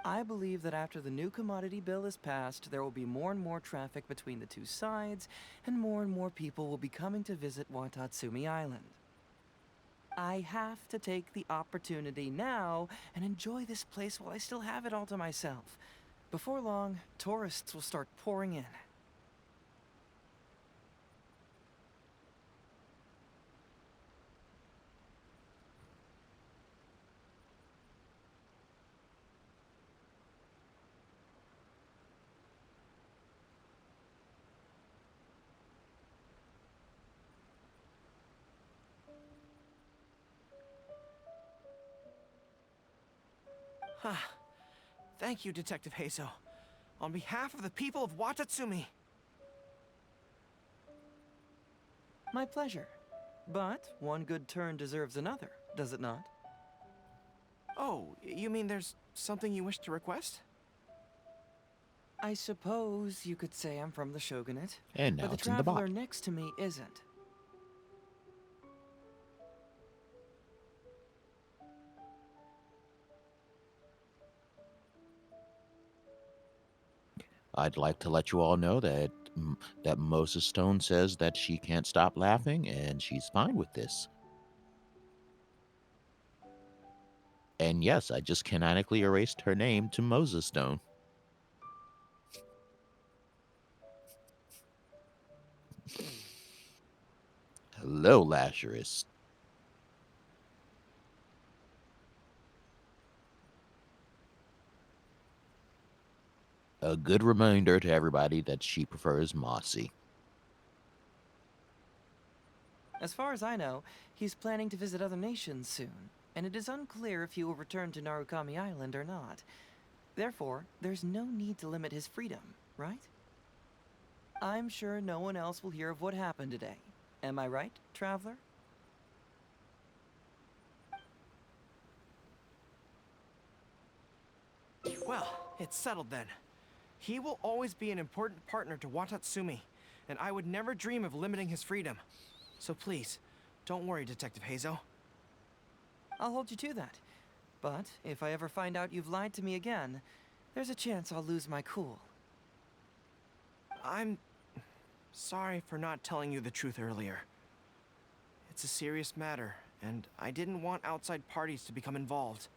I believe that after the new commodity bill is passed, there will be more and more traffic between the two sides, and more people will be coming to visit Watatsumi Island. I have to take the opportunity now and enjoy this place while I still have it all to myself. Before long, tourists will start pouring in. Thank you, Detective Hazo. On behalf of the people of Watatsumi. My pleasure. But one good turn deserves another, does it not? Oh, you mean there's something you wish to request? I suppose you could say I'm from the Shogunate. And now but the it's in the traveler bot. next to me isn't. I'd like to let you all know that that Moses Stone says that she can't stop laughing and she's fine with this. And yes, I just canonically erased her name to Moses Stone. Hello, Lazarus. A good reminder to everybody that she prefers Mossy. As far as I know, he's planning to visit other nations soon, and it is unclear if he will return to Narukami Island or not. Therefore, there's no need to limit his freedom, right? I'm sure no one else will hear of what happened today. Am I right, traveler? Well, it's settled then. He will always be an important partner to Watatsumi, and I would never dream of limiting his freedom. So please, don't worry, Detective Hazo. I'll hold you to that. But if I ever find out you've lied to me again, there's a chance I'll lose my cool. I'm sorry for not telling you the truth earlier. It's a serious matter, and I didn't want outside parties to become involved.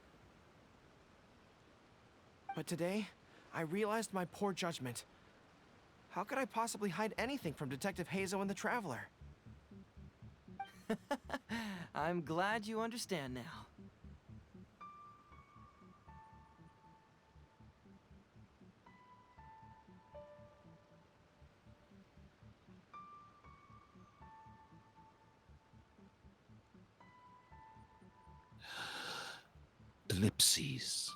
But today, I realized my poor judgment. How could I possibly hide anything from Detective Hazo and the Traveler? I'm glad you understand now. Ellipses.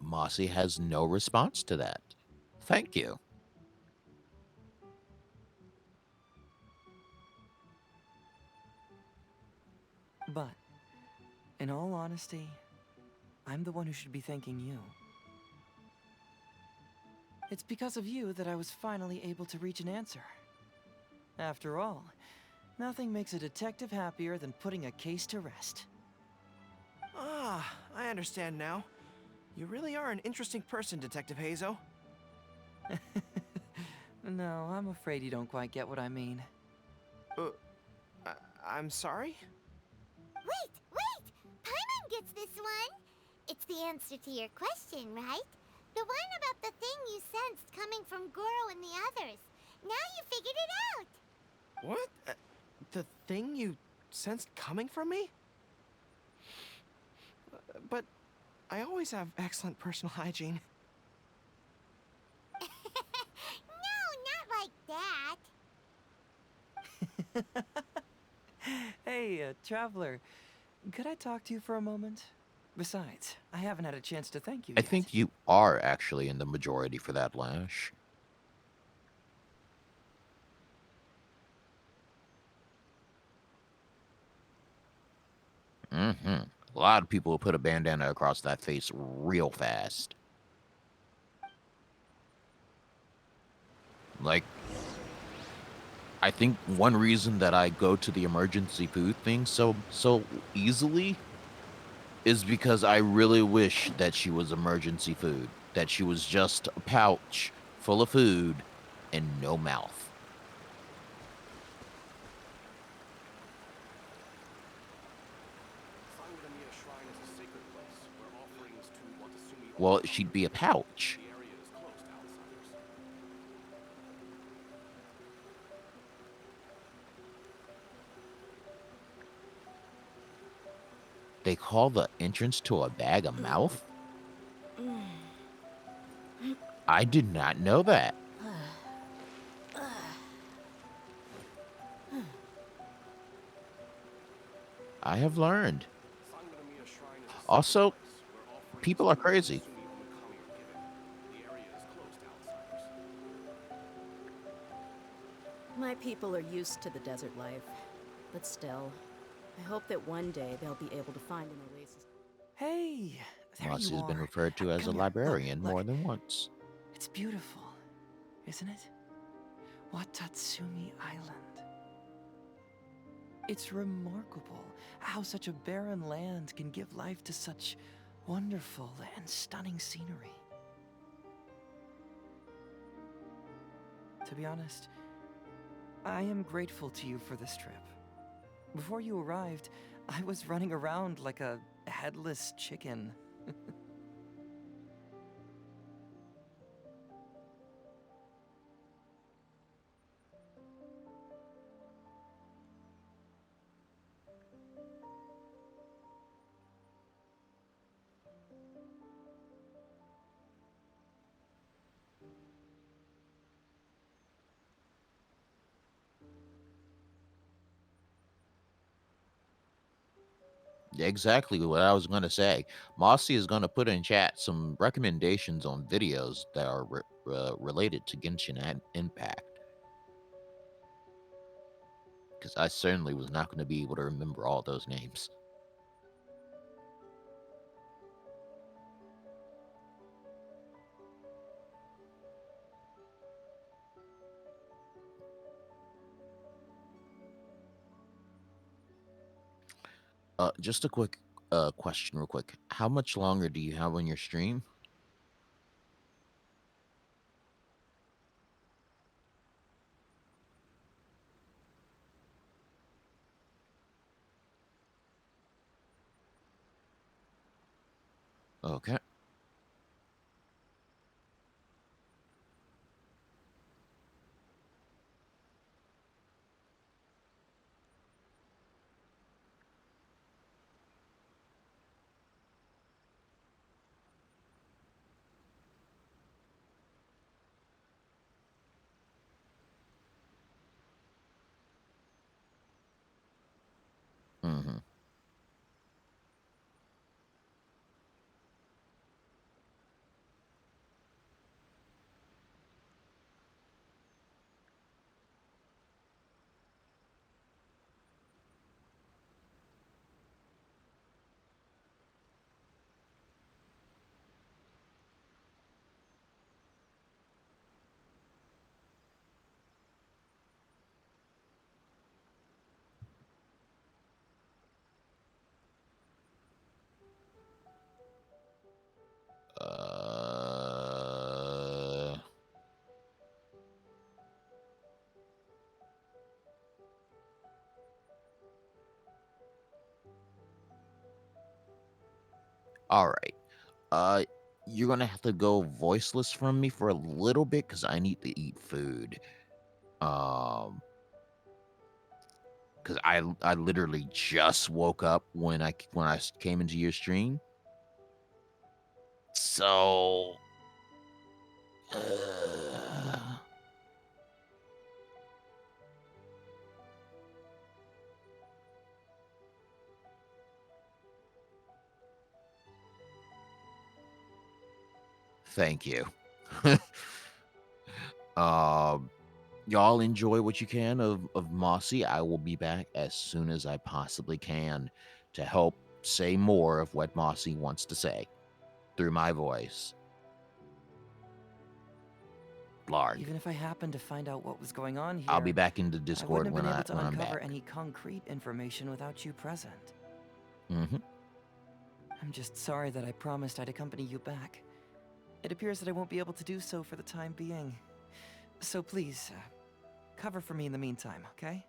Mossy has no response to that. Thank you. But, in all honesty, I'm the one who should be thanking you. It's because of you that I was finally able to reach an answer. After all, nothing makes a detective happier than putting a case to rest. Ah, I understand now. You really are an interesting person, Detective Hazo. No, I'm afraid you don't quite get what I mean. I'm sorry? Wait! Paimon gets this one! It's the answer to your question, right? The one about the thing you sensed coming from Goro and the others. Now you figured it out! What? The thing you sensed coming from me? But I always have excellent personal hygiene. No, not like that. Hey, traveler, could I talk to you for a moment? Besides, I haven't had a chance to thank you I yet. think you are actually in the majority for that, Lash. A lot of people will put a bandana across that face real fast. Like, I think one reason that I go to the emergency food thing so easily is because I really wish that she was emergency food. That she was just a pouch full of food and no mouth. Well, she'd be a pouch. They call the entrance to a bag a mouth? I did not know that. I have learned. Also, people are crazy. My people are used to the desert life. But still, I hope that one day they'll be able to find an oasis. Hey, there Mossy you has been are. referred to as a Come here. librarian Look. more than once. It's beautiful, isn't it? Watatsumi Island. It's remarkable how such a barren land can give life to such wonderful and stunning scenery. To be honest, I am grateful to you for this trip. Before you arrived, I was running around like a headless chicken. Exactly what I was going to say. Mossy is going to put in chat some recommendations on videos that are related to Genshin Impact. Because I certainly was not going to be able to remember all those names. Just a quick question, real quick. How much longer do you have on your stream? Okay. Mm-hmm. All right. Uh, you're gonna have to go voiceless from me for a little bit because I need to eat food. Because I literally just woke up when I came into your stream. So. Thank you. um, y'all enjoy what you can of Mossy. I will be back as soon as I possibly can to help say more of what Mossy wants to say through my voice. Blarg. Even if I happened to find out what was going on here, I'll be back in the I Discord wouldn't have been able to when I'm uncover back. any concrete information without you present. Mm-hmm. I'm just sorry that I promised I'd accompany you back. It appears that I won't be able to do so for the time being. So please, cover for me in the meantime, okay?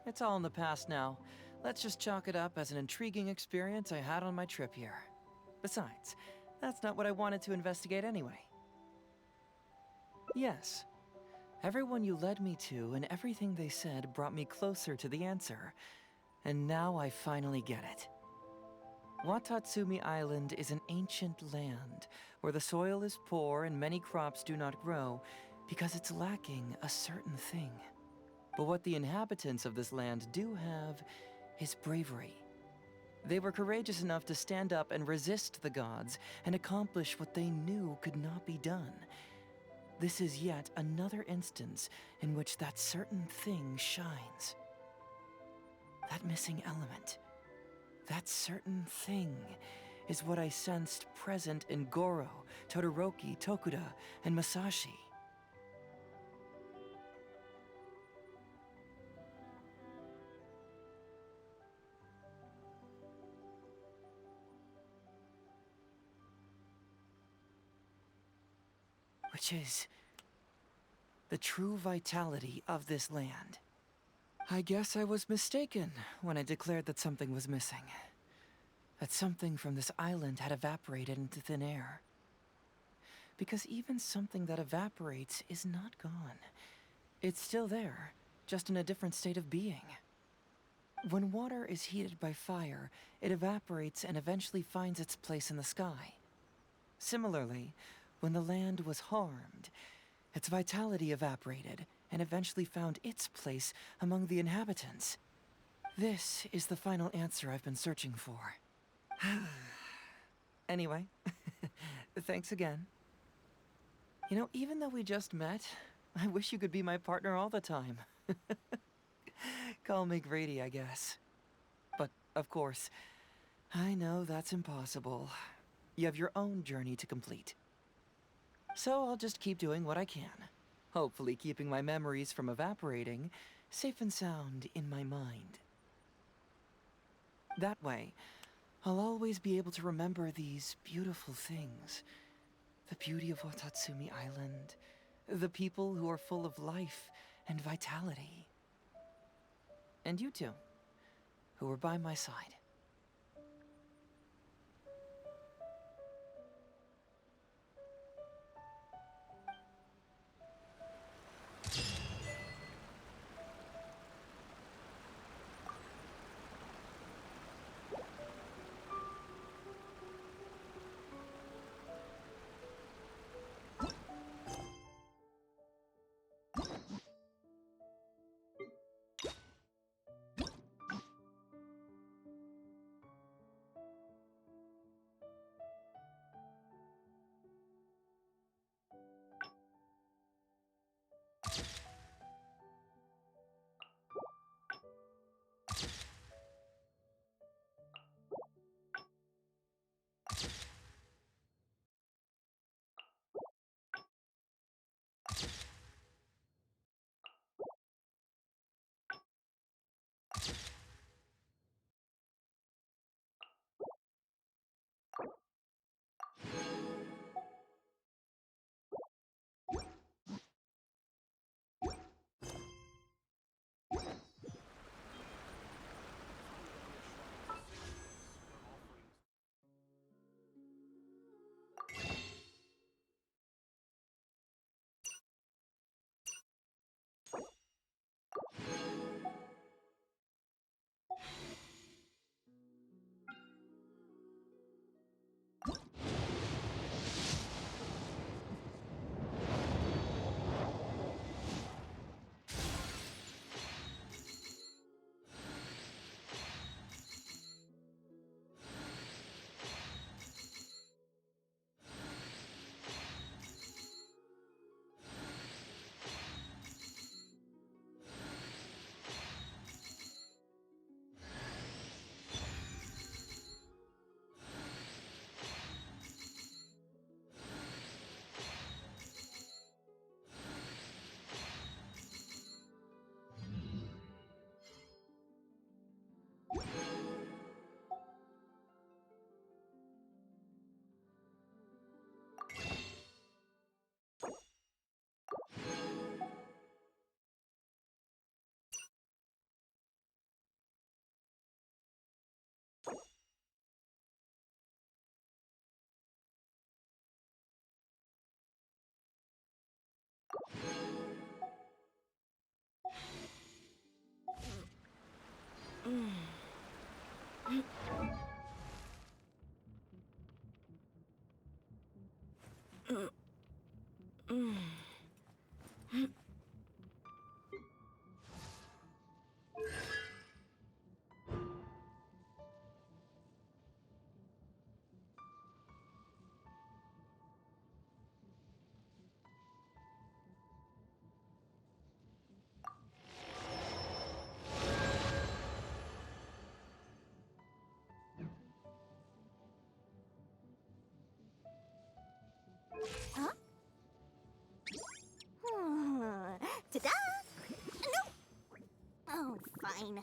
It's all in the past now. Let's just chalk it up as an intriguing experience I had on my trip here. Besides, that's not what I wanted to investigate anyway. Yes, everyone you led me to and everything they said brought me closer to the answer. And now I finally get it. Watatsumi Island is an ancient land where the soil is poor and many crops do not grow because it's lacking a certain thing. But what the inhabitants of this land do have is bravery. They were courageous enough to stand up and resist the gods and accomplish what they knew could not be done. This is yet another instance in which that certain thing shines. That missing element, that certain thing, is what I sensed present in Goro, Todoroki, Tokuda, and Masashi. Which is the true vitality of this land. I guess I was mistaken when I declared that something was missing. That something from this island had evaporated into thin air. Because even something that evaporates is not gone. It's still there, just in a different state of being. When water is heated by fire, it evaporates and eventually finds its place in the sky. Similarly, when the land was harmed, its vitality evaporated and eventually found its place among the inhabitants. This is the final answer I've been searching for. Anyway, thanks again. You know, even though we just met, I wish you could be my partner all the time. Call me greedy, I guess. But, of course, I know that's impossible. You have your own journey to complete. So I'll just keep doing what I can. Hopefully keeping my memories from evaporating safe and sound in my mind. That way, I'll always be able to remember these beautiful things. The beauty of Watatsumi Island, the people who are full of life and vitality. And you two, who were by my side. Huh? Ta-da! No! Oh, fine.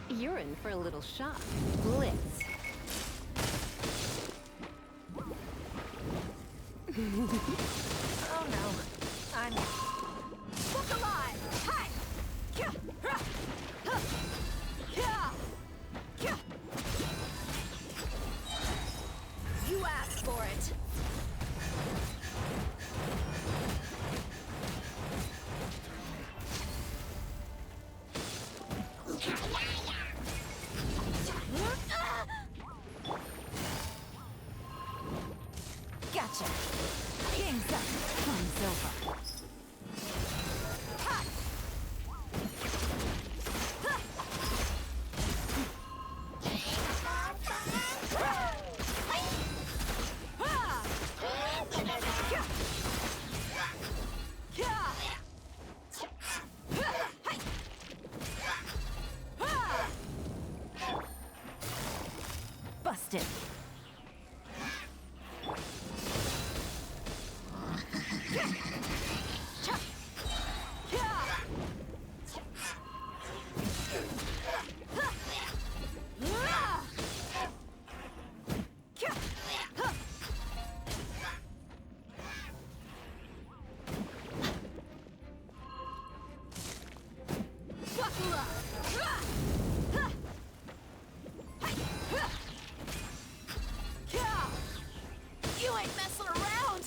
You're in for a little shock. Blitz. Oh no. I'm... Look alive! Hi! Kya! Ra! Huh! Kya! Kya! You asked for it! Gotcha! King's up! blasted. You ain't messing around!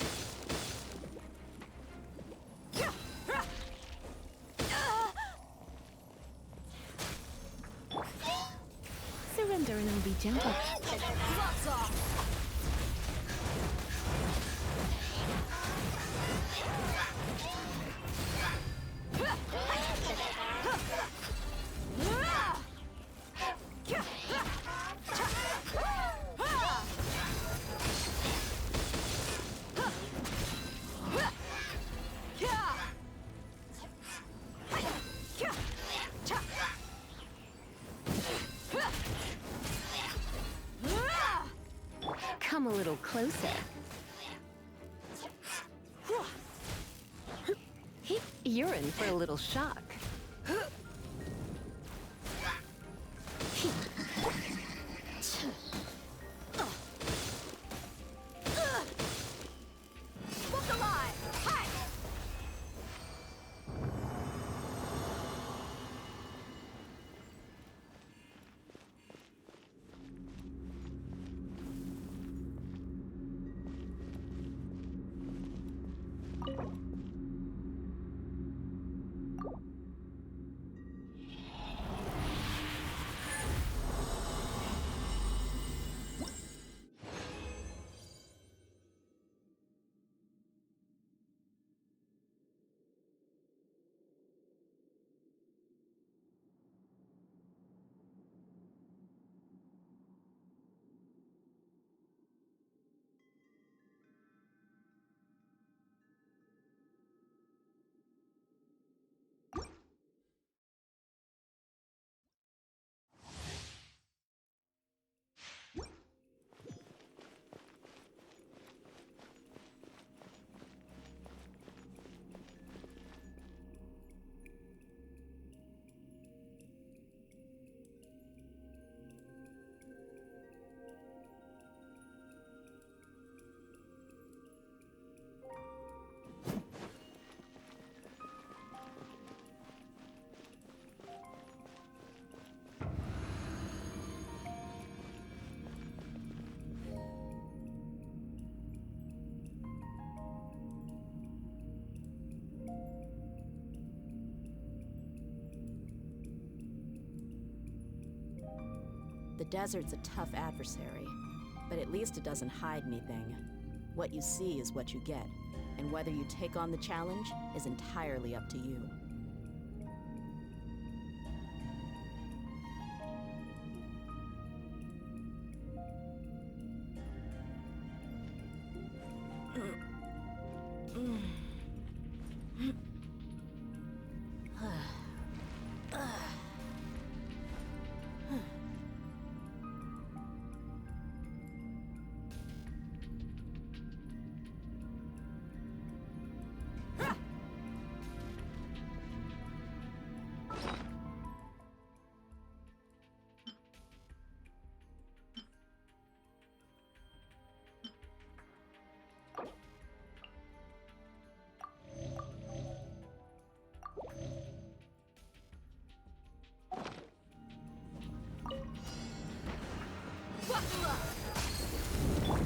Surrender and I'll be gentle. Gloves off! Come a little closer. You're in for a little shock. Look alive! Hi! The desert's a tough adversary, but at least it doesn't hide anything. What you see is what you get, and whether you take on the challenge is entirely up to you.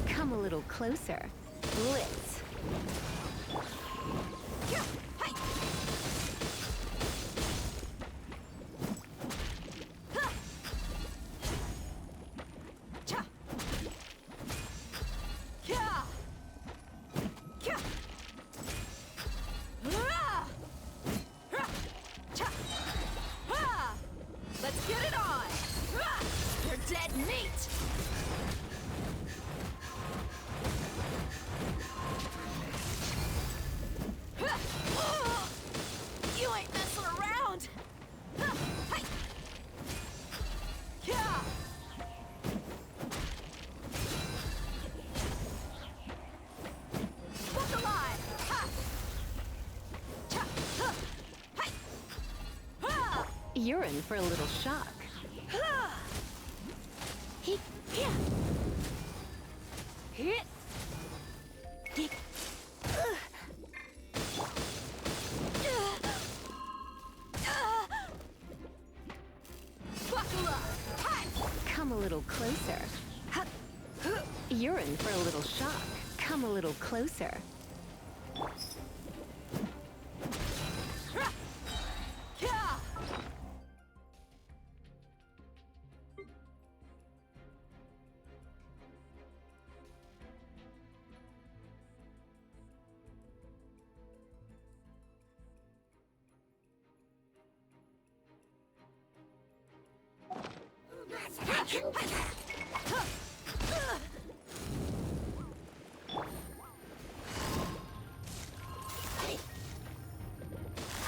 Come a little closer. Blitz. Let's get it on! You're dead meat! You're in for a little shock. Come a little closer. You're in for a little shock. Come a little closer.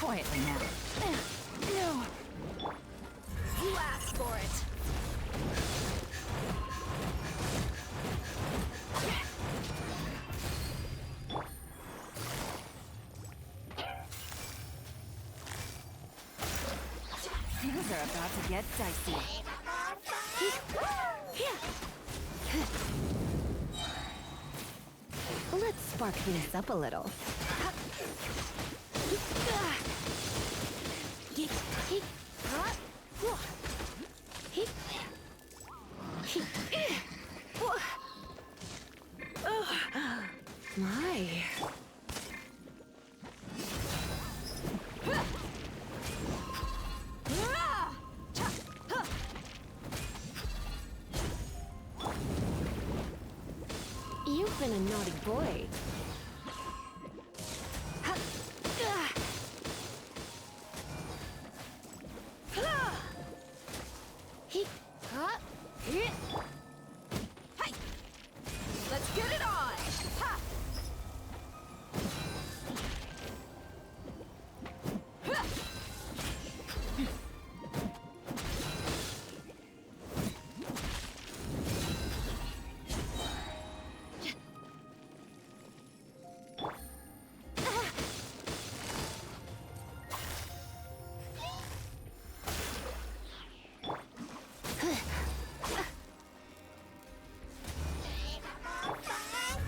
Quietly now. No. You asked for it. Things are about to get dicey. Let's spark things up a little. My. You've been a naughty boy. Let's get it on! Ha!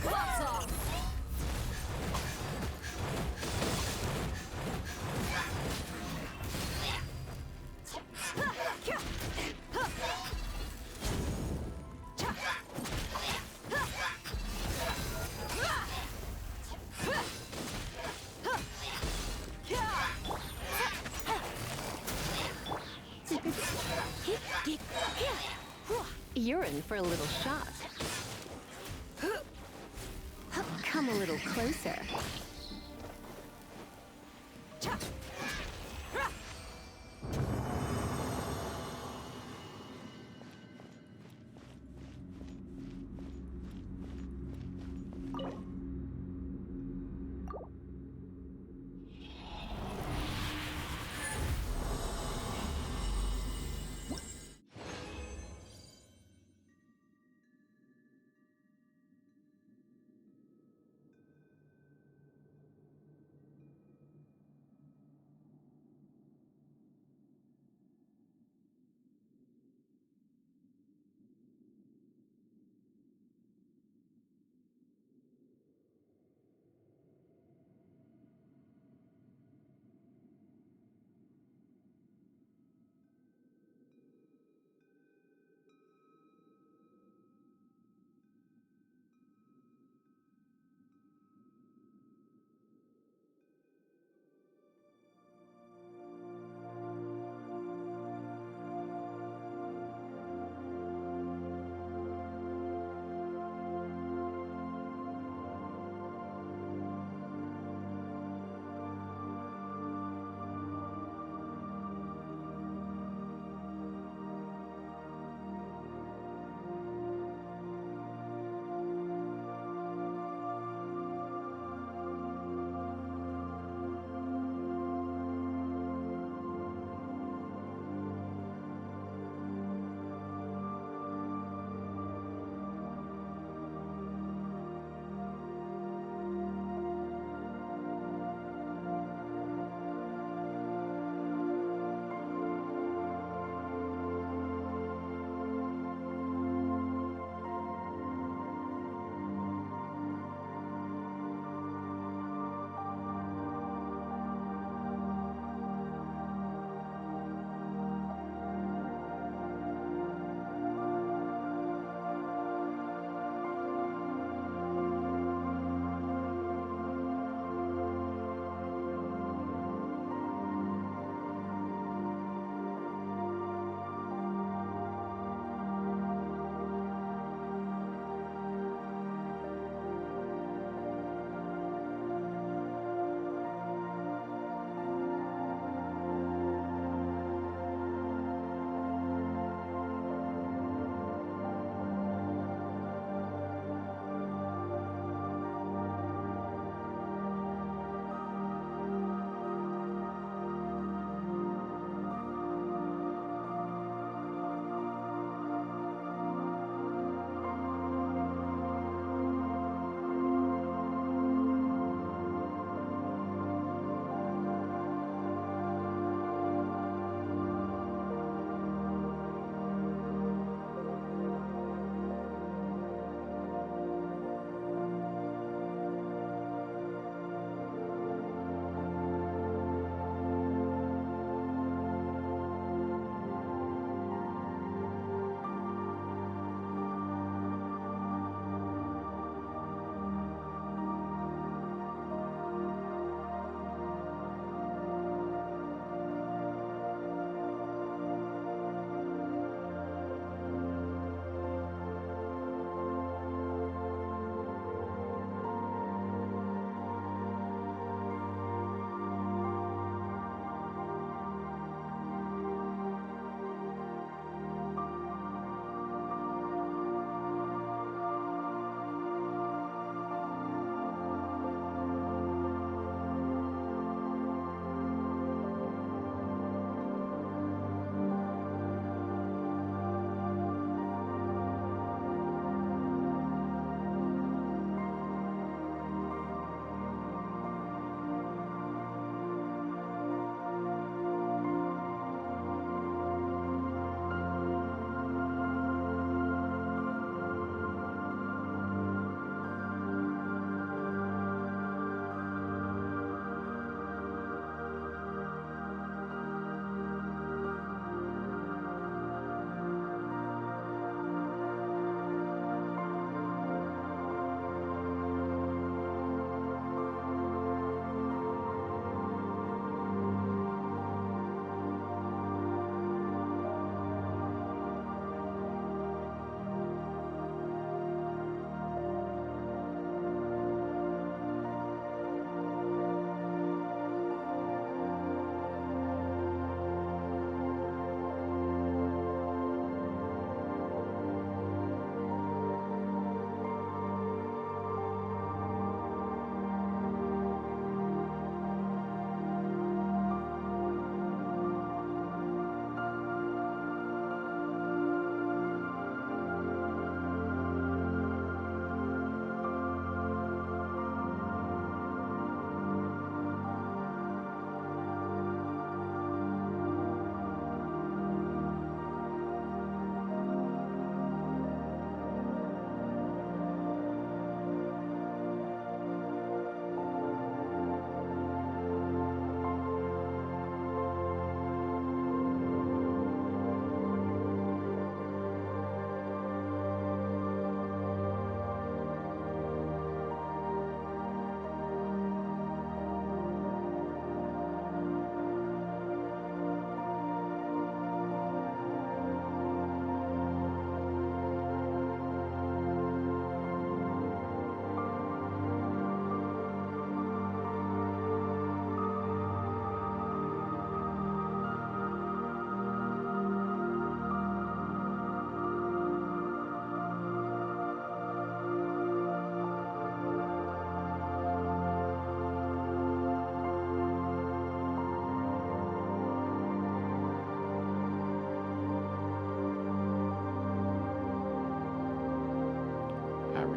Gloves off! You're in for a little shock. Come a little closer.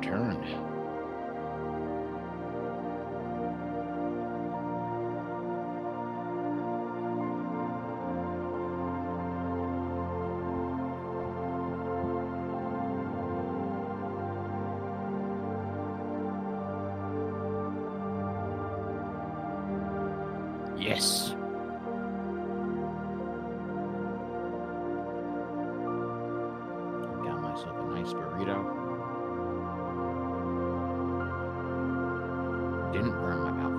returned. Yes. Got myself a nice burrito. Didn't burn my mouth.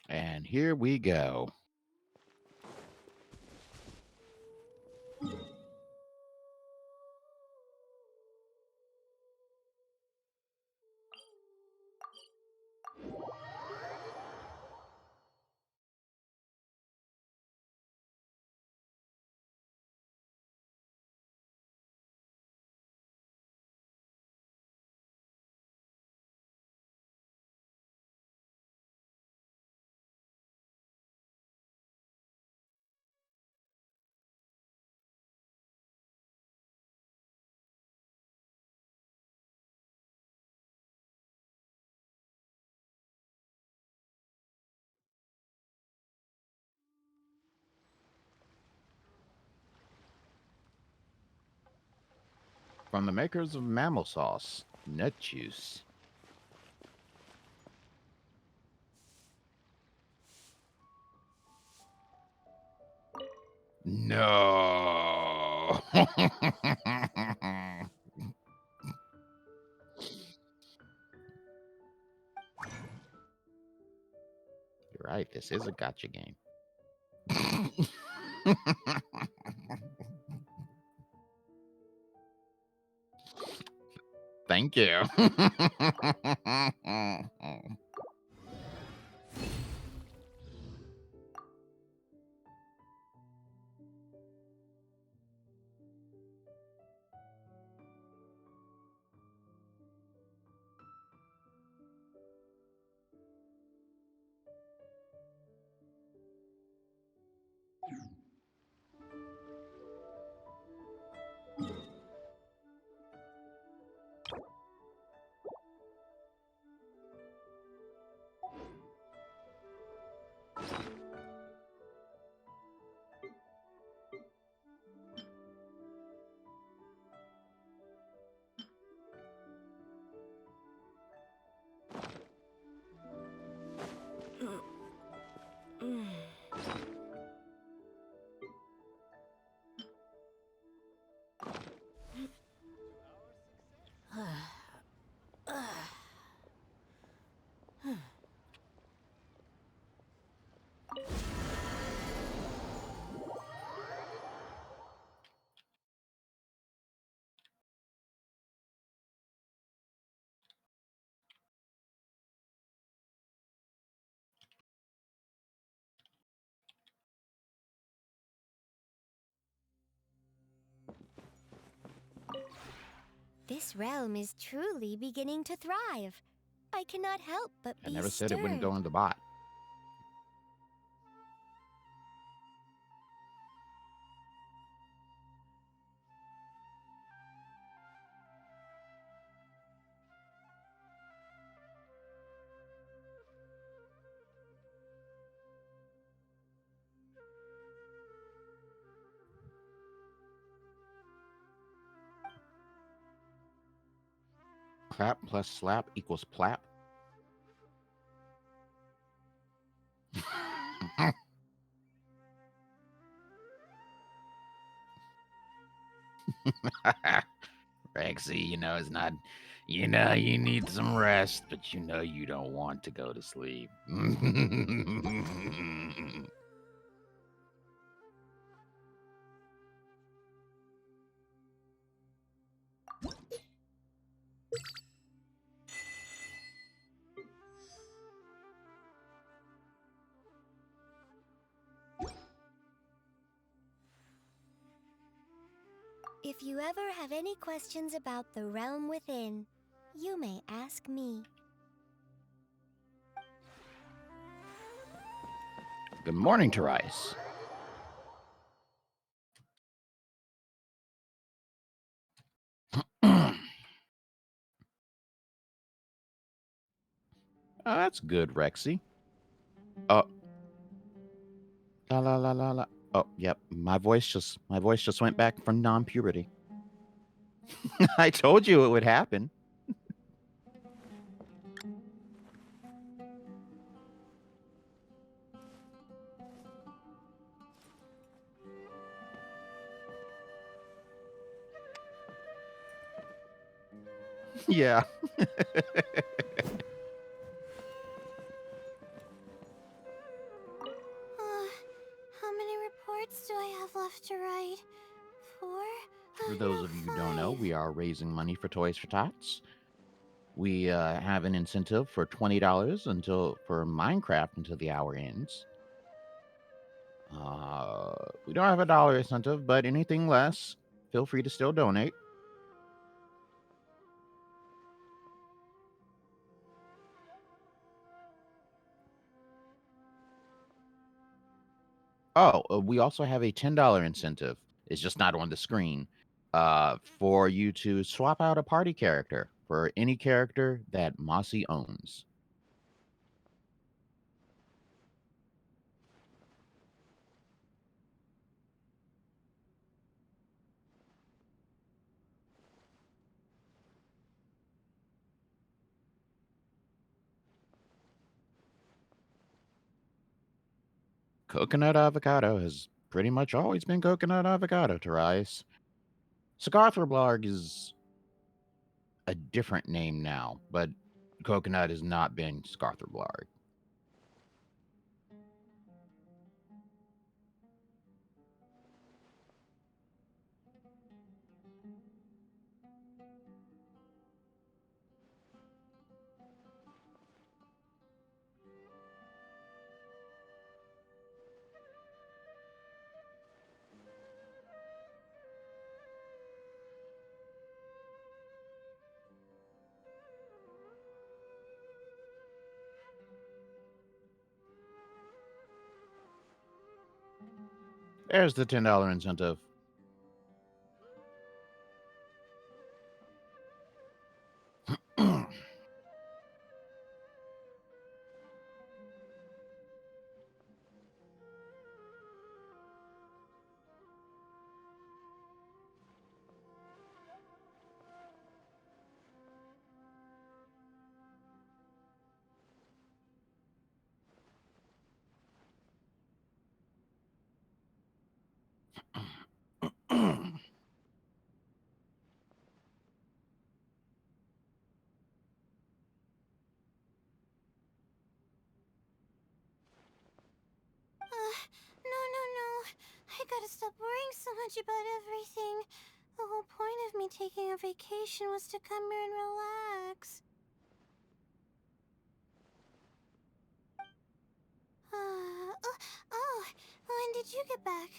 And here we go. From the makers of mammal sauce, nut juice. No. You're right. This is a gotcha game. Thank you. This realm is truly beginning to thrive. I cannot help but I be never said stirred. it wouldn't go in the bot. Clap plus slap equals plap. Rexy, you know it's not. You know you need some rest, but you know you don't want to go to sleep. If you ever have any questions about the realm within, you may ask me. Good morning, Therese. Oh, that's good, Rexy. Oh, la la la la la. Oh, yep. My voice just went back from non-puberty. I told you it would happen. Yeah. How many reports do I have left to write? 4? For those of you who don't know, we are raising money for Toys for Tots. We have an incentive for $20 for Minecraft until the hour ends. We don't have a dollar incentive, but anything less, feel free to still donate. Oh, we also have a $10 incentive. It's just not on the screen. For you to swap out a party character for any character that Mossy owns. Coconut avocado has pretty much always been coconut avocado to rice. Scarthroblarg is a different name now, but coconut has not been Scarthroblarg. There's the $10 incentive. No. I gotta stop worrying so much about everything. The whole point of me taking a vacation was to come here and relax. When did you get back?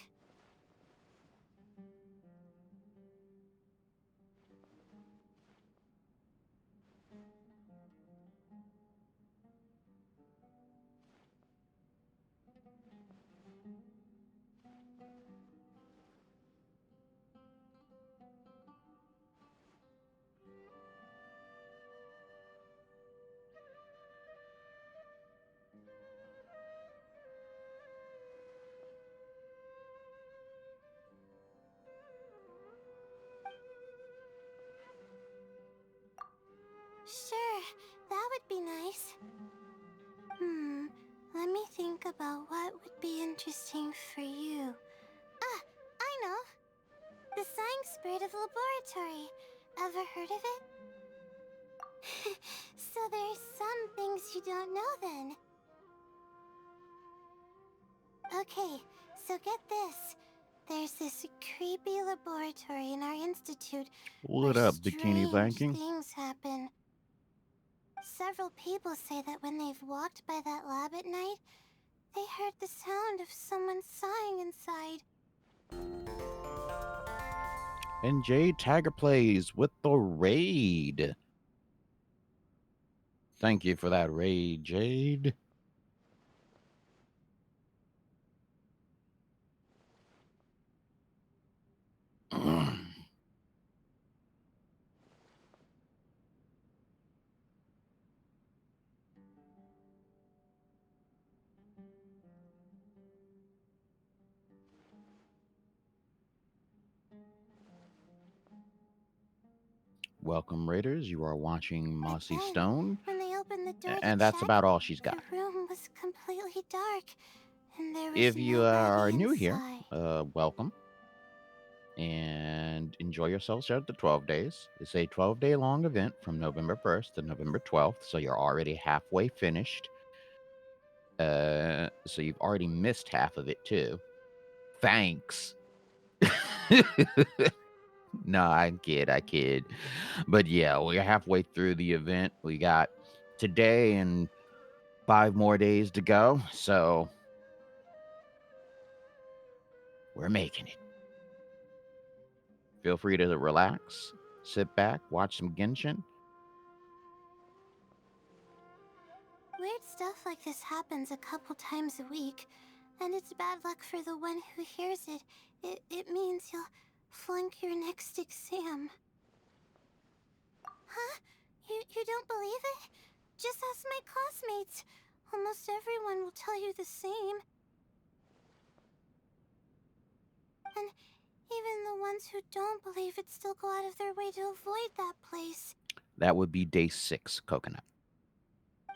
nice. Let me think about what would be interesting for you. Ah, I know. The Sighing Spirit of Laboratory. Ever heard of it? So there's some things you don't know then. Okay, so get this. There's this creepy laboratory in our institute What where up, Bikini strange Viking? things happen. Several people say that when they've walked by that lab at night, they heard the sound of someone sighing inside. And Jade Tagger plays with the raid. Thank you for that raid, Jade. Welcome, Raiders. You are watching Mossy Stone. When they opened the door And to that's check, about all she's got. the room was completely dark, and there was If you are nobody new here, inside. welcome. And enjoy yourselves at the 12 days. It's a 12-day long event from November 1st to November 12th, so you're already halfway finished. So you've already missed half of it, too. Thanks. No, I kid. But yeah, we're halfway through the event. We got today and 5 more days to go, so we're making it. Feel free to relax, sit back, watch some Genshin. Weird stuff like this happens a couple times a week, and it's bad luck for the one who hears it. It means you'll flunk your next exam. Huh? You don't believe it? Just ask my classmates. Almost everyone will tell you the same. And even the ones who don't believe it still go out of their way to avoid that place. That would be day 6, Coconut.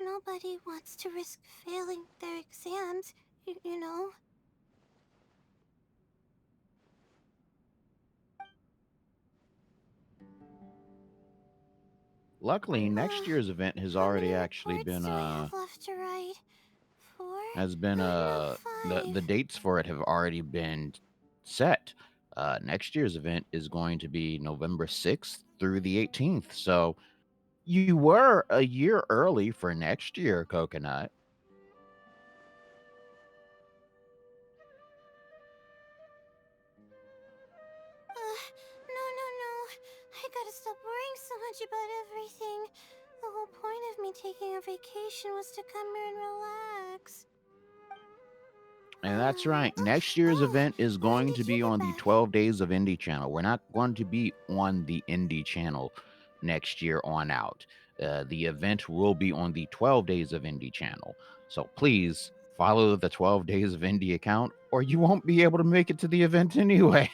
Nobody wants to risk failing their exams, you know? Luckily, next year's event has already actually been Left to right. 4? the dates for it have already been set. Next year's event is going to be November 6th through the 18th. So you were a year early for next year, Coconut. No. I gotta stop worrying so much about everything. The whole point of me taking a vacation was to come here and relax. And that's right. Next year's event is going to be on the 12 Days of Indie channel. We're not going to be on the Indie channel next year on out. The event will be on the 12 Days of Indie channel. So please follow the 12 Days of Indie account, or you won't be able to make it to the event anyway.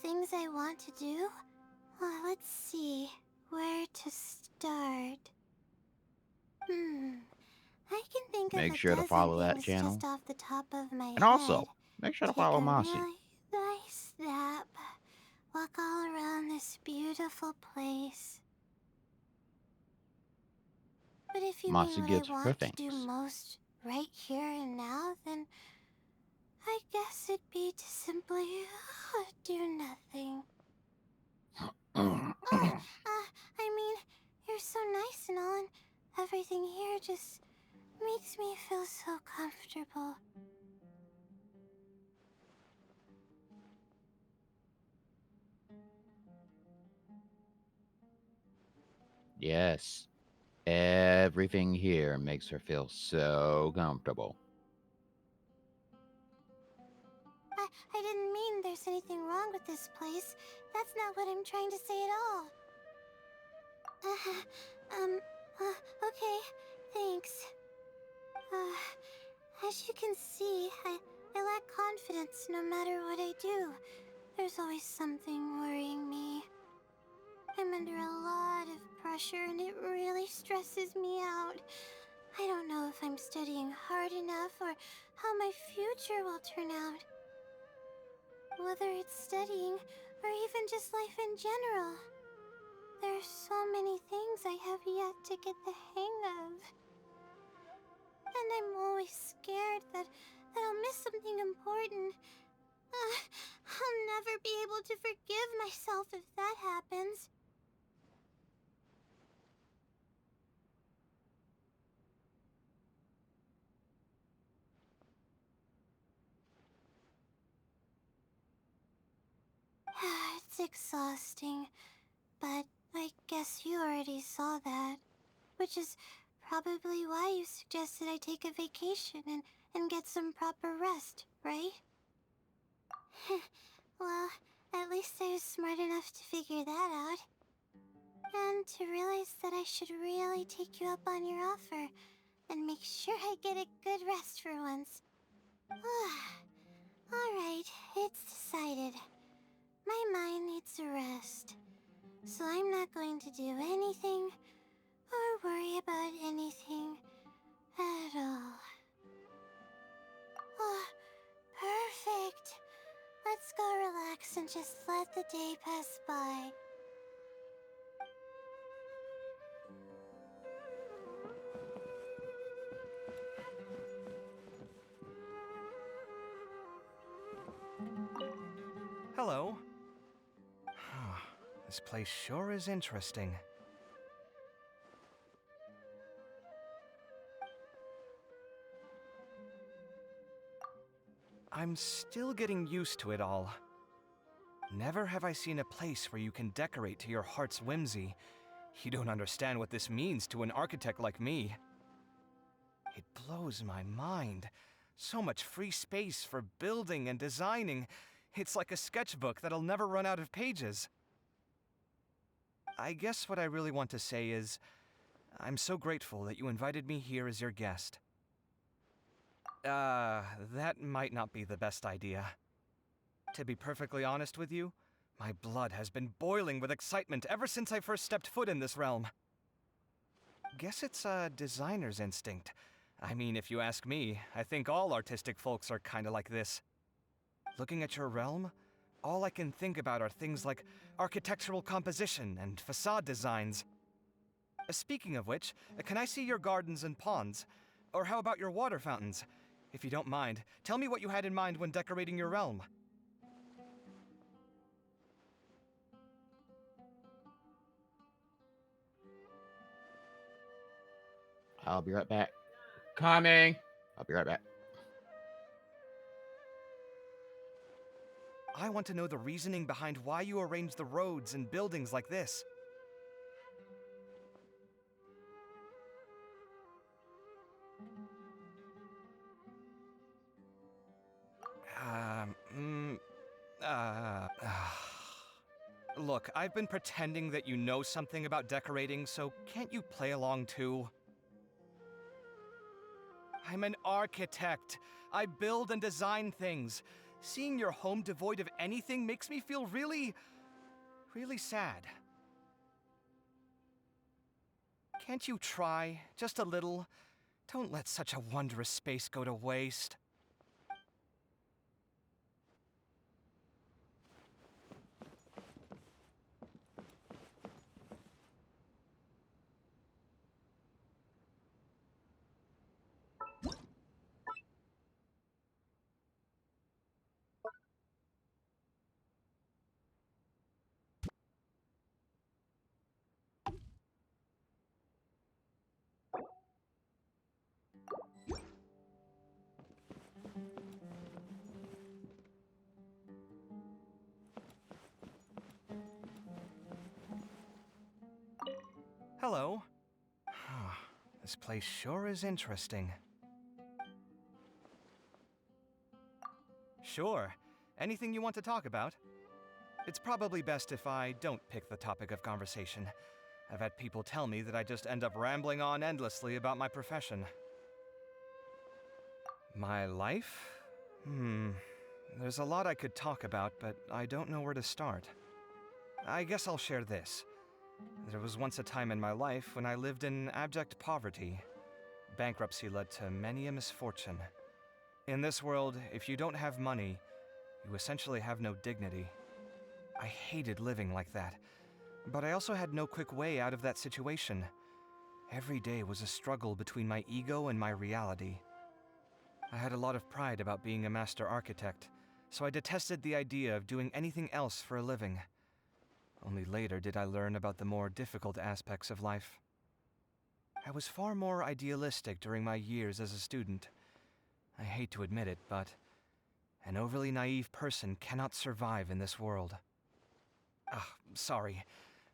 Things I want to do? Let's see. Where to start? I can think Make of sure a to dozen follow that things channel. just off the top of my head. And also, make sure to follow Take a Mossy. really nice nap. Walk all around this beautiful place. But if you Mossy mean gets what I her want to thanks. do most right here and now, then I guess it'd be to simply do nothing. I mean, you're so nice and all, and everything here just makes me feel so comfortable. Yes. Everything here makes her feel so comfortable. I didn't mean there's anything wrong with this place. That's not what I'm trying to say at all. Okay, thanks. As you can see, I lack confidence no matter what I do. There's always something worrying me. I'm under a lot of pressure and it really stresses me out. I don't know if I'm studying hard enough or how my future will turn out. Whether it's studying or even just life in general. There are so many things I have yet to get the hang of. And I'm always scared that I'll miss something important. I'll never be able to forgive myself if that happens. It's exhausting, but I guess you already saw that. Which is probably why you suggested I take a vacation and get some proper rest, right? Well, at least I was smart enough to figure that out. And to realize that I should really take you up on your offer and make sure I get a good rest for once. Alright, it's decided. My mind needs a rest. So I'm not going to do anything or worry about anything at all. Oh, perfect. Let's go relax and just let the day pass by. Hello. This place sure is interesting. I'm still getting used to it all. Never have I seen a place where you can decorate to your heart's whimsy. You don't understand what this means to an architect like me. It blows my mind. So much free space for building and designing. It's like a sketchbook that'll never run out of pages. I guess what I really want to say is, I'm so grateful that you invited me here as your guest. That might not be the best idea. To be perfectly honest with you, my blood has been boiling with excitement ever since I first stepped foot in this realm. Guess it's a designer's instinct. I mean, if you ask me, I think all artistic folks are kinda like this. Looking at your realm, all I can think about are things like architectural composition and facade designs. Speaking of which, can I see your gardens and ponds? Or how about your water fountains? If you don't mind, tell me what you had in mind when decorating your realm. I'll be right back. Coming. I'll be right back. I want to know the reasoning behind why you arrange the roads and buildings like this. Look, I've been pretending that you know something about decorating, so can't you play along too? I'm an architect. I build and design things. Seeing your home devoid of anything makes me feel really sad. Can't you try, just a little? Don't let such a wondrous space go to waste. Hello. This place sure is interesting. Sure. Anything you want to talk about? It's probably best if I don't pick the topic of conversation. I've had people tell me that I just end up rambling on endlessly about my profession. My life? There's a lot I could talk about, but I don't know where to start. I guess I'll share this. There was once a time in my life when I lived in abject poverty. Bankruptcy led to many a misfortune. In this world, if you don't have money, you essentially have no dignity. I hated living like that, but I also had no quick way out of that situation. Every day was a struggle between my ego and my reality. I had a lot of pride about being a master architect, so I detested the idea of doing anything else for a living. Only later did I learn about the more difficult aspects of life. I was far more idealistic during my years as a student. I hate to admit it, but an overly naive person cannot survive in this world. Sorry.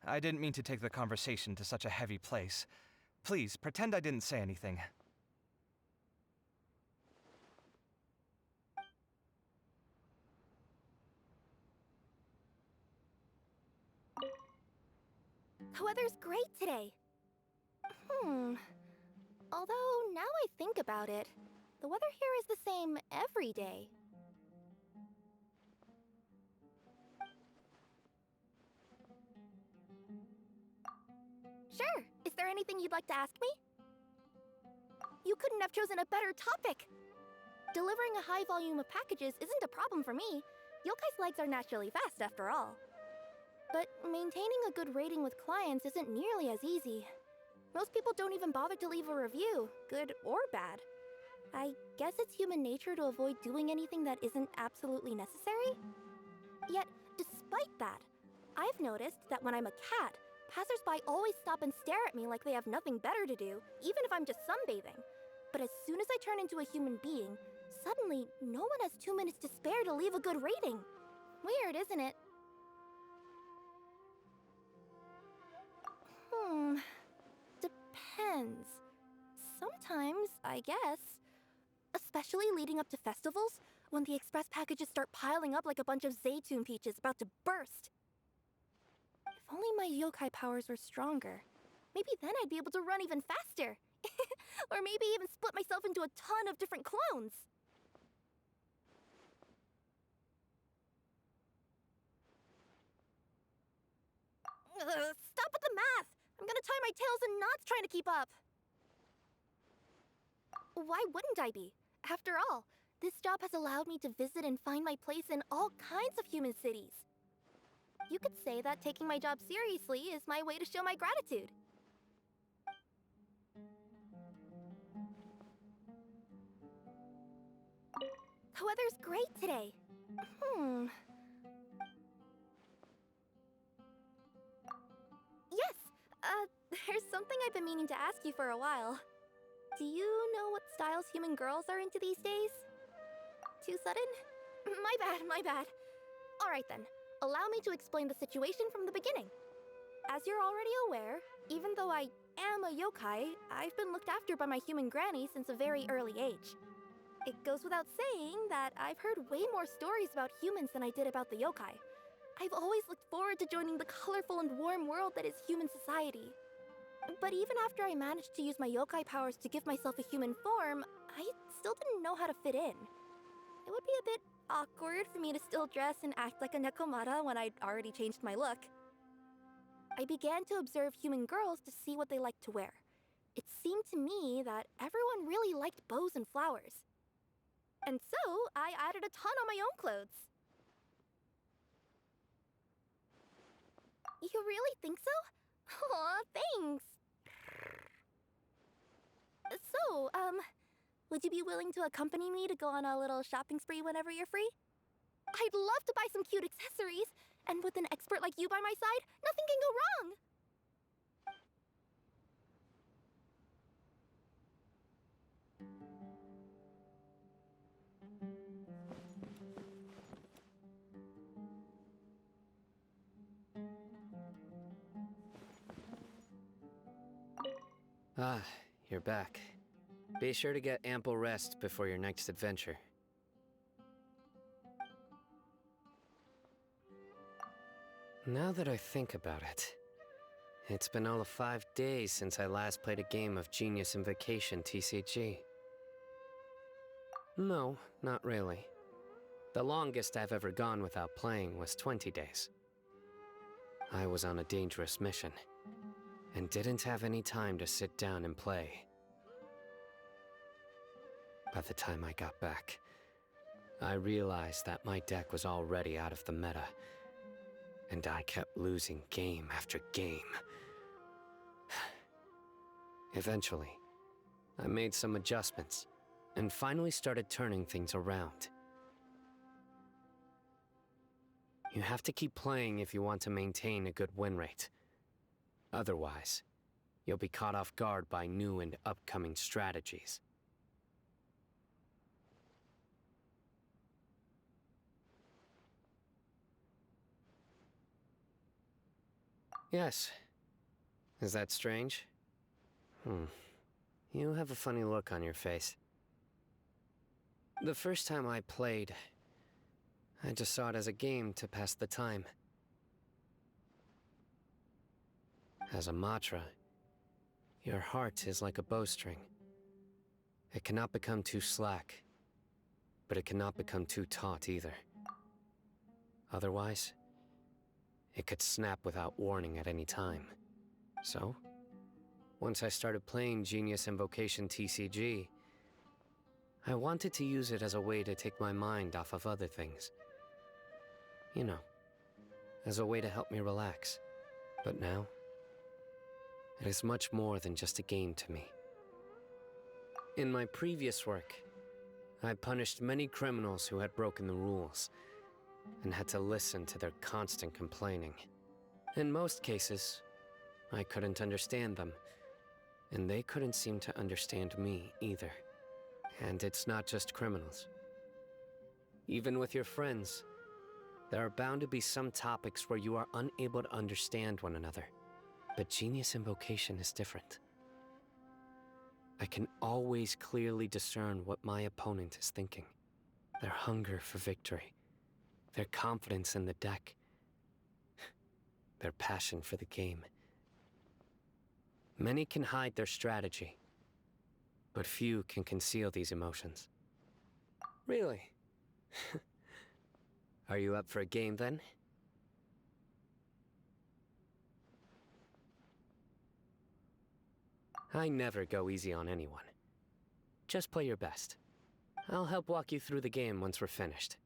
I didn't mean to take the conversation to such a heavy place. Please, pretend I didn't say anything. The weather's great today. Although, now I think about it, the weather here is the same every day. Sure. Is there anything you'd like to ask me? You couldn't have chosen a better topic! Delivering a high volume of packages isn't a problem for me. Yokai's legs are naturally fast, after all. But maintaining a good rating with clients isn't nearly as easy. Most people don't even bother to leave a review, good or bad. I guess it's human nature to avoid doing anything that isn't absolutely necessary? Yet, despite that, I've noticed that when I'm a cat, passersby always stop and stare at me like they have nothing better to do, even if I'm just sunbathing. But as soon as I turn into a human being, suddenly no one has 2 minutes to spare to leave a good rating. Weird, isn't it? Depends. Sometimes, I guess. Especially leading up to festivals, when the express packages start piling up like a bunch of Zaytune peaches about to burst. If only my yokai powers were stronger. Maybe then I'd be able to run even faster. Or maybe even split myself into a ton of different clones. Stop with the math! I'm gonna tie my tails in knots trying to keep up. Why wouldn't I be? After all, this job has allowed me to visit and find my place in all kinds of human cities. You could say that taking my job seriously is my way to show my gratitude. The weather's great today. Yes, there's something I've been meaning to ask you for a while. Do you know what styles human girls are into these days? Too sudden? My bad. Alright then, allow me to explain the situation from the beginning. As you're already aware, even though I am a yokai, I've been looked after by my human granny since a very early age. It goes without saying that I've heard way more stories about humans than I did about the yokai. I've always looked forward to joining the colorful and warm world that is human society. But even after I managed to use my yokai powers to give myself a human form, I still didn't know how to fit in. It would be a bit awkward for me to still dress and act like a nekomata when I'd already changed my look. I began to observe human girls to see what they liked to wear. It seemed to me that everyone really liked bows and flowers. And so, I added a ton on my own clothes. You really think so? Aw, thanks! So, would you be willing to accompany me to go on a little shopping spree whenever you're free? I'd love to buy some cute accessories, and with an expert like you by my side, nothing can go wrong! Ah, you're back. Be sure to get ample rest before your next adventure. Now that I think about it, it's been all of 5 days since I last played a game of Genius Invocation TCG. No, not really. The longest I've ever gone without playing was 20 days. I was on a dangerous mission. and didn't have any time to sit down and play. By the time I got back, I realized that my deck was already out of the meta, and I kept losing game after game. Eventually, I made some adjustments and finally started turning things around. You have to keep playing if you want to maintain a good win rate. Otherwise, you'll be caught off guard by new and upcoming strategies. Yes. Is that strange? You have a funny look on your face. The first time I played, I just saw it as a game to pass the time. As a Matra, your heart is like a bowstring. It cannot become too slack, but it cannot become too taut either. Otherwise, it could snap without warning at any time. So, once I started playing Genius Invocation TCG, I wanted to use it as a way to take my mind off of other things. You know, as a way to help me relax. But now, it is much more than just a game to me. In my previous work, I punished many criminals who had broken the rules, and had to listen to their constant complaining. In most cases, I couldn't understand them, and they couldn't seem to understand me either. And it's not just criminals. Even with your friends, there are bound to be some topics where you are unable to understand one another. But Genius Invocation is different. I can always clearly discern what my opponent is thinking. Their hunger for victory, their confidence in the deck, their passion for the game. Many can hide their strategy, but few can conceal these emotions. Really? Are you up for a game then? I never go easy on anyone. Just play your best. I'll help walk you through the game once we're finished.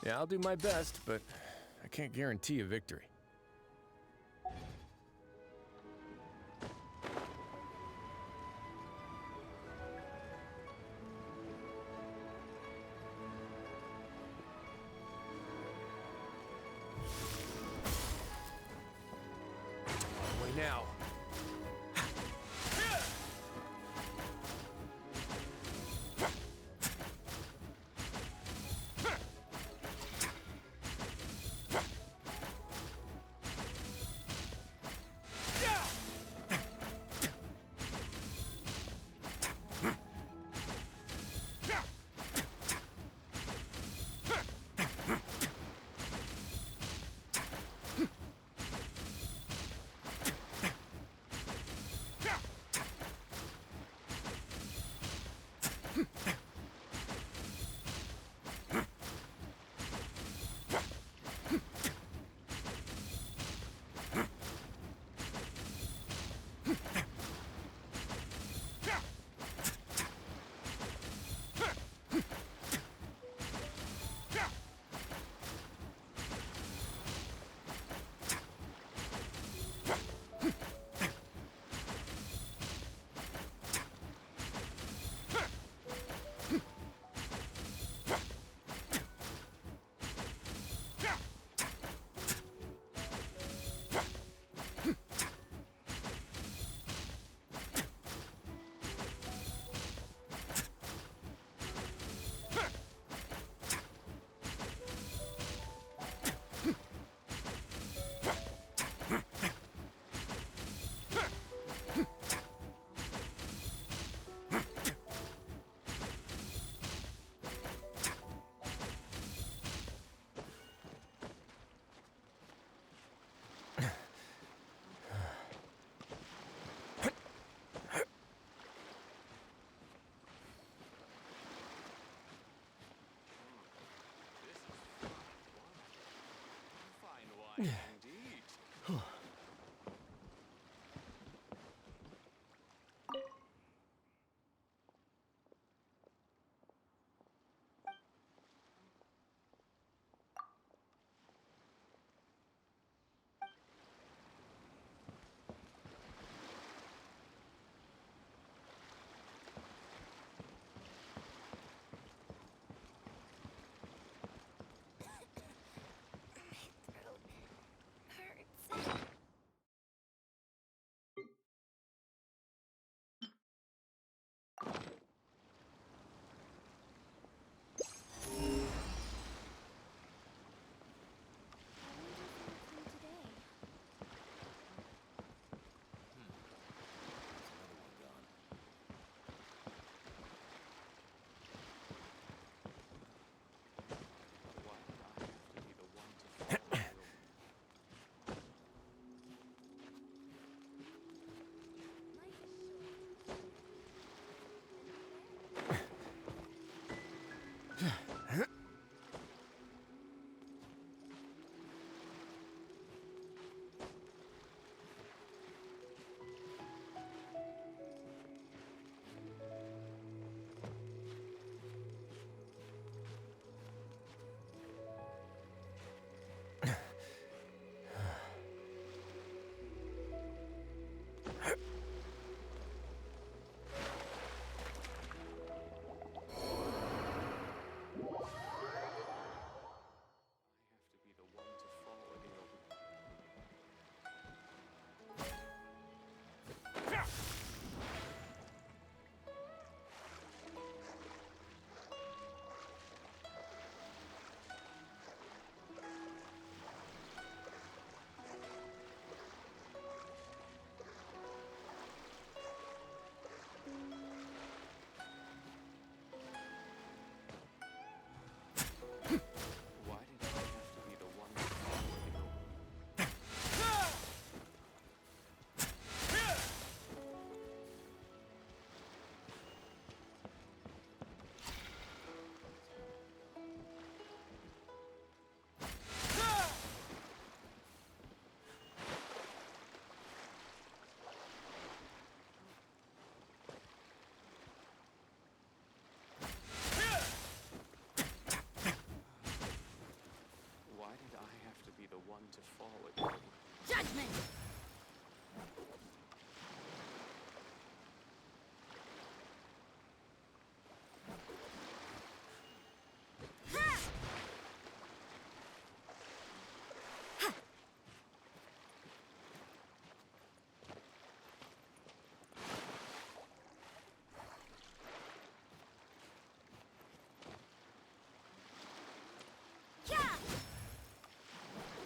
Yeah, I'll do my best, but I can't guarantee a victory. Way now. Indeed. Hurts. be the one to fall ill. Judgment!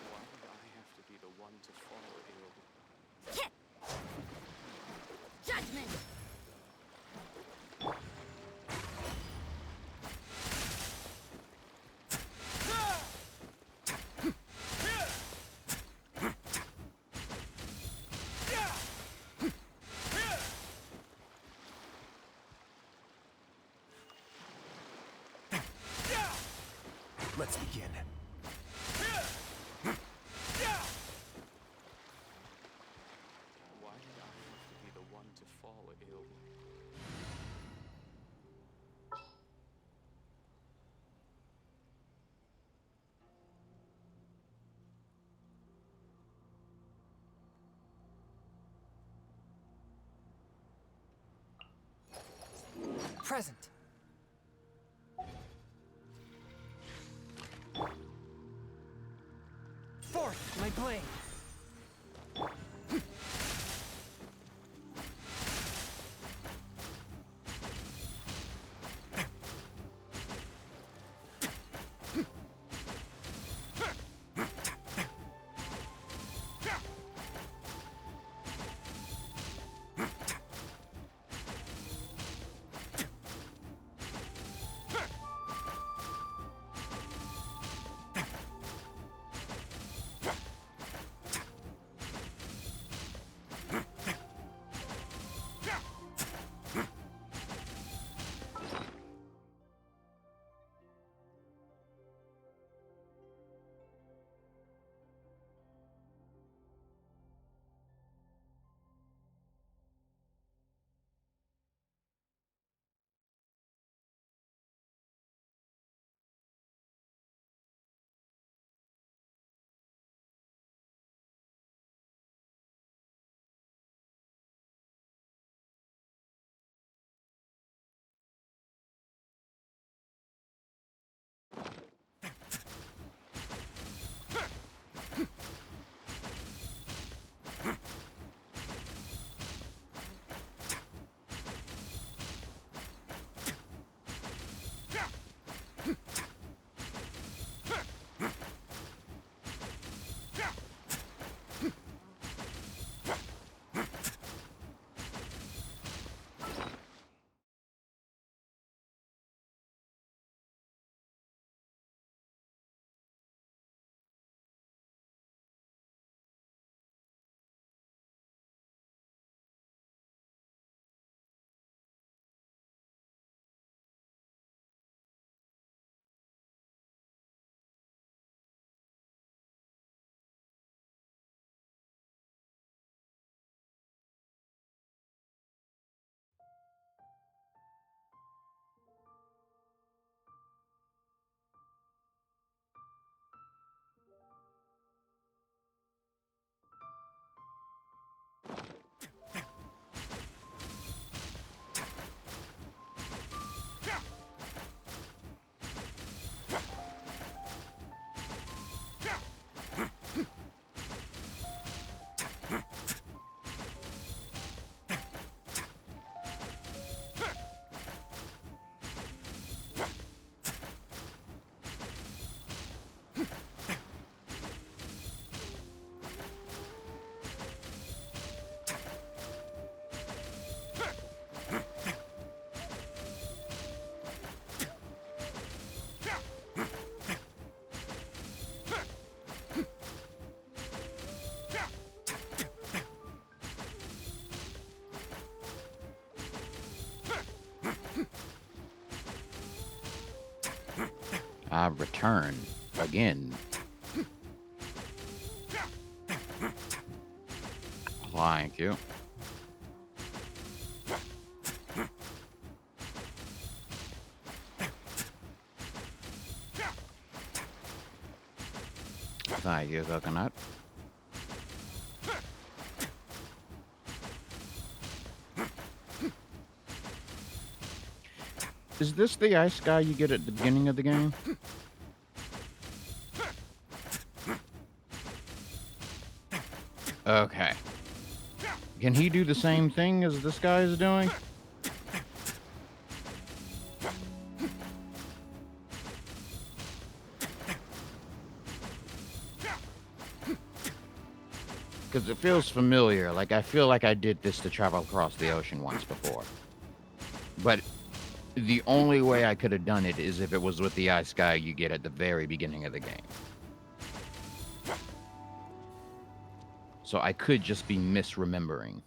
Why did I have to be the one to fall ill? Judgment! Let's begin. Why did I have to be the one to fall ill? Present. Forth, my blade. I return again. Thank you. Thank you, Coconut. Is this the ice guy you get at the beginning of the game? Okay. Can he do the same thing as this guy is doing? Because it feels familiar. Like, I feel like I did this to travel across the ocean once before. But the only way I could have done it is if it was with the ice guy you get at the very beginning of the game. So I could just be misremembering.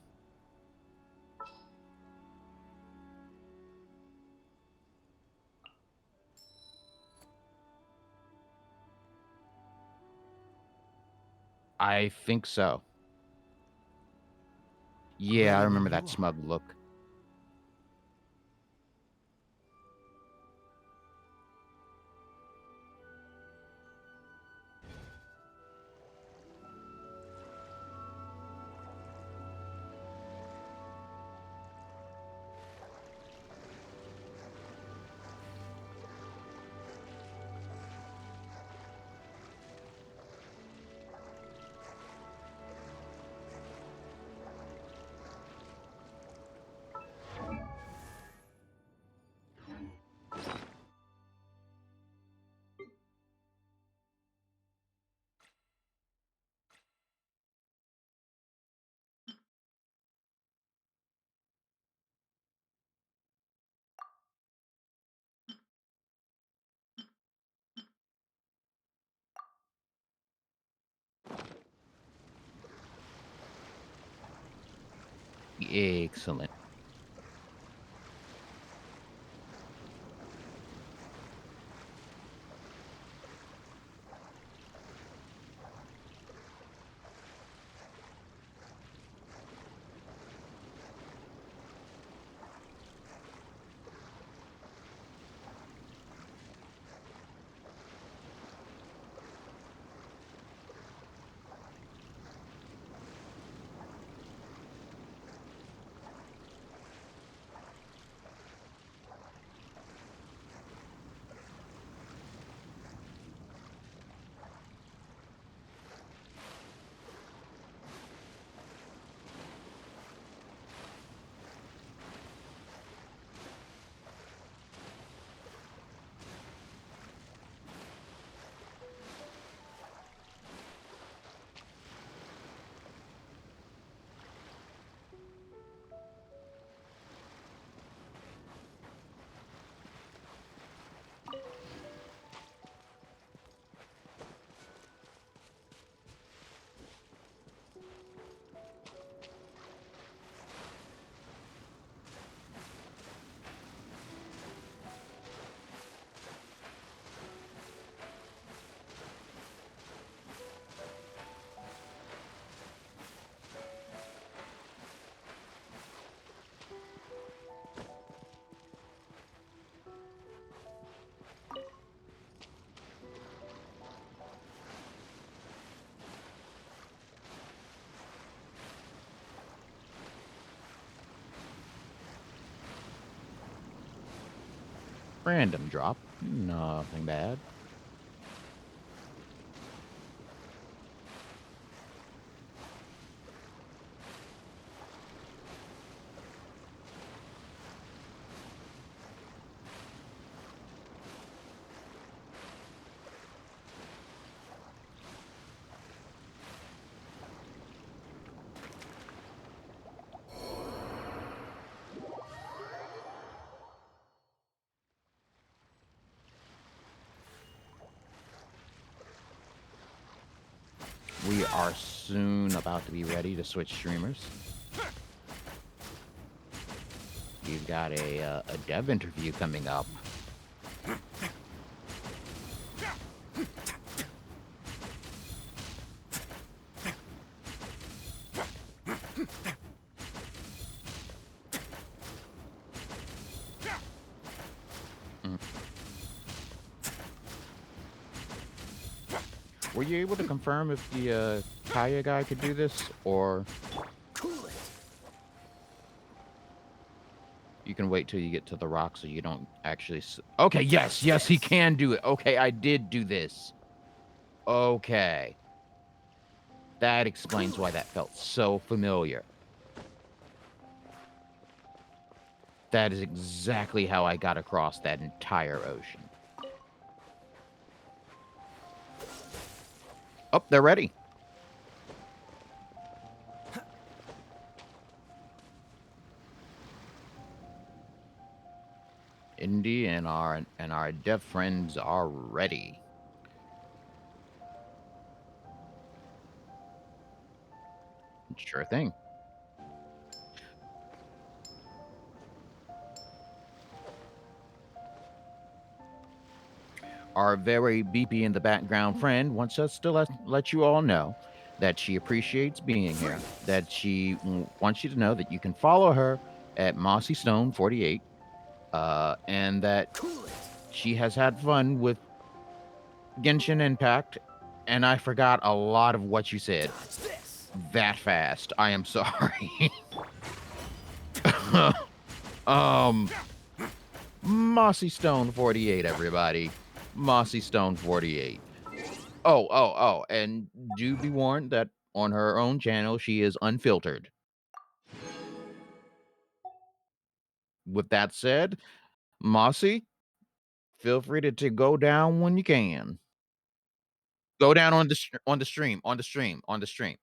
I think so. Yeah, I remember that smug look. Excellent. Random drop. Nothing bad. We are soon about to be ready to switch streamers. We've got a dev interview coming up. Were you able to confirm if the Kaya guy could do this, or Cool it. you can wait till you get to the rock so you don't actually? Okay, yes, yes, he can do it. Okay, I did do this. Okay, that explains why that felt so familiar. That is exactly how I got across that entire ocean. Oh, they're ready. Indy and our deaf friends are ready. Sure thing. Our very beepy in the background friend wants us to let you all know that she appreciates being here, that she wants you to know that you can follow her at MossyStone48, and that she has had fun with Genshin Impact, and I forgot a lot of what you said that fast. I am sorry. um, MossyStone48, everybody. MossyStone48. Oh, and do be warned that on her own channel, she is unfiltered. With that said, Mossy, feel free to go down when you can. Go down on on the stream, on the stream, on the stream.